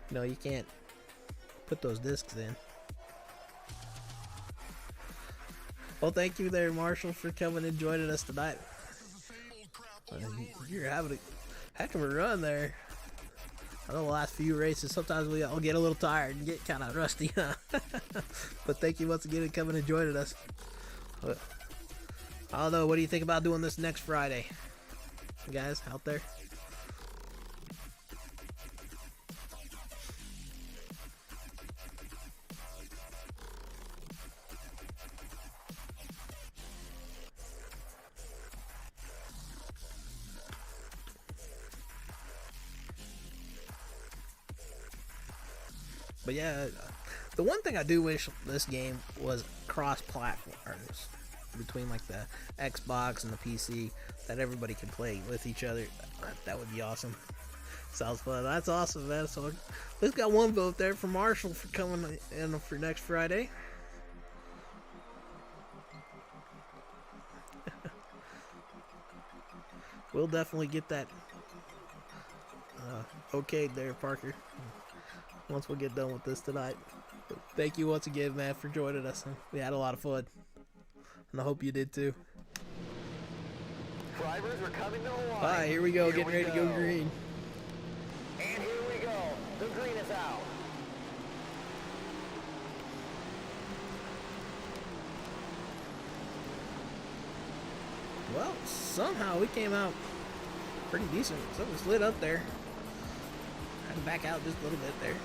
you can't put those discs in. Well, thank you there, Marshall, for coming and joining us tonight. You're having a heck of a run there. I know the last few races, sometimes we all get a little tired and get kind of rusty, huh? But thank you once again for coming and joining us. I don't know, what do you think about doing this next Friday? You guys out there? But yeah, the one thing I do wish this game was cross-platforms between like the Xbox and the PC, that everybody can play with each other. That would be awesome. Sounds fun. That's awesome, man. So let's got one vote there for Marshall for coming in for next Friday. We'll definitely get that okayed there, Parker, once we get done with this tonight. But thank you once again, man, for joining us. We had a lot of fun, and I hope you did too. Drivers are coming to the line. All right, here we go, getting ready to go green. And here we go. The green is out. Well, somehow we came out pretty decent. Something slid up there. Had to back out just a little bit there.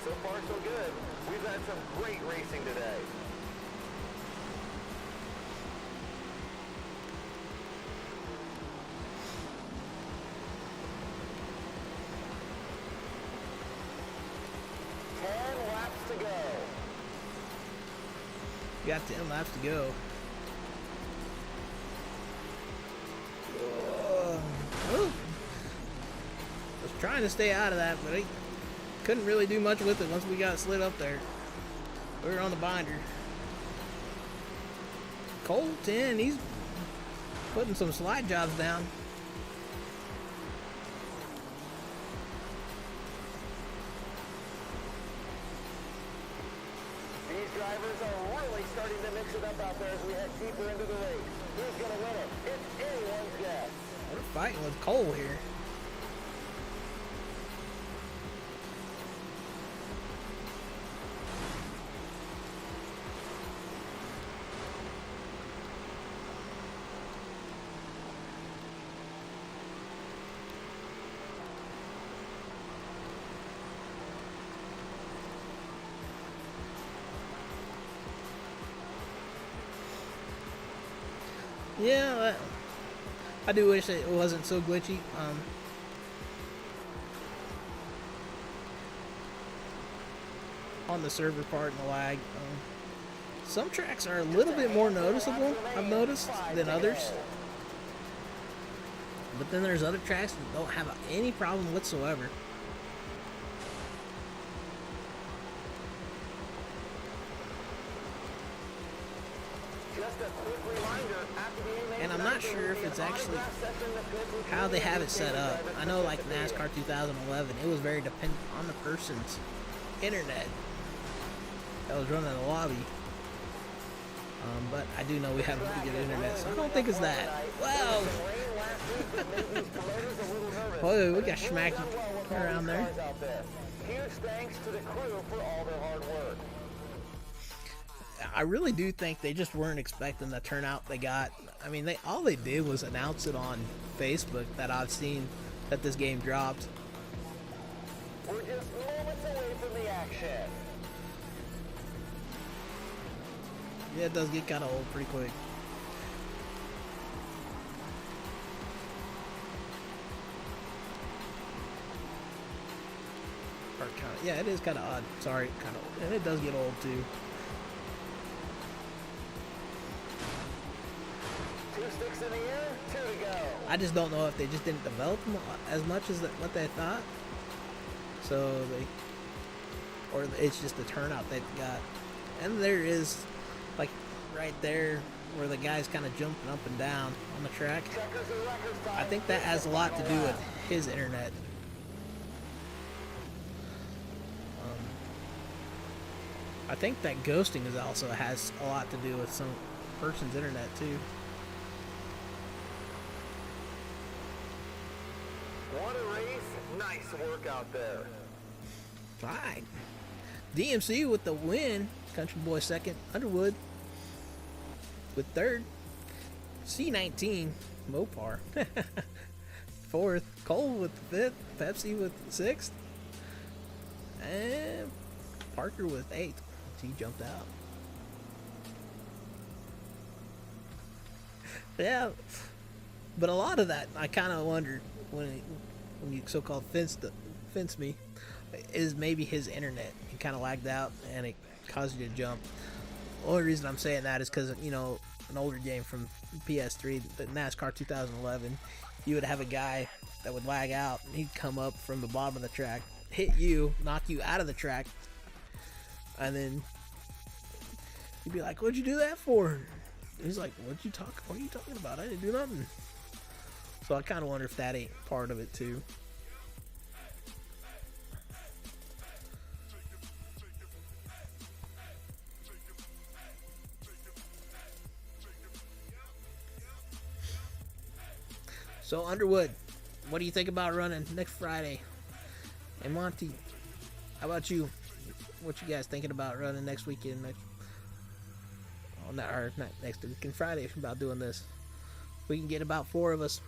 So far, so good. We've had some great racing today. To go. We got 10 laps to go. Whoa. Was trying to stay out of that, but I couldn't really do much with it once we got slid up there. We were on the binder. Cole 10, he's putting some slide jobs down. Drivers are really starting to mix it up out there as we head deeper into the race. Who's going to win it? It's anyone's guess. We're fighting with Cole here. Yeah, I do wish it wasn't so glitchy. On the server part and the lag. Some tracks are a little bit more noticeable, I've noticed, than others. But then there's other tracks that don't have any problem whatsoever. And I'm not sure if it's actually how they have it set up. I know like NASCAR 2011, it was very dependent on the person's internet that was running the lobby. But I do know we have pretty good internet, so I don't think it's that. Wow! Oh, we got smacked around there. Huge thanks to the crew for all their hard work. I really do think they just weren't expecting the turnout they got. I mean, all they did was announce it on Facebook that I've seen that this game dropped. We're just moments away from the action. Yeah, it does get kind of old pretty quick. Or kinda, yeah, it is kind of odd. Sorry, kind of, and it does get old too. 2 sticks in the air, 2 to go. I just don't know if they just didn't develop them as much as what they thought. So or it's just the turnout they've got. And there is, like, right there where the guy's kind of jumping up and down on the track. I think that has a lot to do with his internet. I think that ghosting is also has a lot to do with some person's internet too. What a race. Nice work out there. Fine. DMC with the win. Country Boy second. Underwood with third. C19. Mopar. Fourth. Cole with the fifth. Pepsi with sixth. And Parker with eighth. He jumped out. Yeah. But a lot of that, I kind of wondered when you so-called fence me. is maybe his internet. It kind of lagged out and it caused you to jump. The only reason I'm saying that is because, you know, an older game from PS3, the NASCAR 2011, you would have a guy that would lag out, and he'd come up from the bottom of the track, hit you, knock you out of the track, and then you'd be like, "What'd you do that for?" He's like, What are you talking about? I didn't do nothing." So I kind of wonder if that ain't part of it too. So Underwood, what do you think about running next Friday? And Monty, how about you? What you guys thinking about running next weekend? Not next weekend, Friday, about doing this. We can get about 4 of us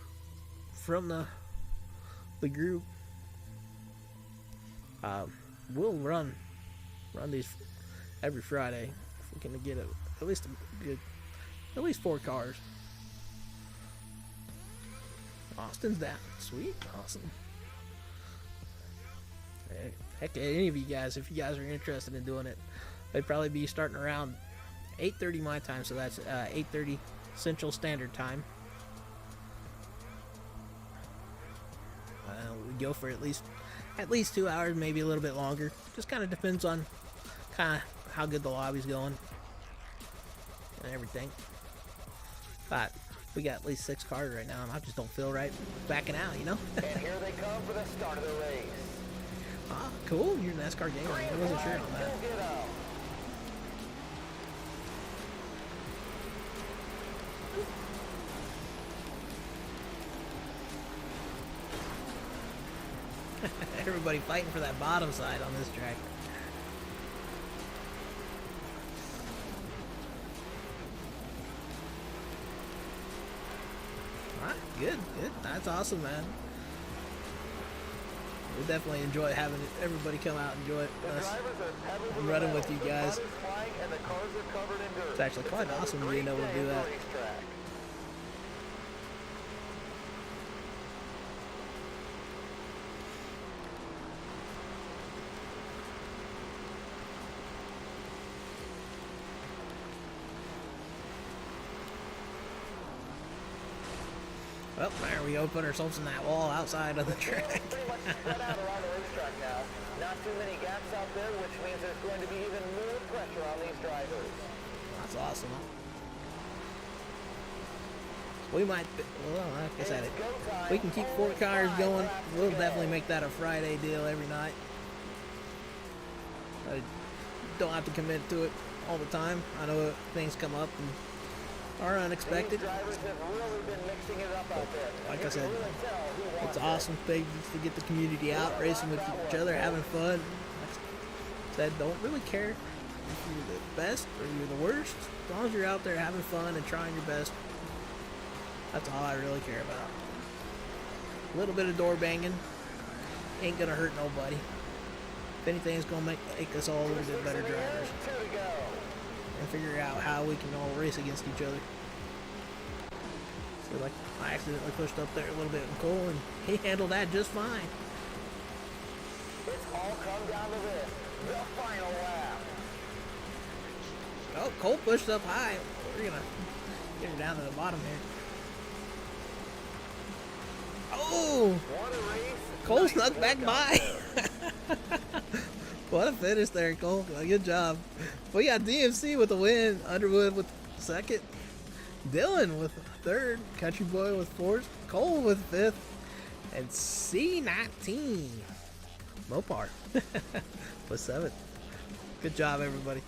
from the group. We'll run these every Friday. If we can get at least 4 cars. Austin's that sweet, awesome. Heck, any of you guys, if you guys are interested in doing it, they'd probably be starting around 8:30 my time, so that's 8:30 Central Standard Time. We go for at least 2 hours, maybe a little bit longer. Just kind of depends on kind of how good the lobby's going and everything. But we got at least 6 cars right now, and I just don't feel right backing out, you know? And here they come for the start of the race. Ah, cool. You're a NASCAR gamer. I wasn't sure on that. Everybody fighting for that bottom side on this track. Alright, good. That's awesome, man. We definitely enjoy having everybody come out and enjoy us. I'm running with you guys. It's actually quite awesome being able to do that. Well, there we open ourselves in that wall outside of the track. Pretty much spread out around the racetrack now. Not too many gaps out there, which means there's going to be even more pressure on these drivers. That's awesome. We might, well, like I said, we can keep 4 cars going. We'll definitely make that a Friday deal every night. I don't have to commit to it all the time. I know things come up and are unexpected. Like I said, it's an awesome thing just to get the community out, racing with each other, having fun. Like I said, don't really care if you're the best or you're the worst. As long as you're out there having fun and trying your best, that's all I really care about. A little bit of door banging ain't gonna hurt nobody. If anything, it's gonna make us all a little bit better drivers and figure out how we can all race against each other. So, like, I accidentally pushed up there a little bit with Cole, and he handled that just fine. It's all come down to this, the final lap. Oh, Cole pushed up high. We're gonna get her down to the bottom here. Oh! What a race. Cole snuck back by. What a finish there, Cole. Good job. We got DMC with the win, Underwood with second, Dylan with third, Country Boy with fourth, Cole with fifth, and C19 Mopar with seventh. Good job, everybody.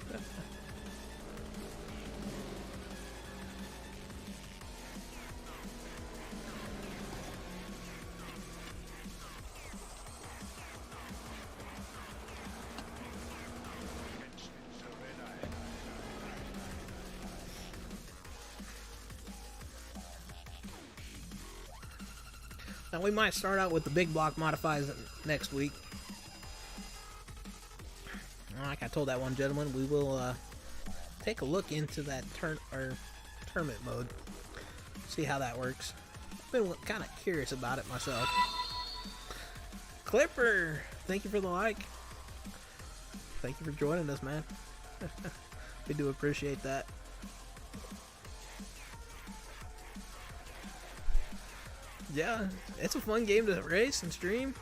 Now we might start out with the big block modifies next week. Like I told that one gentleman, we will take a look into that tournament mode, see how that works. I've been kind of curious about it myself. Clipper, thank you for the like. Thank you for joining us, man. We do appreciate that. Yeah, it's a fun game to race and stream.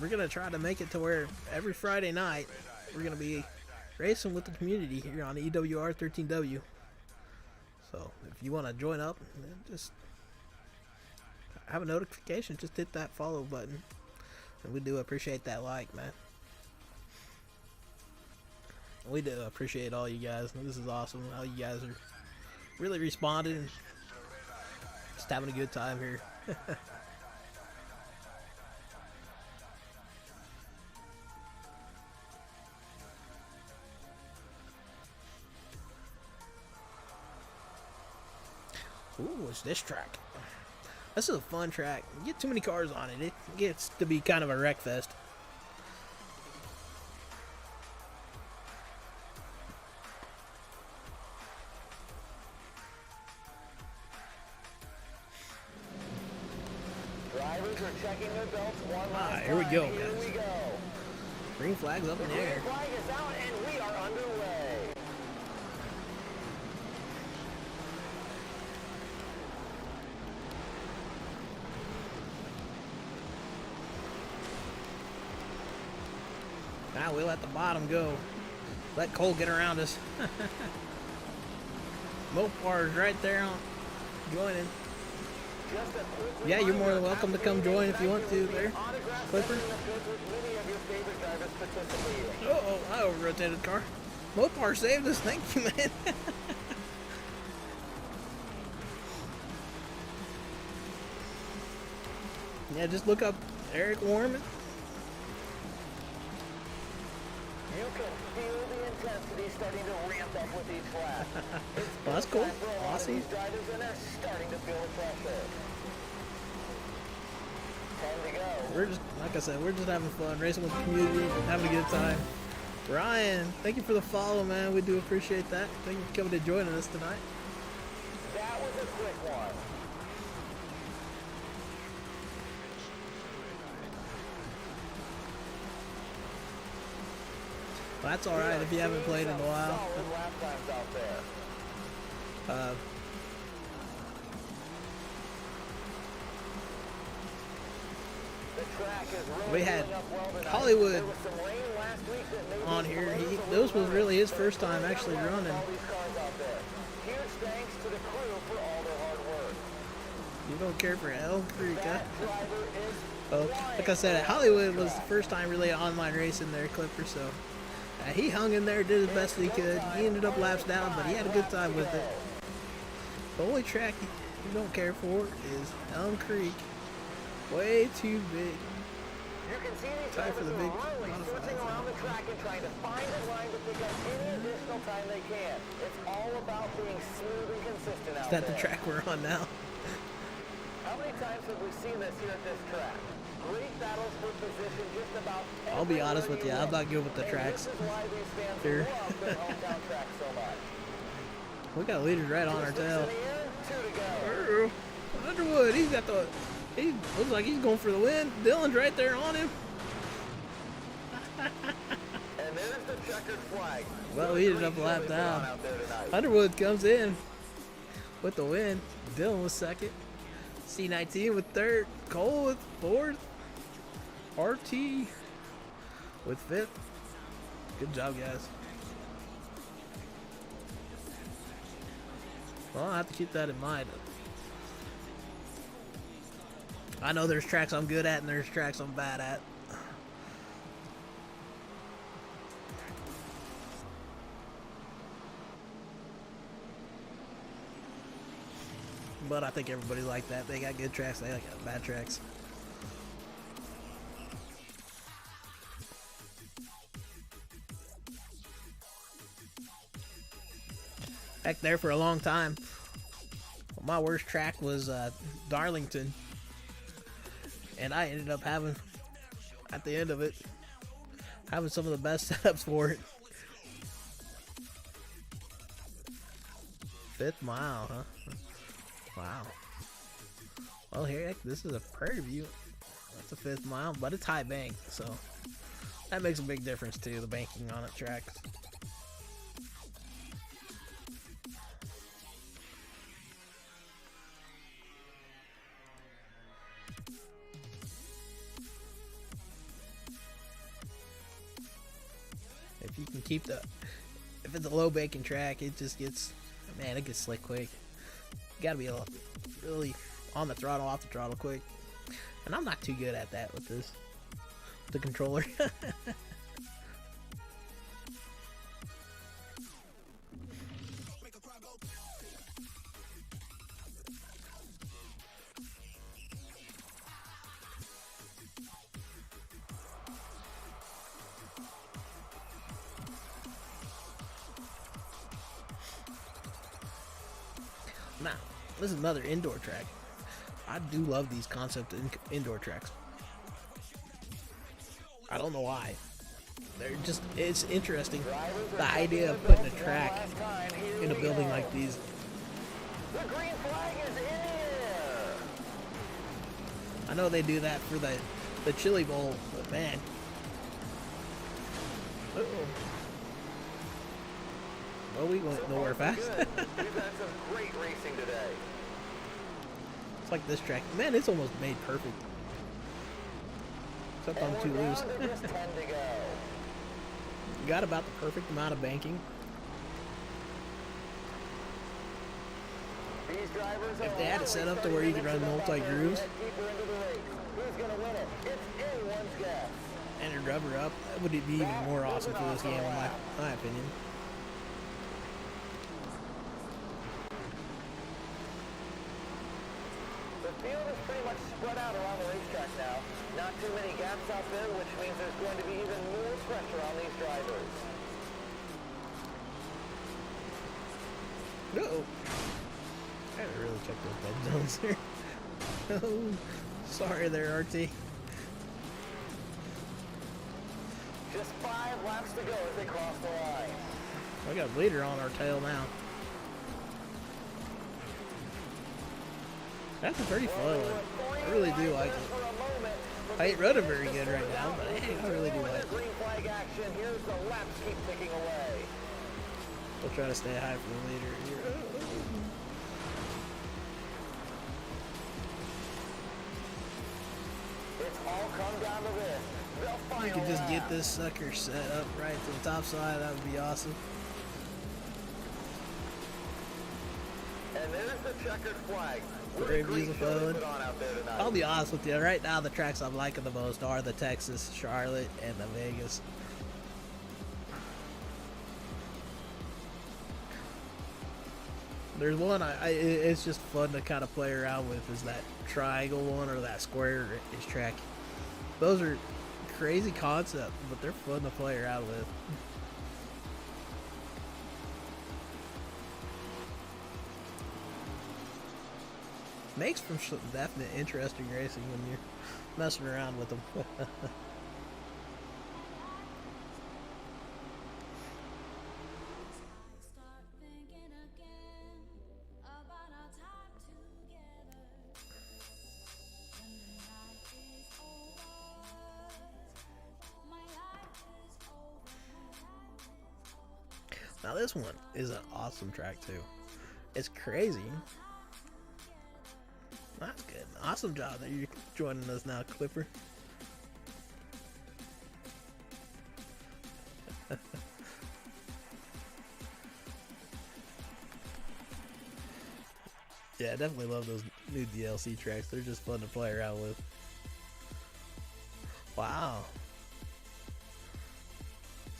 We're gonna try to make it to where every Friday night we're gonna be racing with the community here on EWR 13W. So if you want to join up, just have a notification. Just hit that follow button, and we do appreciate that like, man. We do appreciate all you guys. This is awesome how you guys are really responding and just having a good time here. Ooh, what's this track? This is a fun track. You get too many cars on it, it gets to be kind of a wreck fest. Drivers are checking their belts one last Here we time. go, Here guys. we go. Green flag's up in the Green air. flag is out and we are underway. Now we'll let the bottom go. Let Cole get around us. Mopar's right there on joining. Just a quick Yeah, you're more than reminder, welcome to come after the join if you want event, to there will be there, an autograph Clipper. session that goes with many of your favorite drivers participating. Oh, I over-rotated the car. Mopar saved us. Thank you, man. Yeah, just look up Eric Warman. You can feel the intensity starting to ramp up with each lap. Well, that's cool. Time for a lot of Awesome. these drivers and they're starting to feel the pressure. 10 to go. We're just, like I said, we're just having fun, racing with the community, having a good time. Ryan, thank you for the follow, man. We do appreciate that. Thank you for coming and joining us tonight. That was a quick one. Well, that's all right if you haven't played in a while. Solid lap times out there. The track is really We had holding up well tonight. Hollywood There was some rain last week that made on these here. promoters a This little was really his nervous, first but time it's actually really done running. well with all these cars out there. Huge thanks to the crew for all their hard work. You don't care for Elm Creek, huh? That driver is Well, like I said, Hollywood was the first time really online racing there, Clipper, so he hung in there, did as best he could. He ended up laps down, but he had a good time with it. The only track you don't care for is Elm Creek. Way too big. You can see these Time for drivers the big are really modifieds. switching around the track and trying to find a line to pick up any additional time they can. It's all about being smooth and consistent out Is that there. the track we're on now? How many times have we seen this here at this track? Great battles for position just about I'll be honest everywhere with you, you I'm look. not good with the And tracks. This is why these fans Here. love their hometown track so much. We got leaders right on our Six tail. in the air, 2 to go. Underwood, he's got the. He looks like he's going for the win. Dylan's right there on him. And there's the checkered flag. Well, he ended up Green lap chili put down. on out there tonight. Underwood comes in with the win. Dylan was second. C19 with third. Cole with fourth. RT with fifth. Good job, guys. Well, I'll have to keep that in mind. I know there's tracks I'm good at and there's tracks I'm bad at. But I think everybody like that. They got good tracks, they got bad tracks. Heck, there for a long time. My worst track was Darlington. And I ended up having, at the end of it, having some of the best setups for it. 5th mile, huh? Wow. Well, here, this is a prairie view. It's a 5th mile, but it's high bank, so that makes a big difference too, the banking on a track. If you can keep if it's a low banking track, it just gets, man, it gets slick quick. You gotta be really on the throttle, off the throttle quick. And I'm not too good at that with the controller. Now, this is another indoor track. I do love these concept indoor tracks. I don't know why. They're just, it's interesting. The idea of putting a track in a building like these. The green flag is in the air. I know they do that for the Chili Bowl, but man. Uh-oh. Well, we went nowhere fast. We've had some great racing today. It's like this track. Man, it's almost made perfect. Except I'm too loose. Just 10 to go. You got about the perfect amount of banking. These drivers If they had it set up to where you could run multi-grooves who's gonna win it? It's anyone's guess. and a rubber up, that would be even more awesome for this game, in my opinion. The field is pretty much spread out around the racetrack now. Not too many gaps out there, which means there's going to be even more pressure on these drivers. No. I gotta really check those dead zones here. Oh, sorry there, RT. Just 5 laps to go as they cross the line. I got a bleeder on our tail now. That's a pretty fun one. I really do like it. I ain't running very good right now, but hey, I really do like it. Green flag action. Here's the laps keep ticking away. We'll try to stay high for the leader here. It's all come down to this. If you could just get this sucker set up right to the top side, that would be awesome. And there's the checkered flag. Very beautiful. I'll be honest with you, right now the tracks I'm liking the most are the Texas, Charlotte, and the Vegas. There's one it's just fun to kind of play around with, is that triangle one or that square-ish track. Those are crazy concept, but they're fun to play around with. Makes for some definite interesting racing when you're messing around with them. Now this one is an awesome track too. It's crazy. That's good. Awesome job that you're joining us now, Clipper. Yeah, I definitely love those new DLC tracks. They're just fun to play around with. Wow.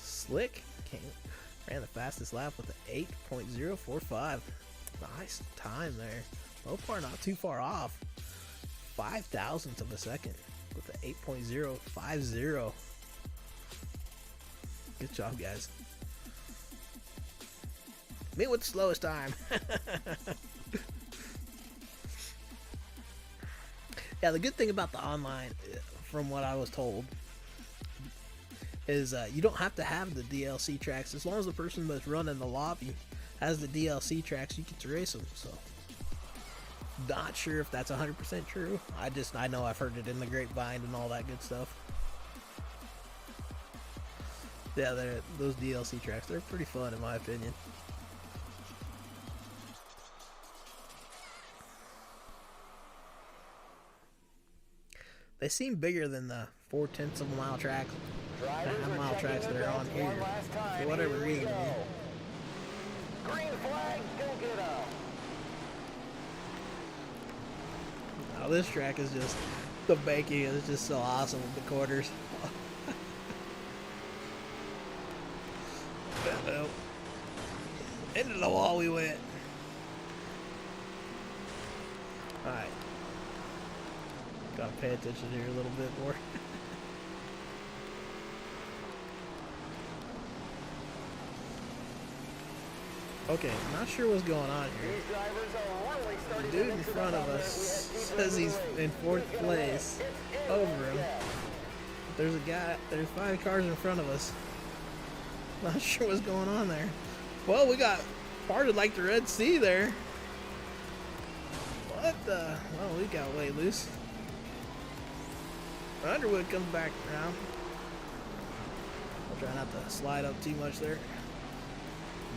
Slick ran the fastest lap with an 8.045. Nice time there. Mopar not too far off. 0.005 of a second with an 8.050. Good job, guys. Me with the slowest time. Yeah, the good thing about the online, from what I was told, is you don't have to have the DLC tracks. As long as the person that's running the lobby has the DLC tracks, you get to race them. So Not sure if that's 100% true. I know I've heard it in the grapevine and all that good stuff. Yeah, those DLC tracks, they're pretty fun in my opinion. They seem bigger than the 0.4 of a mile tracks, mile tracks that are on here, for whatever reason. Green flag, go get 'em. Now this track is just, the banking is just so awesome with the corners. Well, into the wall we went. Alright. Gotta pay attention here a little bit more. Okay, I'm not sure what's going on here. These drivers are really The starting to dude in mix it front up of out us there. says he's in 4th place over him. There's 5 cars in front of us. Not sure what's going on there. Well, we got parted like the Red Sea there. What the? Well, we got way loose. Underwood comes back around. I'll try not to slide up too much there.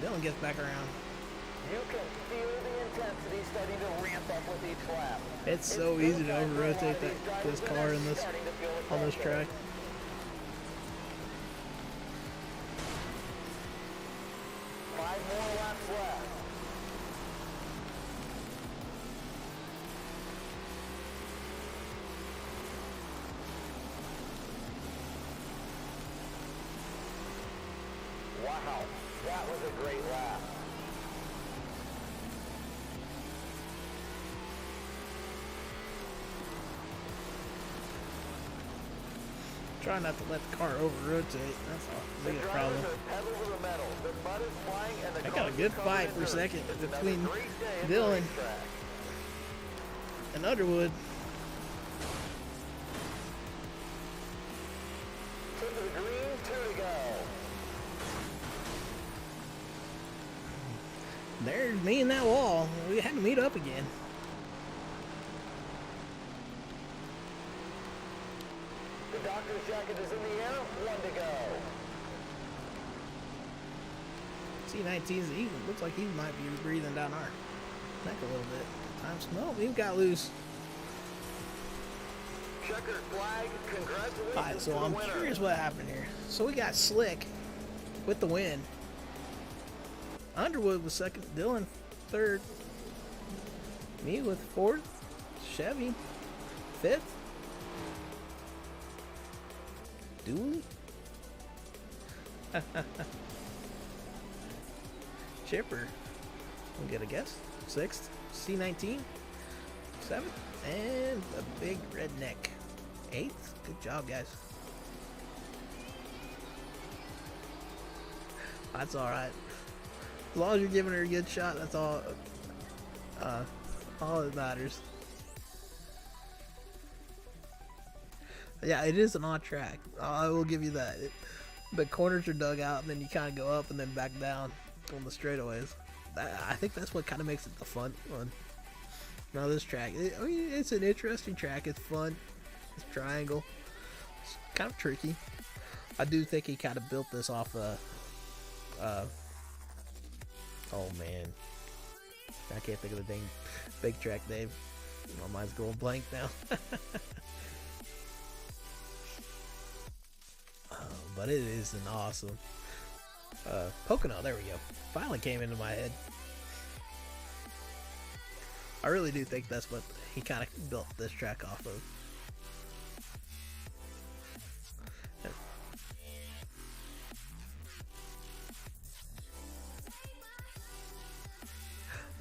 Dylan gets back around. You can feel the intensity starting to ramp up with each lap. It's so easy to over-rotate this car in this on this track. Five more laps left. Wow, that was a great lap. Try not to let the car over-rotate. That's the biggest problem. Pedal to the metal. The mud is flying and the I got a good fight for a second between Dylan and Underwood. To the green, 2 to go. There's me and that wall. We had to meet up again. The doctor's jacket is in the air, 1 to go. C19's, he looks like he might be breathing down our neck a little bit. Times, no, we got loose. Checkered flag, congratulations. Alright, so to the I'm winner. curious what happened here. So we got Slick with the win. Underwood was second, Dylan third, me with fourth, Chevy fifth. Dooley? Chipper, we'll get a guess. Sixth, C19, seventh, and the big redneck, eighth. Good job, guys. That's all right. As long as you're giving her a good shot, that's all. All that matters. Yeah, it is an odd track. I will give you that. The corners are dug out, and then you kind of go up and then back down on the straightaways. I think that's what kind of makes it the fun one. Now this track, I mean, it's an interesting track. It's fun. It's triangle. It's kind of tricky. I do think he kind of built this off oh man, I can't think of the dang big track name. My mind's going blank now. But it is an awesome Pocono. There we go. Finally came into my head. I really do think that's what he kind of built this track off of.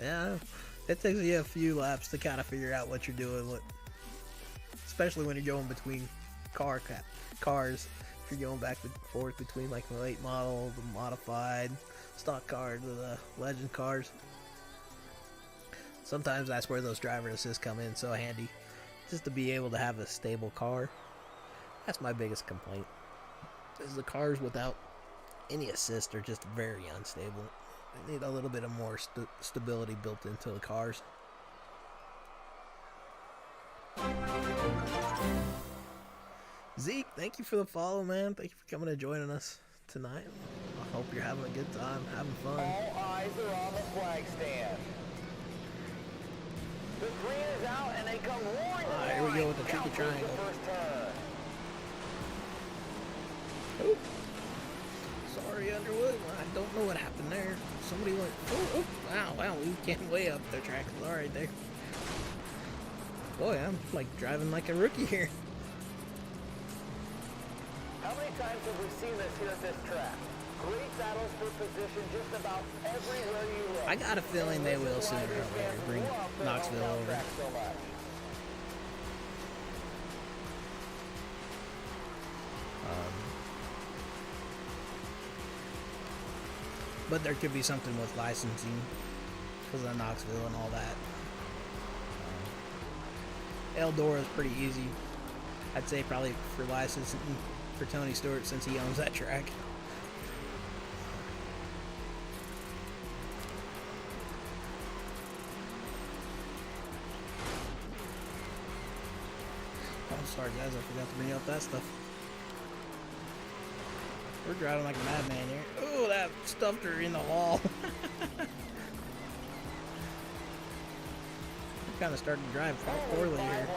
Yeah, it takes you a few laps to kind of figure out what you're doing, especially when you're going between cars. If you're going back and forth between like the late model, the modified, stock cars, the legend cars. Sometimes that's where those driver assists come in so handy, just to be able to have a stable car. That's my biggest complaint, is the cars without any assist are just very unstable. They need a little bit of more stability built into the cars. Zeke, thank you for the follow, man. Thank you for coming and joining us tonight. I hope you're having a good time, having fun. All eyes are on the flag stand. The green is out and they come roaring to the Here we go with the line. tricky Down goes triangle. the first turn. Oh, sorry, Underwood. I don't know what happened there. Somebody went. Oh, wow, we came way up the track. All right there. Boy, I'm like driving like a rookie here. How many times have we seen this here at this track? Great battles for position just about everywhere you look. I got a feeling they will sooner or later bring Knoxville over. So much. But there could be something with licensing because of Knoxville and all that. Eldora is pretty easy. I'd say probably for licensing for Tony Stewart since he owns that track. I'm sorry guys, I forgot to bring up that stuff. We're driving like a madman here. Oh, that stuffed her in the wall. We're kind of starting to drive poorly here.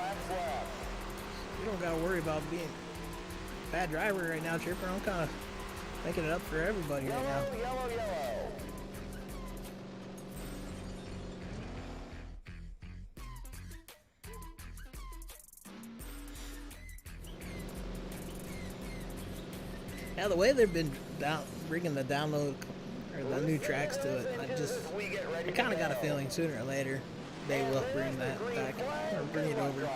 You don't got to worry about being a bad driver right now, Chipper. I'm kind of making it up for everybody right now. Yellow. Yeah, the way they've been bringing the download or the new tracks to it, I kind of got a feeling sooner or later they will bring that back or bring it over.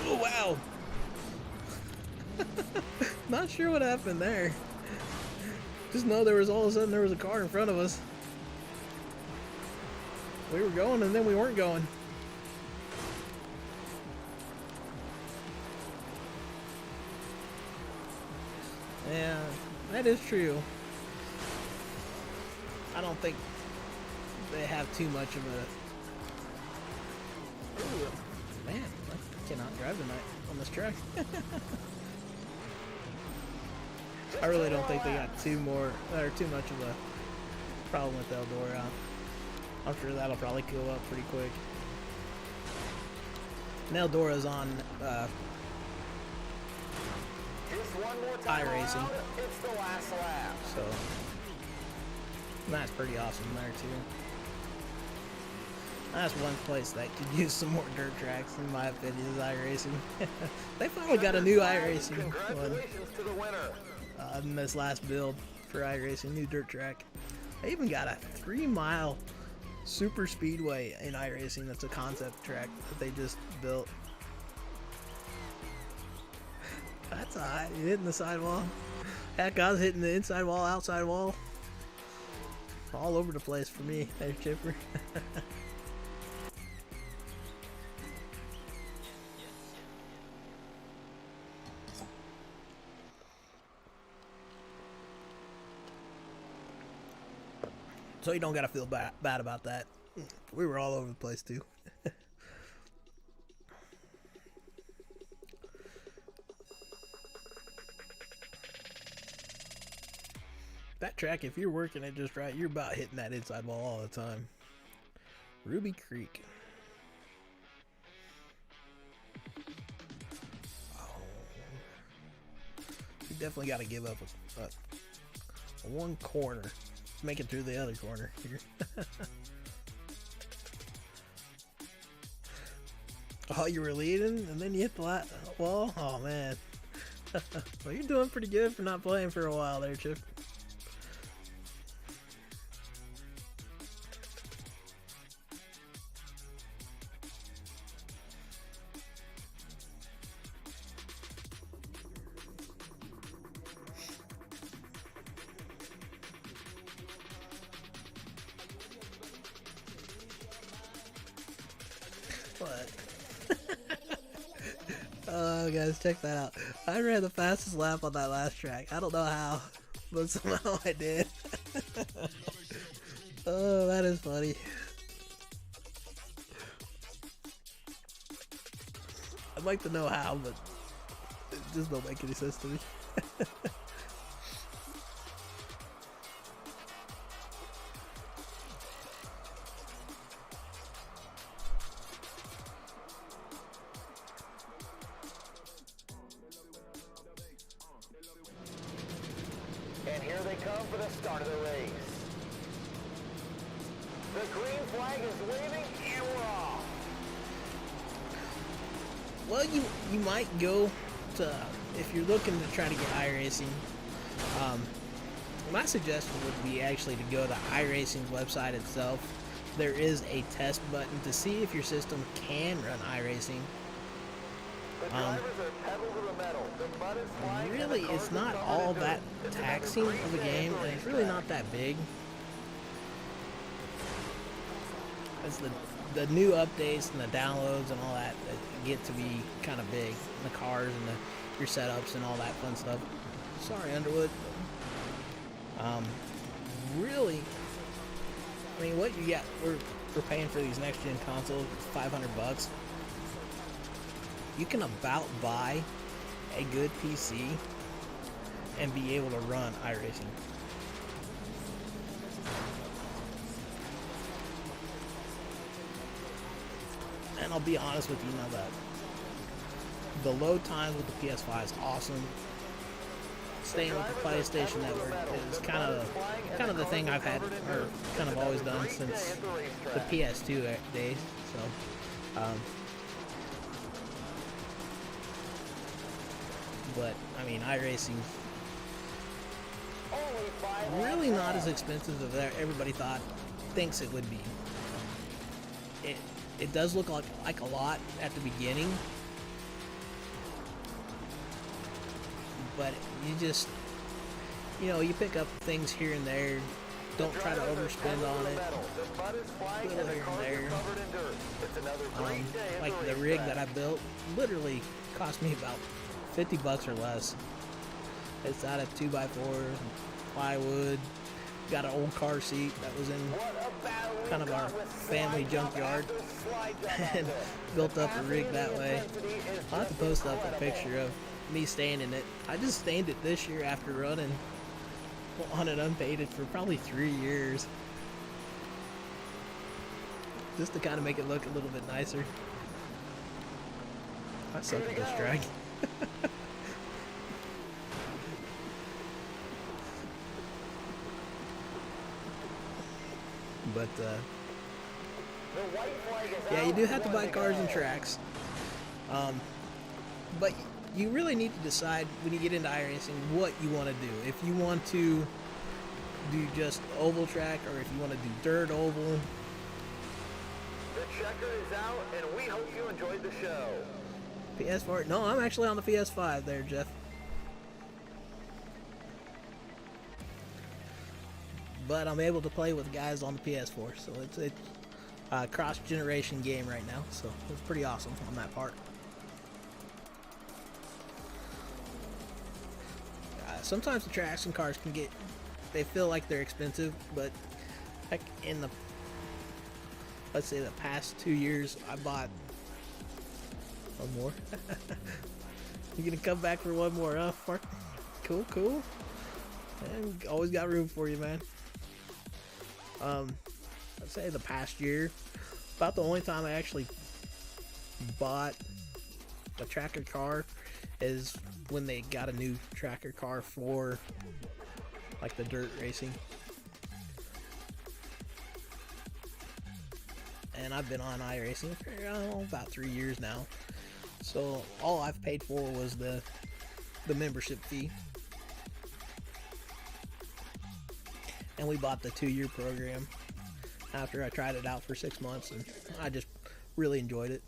Oh wow! Not sure what happened there. Just know there was all of a sudden there was a car in front of us. We were going and then we weren't going. Yeah, that is true. I don't think they have too much of a... Ooh, man, I cannot drive tonight on this track. I really don't think they got too much of a problem with Eldora. I'm sure that'll probably go up pretty quick. And Eldora's on One more time iRacing. around, it's the last lap. So that's pretty awesome there too. That's one place that could use some more dirt tracks in my opinion is iRacing. They finally got a new iRacing one Congratulations to the winner. in this last build for iRacing, new dirt track. They even got a 3-mile super speedway in iRacing that's a concept track that they just built. That's alright, you hitting the sidewall. Heck, I was hitting the inside wall, outside wall. All over the place for me. There's Chipper. So you don't gotta feel bad about that. We were all over the place too. That track, if you're working it just right, you're about hitting that inside wall all the time. Ruby Creek. Oh. You definitely got to give up a one corner. Make it through the other corner here. Oh, you were leading and then you hit the wall? Oh, man. Well, you're doing pretty good for not playing for a while there, Chip. What? Oh, guys, check that out. I ran the fastest lap on that last track. I don't know how, but somehow I did. Oh, that is funny. like to know how, but it just don't make any sense to me. And here they come for the start of the race. The green flag is waving, and we're off. Well, you might go to, if you're looking to try to get iRacing, my suggestion would be actually to go to iRacing's website itself. There is a test button to see if your system can run iRacing. The drivers are pedal to the metal. The mud is flying, and Really, the cars it's are not covered all in that dirt. It's another taxing great of a day game, at the and it's really racetrack. not that big. It's the new updates and the downloads and all that get to be kind of big. The cars and your setups and all that fun stuff. Sorry, Underwood. Really, I mean, what you got? We're paying for these next gen consoles. It's $500. You can about buy a good PC and be able to run iRacing. And I'll be honest with you, that the load times with the PS5 is awesome. Staying with the PlayStation Network is kind of the thing I've had, or kind of always done since the PS2 days. So, but I mean, iRacing really not as expensive as everybody thinks it would be. It does look like a lot at the beginning, but you pick up things here and there. Don't try to overspend on it. Little here and there. Like the rig that I built literally cost me about $50 or less. It's out of 2x4 plywood. Got an old car seat that was in kind of our family junkyard and built up a rig that way. I'll have to post up a picture of me staying in it. I just stained it this year after running on it unpainted for probably 3 years. Just to kind of make it look a little bit nicer. I suck at this drag. But yeah, you do have to buy cars and tracks. But you really need to decide when you get into iRacing what you want to do. If you want to do just oval track, or if you want to do dirt oval. The checker is out, and we hope you enjoyed the show. PS4? No, I'm actually on the PS5 there, Jeff. But I'm able to play with guys on the PS4, so it's a cross-generation game right now, so it's pretty awesome on that part. Sometimes the tracks and cars they feel like they're expensive, but like in let's say the past 2 years, I bought one more. You gonna come back for one more, huh, Mark? Cool. And always got room for you, man. Let's say the past year, about the only time I actually bought a tracker car is when they got a new tracker car for like the dirt racing. And I've been on iRacing for about 3 years now. So all I've paid for was the membership fee. And we bought the 2-year program after I tried it out for 6 months, and I just really enjoyed it.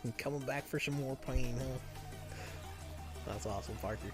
I'm coming back for some more pain, huh? That's awesome, Parker.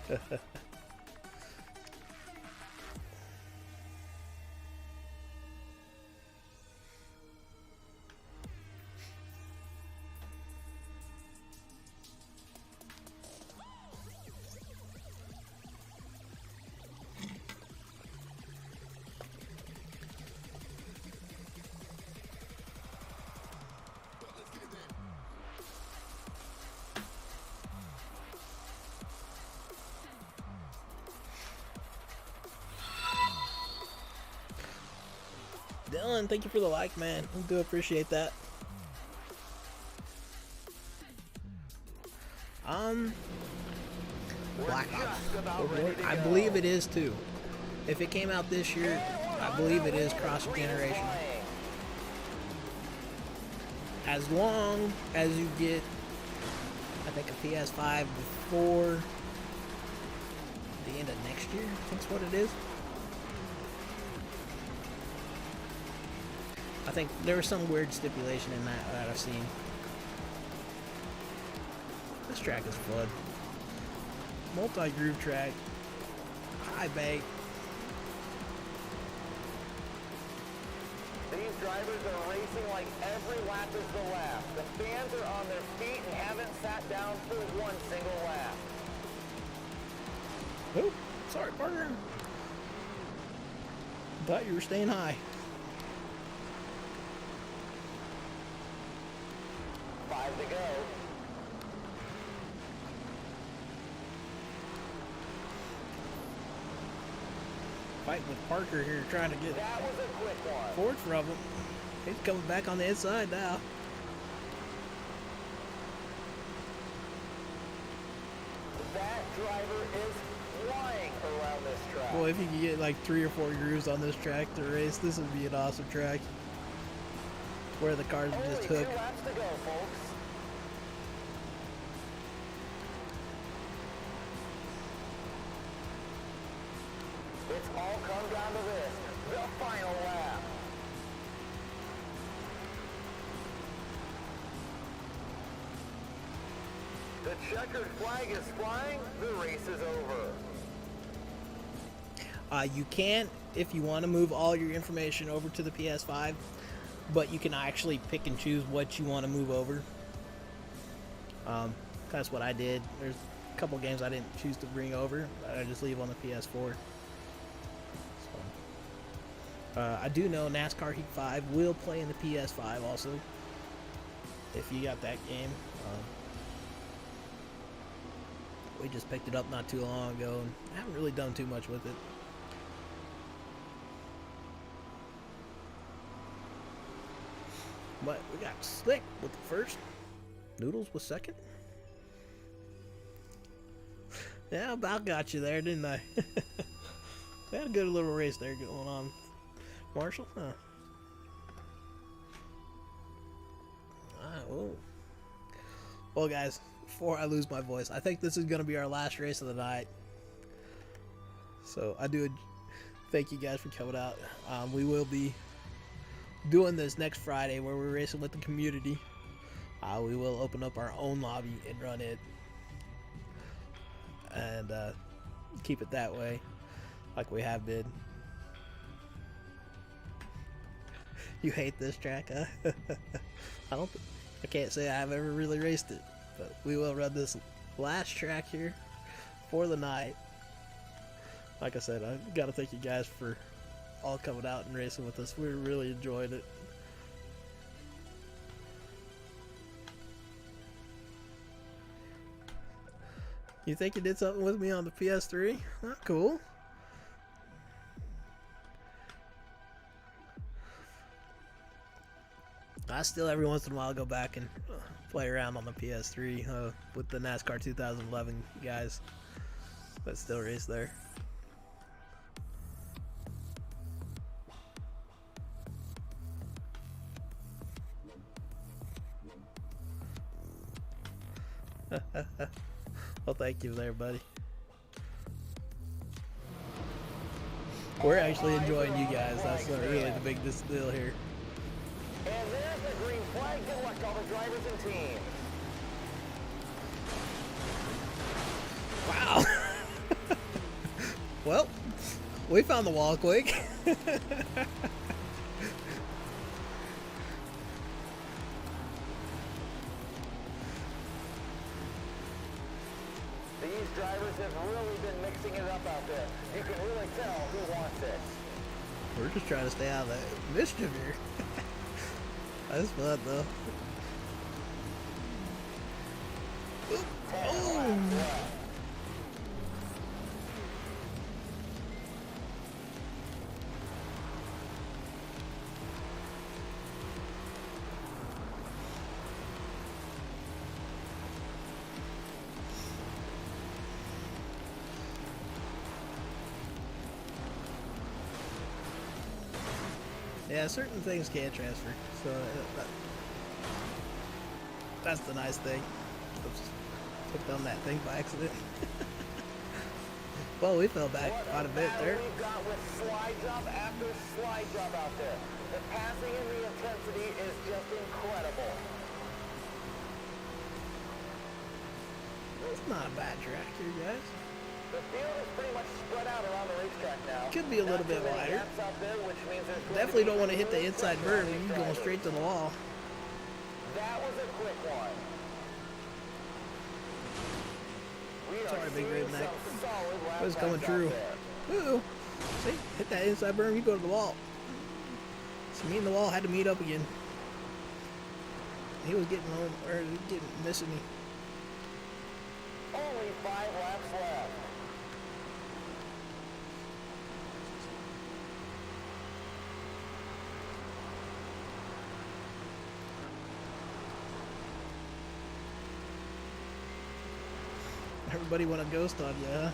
Dylan, thank you for the like, man. I do appreciate that. Black Ops. I believe it is too. If it came out this year, I believe it is cross-generation. As long as you get, I think, a PS5 before the end of next year, I think's what it is. I think there was some weird stipulation in that I've seen. This track is fun. Multi-groove track. High bank. These drivers are racing like every lap is the last. The fans are on their feet and haven't sat down for one single lap. Oh, sorry, partner. Thought you were staying high. 5 to go. Fighting with Parker here, trying to get That was a quick one. forward from him. He's coming back on the inside now. That driver is flying around this track. Boy, if you could get like 3 or 4 grooves on this track to race, this would be an awesome track. Where the cars would just Only hook. 2 laps to go, folks. It's all come down to this, the final lap. The checkered flag is flying, the race is over. You can, if you want to move all your information over to the PS5, but you can actually pick and choose what you want to move over. That's what I did. There's a couple games I didn't choose to bring over. I just leave on the PS4. So, I do know NASCAR Heat 5 will play in the PS5 also, if you got that game. We just picked it up not too long ago, and I haven't really done too much with it. But we got Slick with the first. Noodles was second. Yeah, about got you there, didn't I? We had a good little race there going on. Marshall? Huh. Oh. Well, guys, before I lose my voice, I think this is going to be our last race of the night. So I do thank you guys for coming out. We will be doing this next Friday where we're racing with the community. We will open up our own lobby and run it. And keep it that way, like we have been. You hate this track, huh? I can't say I've ever really raced it, but we will run this last track here for the night. Like I said, I gotta thank you guys for all coming out and racing with us. We really enjoyed it. You think you did something with me on the PS3? Not cool. I still every once in a while go back and play around on the PS3 with the NASCAR 2011 guys that still race there. Well, thank you there, buddy. We're actually enjoying you guys. That's really the big deal here. And there's the green flag. Good luck to all the drivers and teams. Wow. Well, we found the wall quick. These drivers have really been mixing it up out there. You can really tell who wants it. We're just trying to stay out of the mischief here. That's fun, though. Oh. Yeah, certain things can't transfer. So that's the nice thing. Oops. Took down that thing by accident. Well, we fell back quite a bit there. We've got with slide job after slide job out there. The passing and the intensity is just incredible. It's not a bad track here, guys. The field is pretty much spread out around the racetrack now. Could be a little bit wider. Definitely don't want to hit the inside berm. You're going straight to the wall. That was a quick one. Sorry, big redneck. It was coming true. Ooh, see, hit that inside berm, you go to the wall. So me and the wall had to meet up again. He was getting home, or missing me. Only 5 laps left. Everybody want to ghost on you, huh?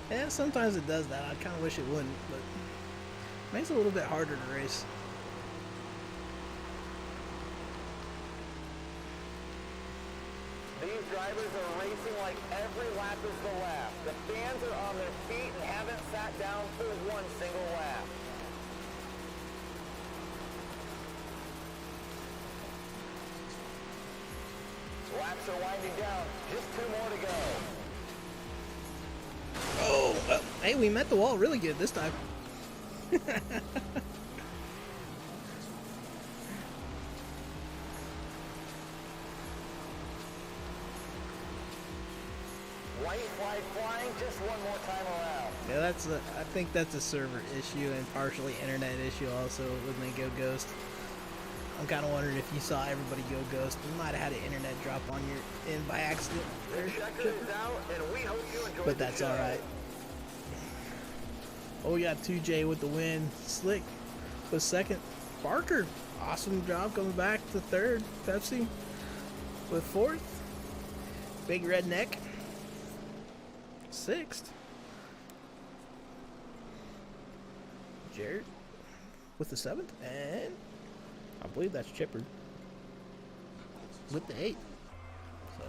Yeah, sometimes it does that. I kind of wish it wouldn't, but it makes it a little bit harder to race. These drivers are racing like every lap is the last. The fans are on their feet and haven't sat down for one single lap. Laps are winding down. Just 2 more to go. Oh, hey, we met the wall really good this time. White flag flying just one more time around. Yeah, I think that's a server issue and partially internet issue also when they go ghost. I'm kind of wondering if you saw everybody go ghost. You might have had an internet drop on your end by accident. The checker is out, and we hope you enjoyed But the that's show. alright. Oh, we got 2J with the win. Slick was second. Barker, awesome job coming back to third. Pepsi with fourth. Big Redneck, sixth. Jared with the seventh. And I believe that's Chipper with the 8th. So,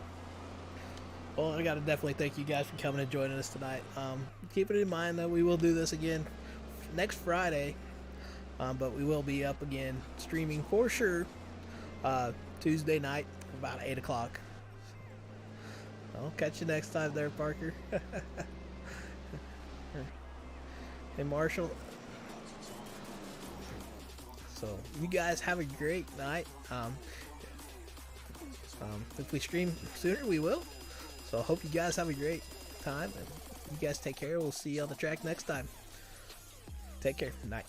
well, I gotta definitely thank you guys for coming and joining us tonight. Keep it in mind that we will do this again next Friday, but we will be up again streaming for sure Tuesday night about 8 o'clock. I'll catch you next time there, Parker. Hey, Marshall. So you guys have a great night. If we stream sooner, we will. So I hope you guys have a great time. And you guys take care. We'll see you on the track next time. Take care. Good night.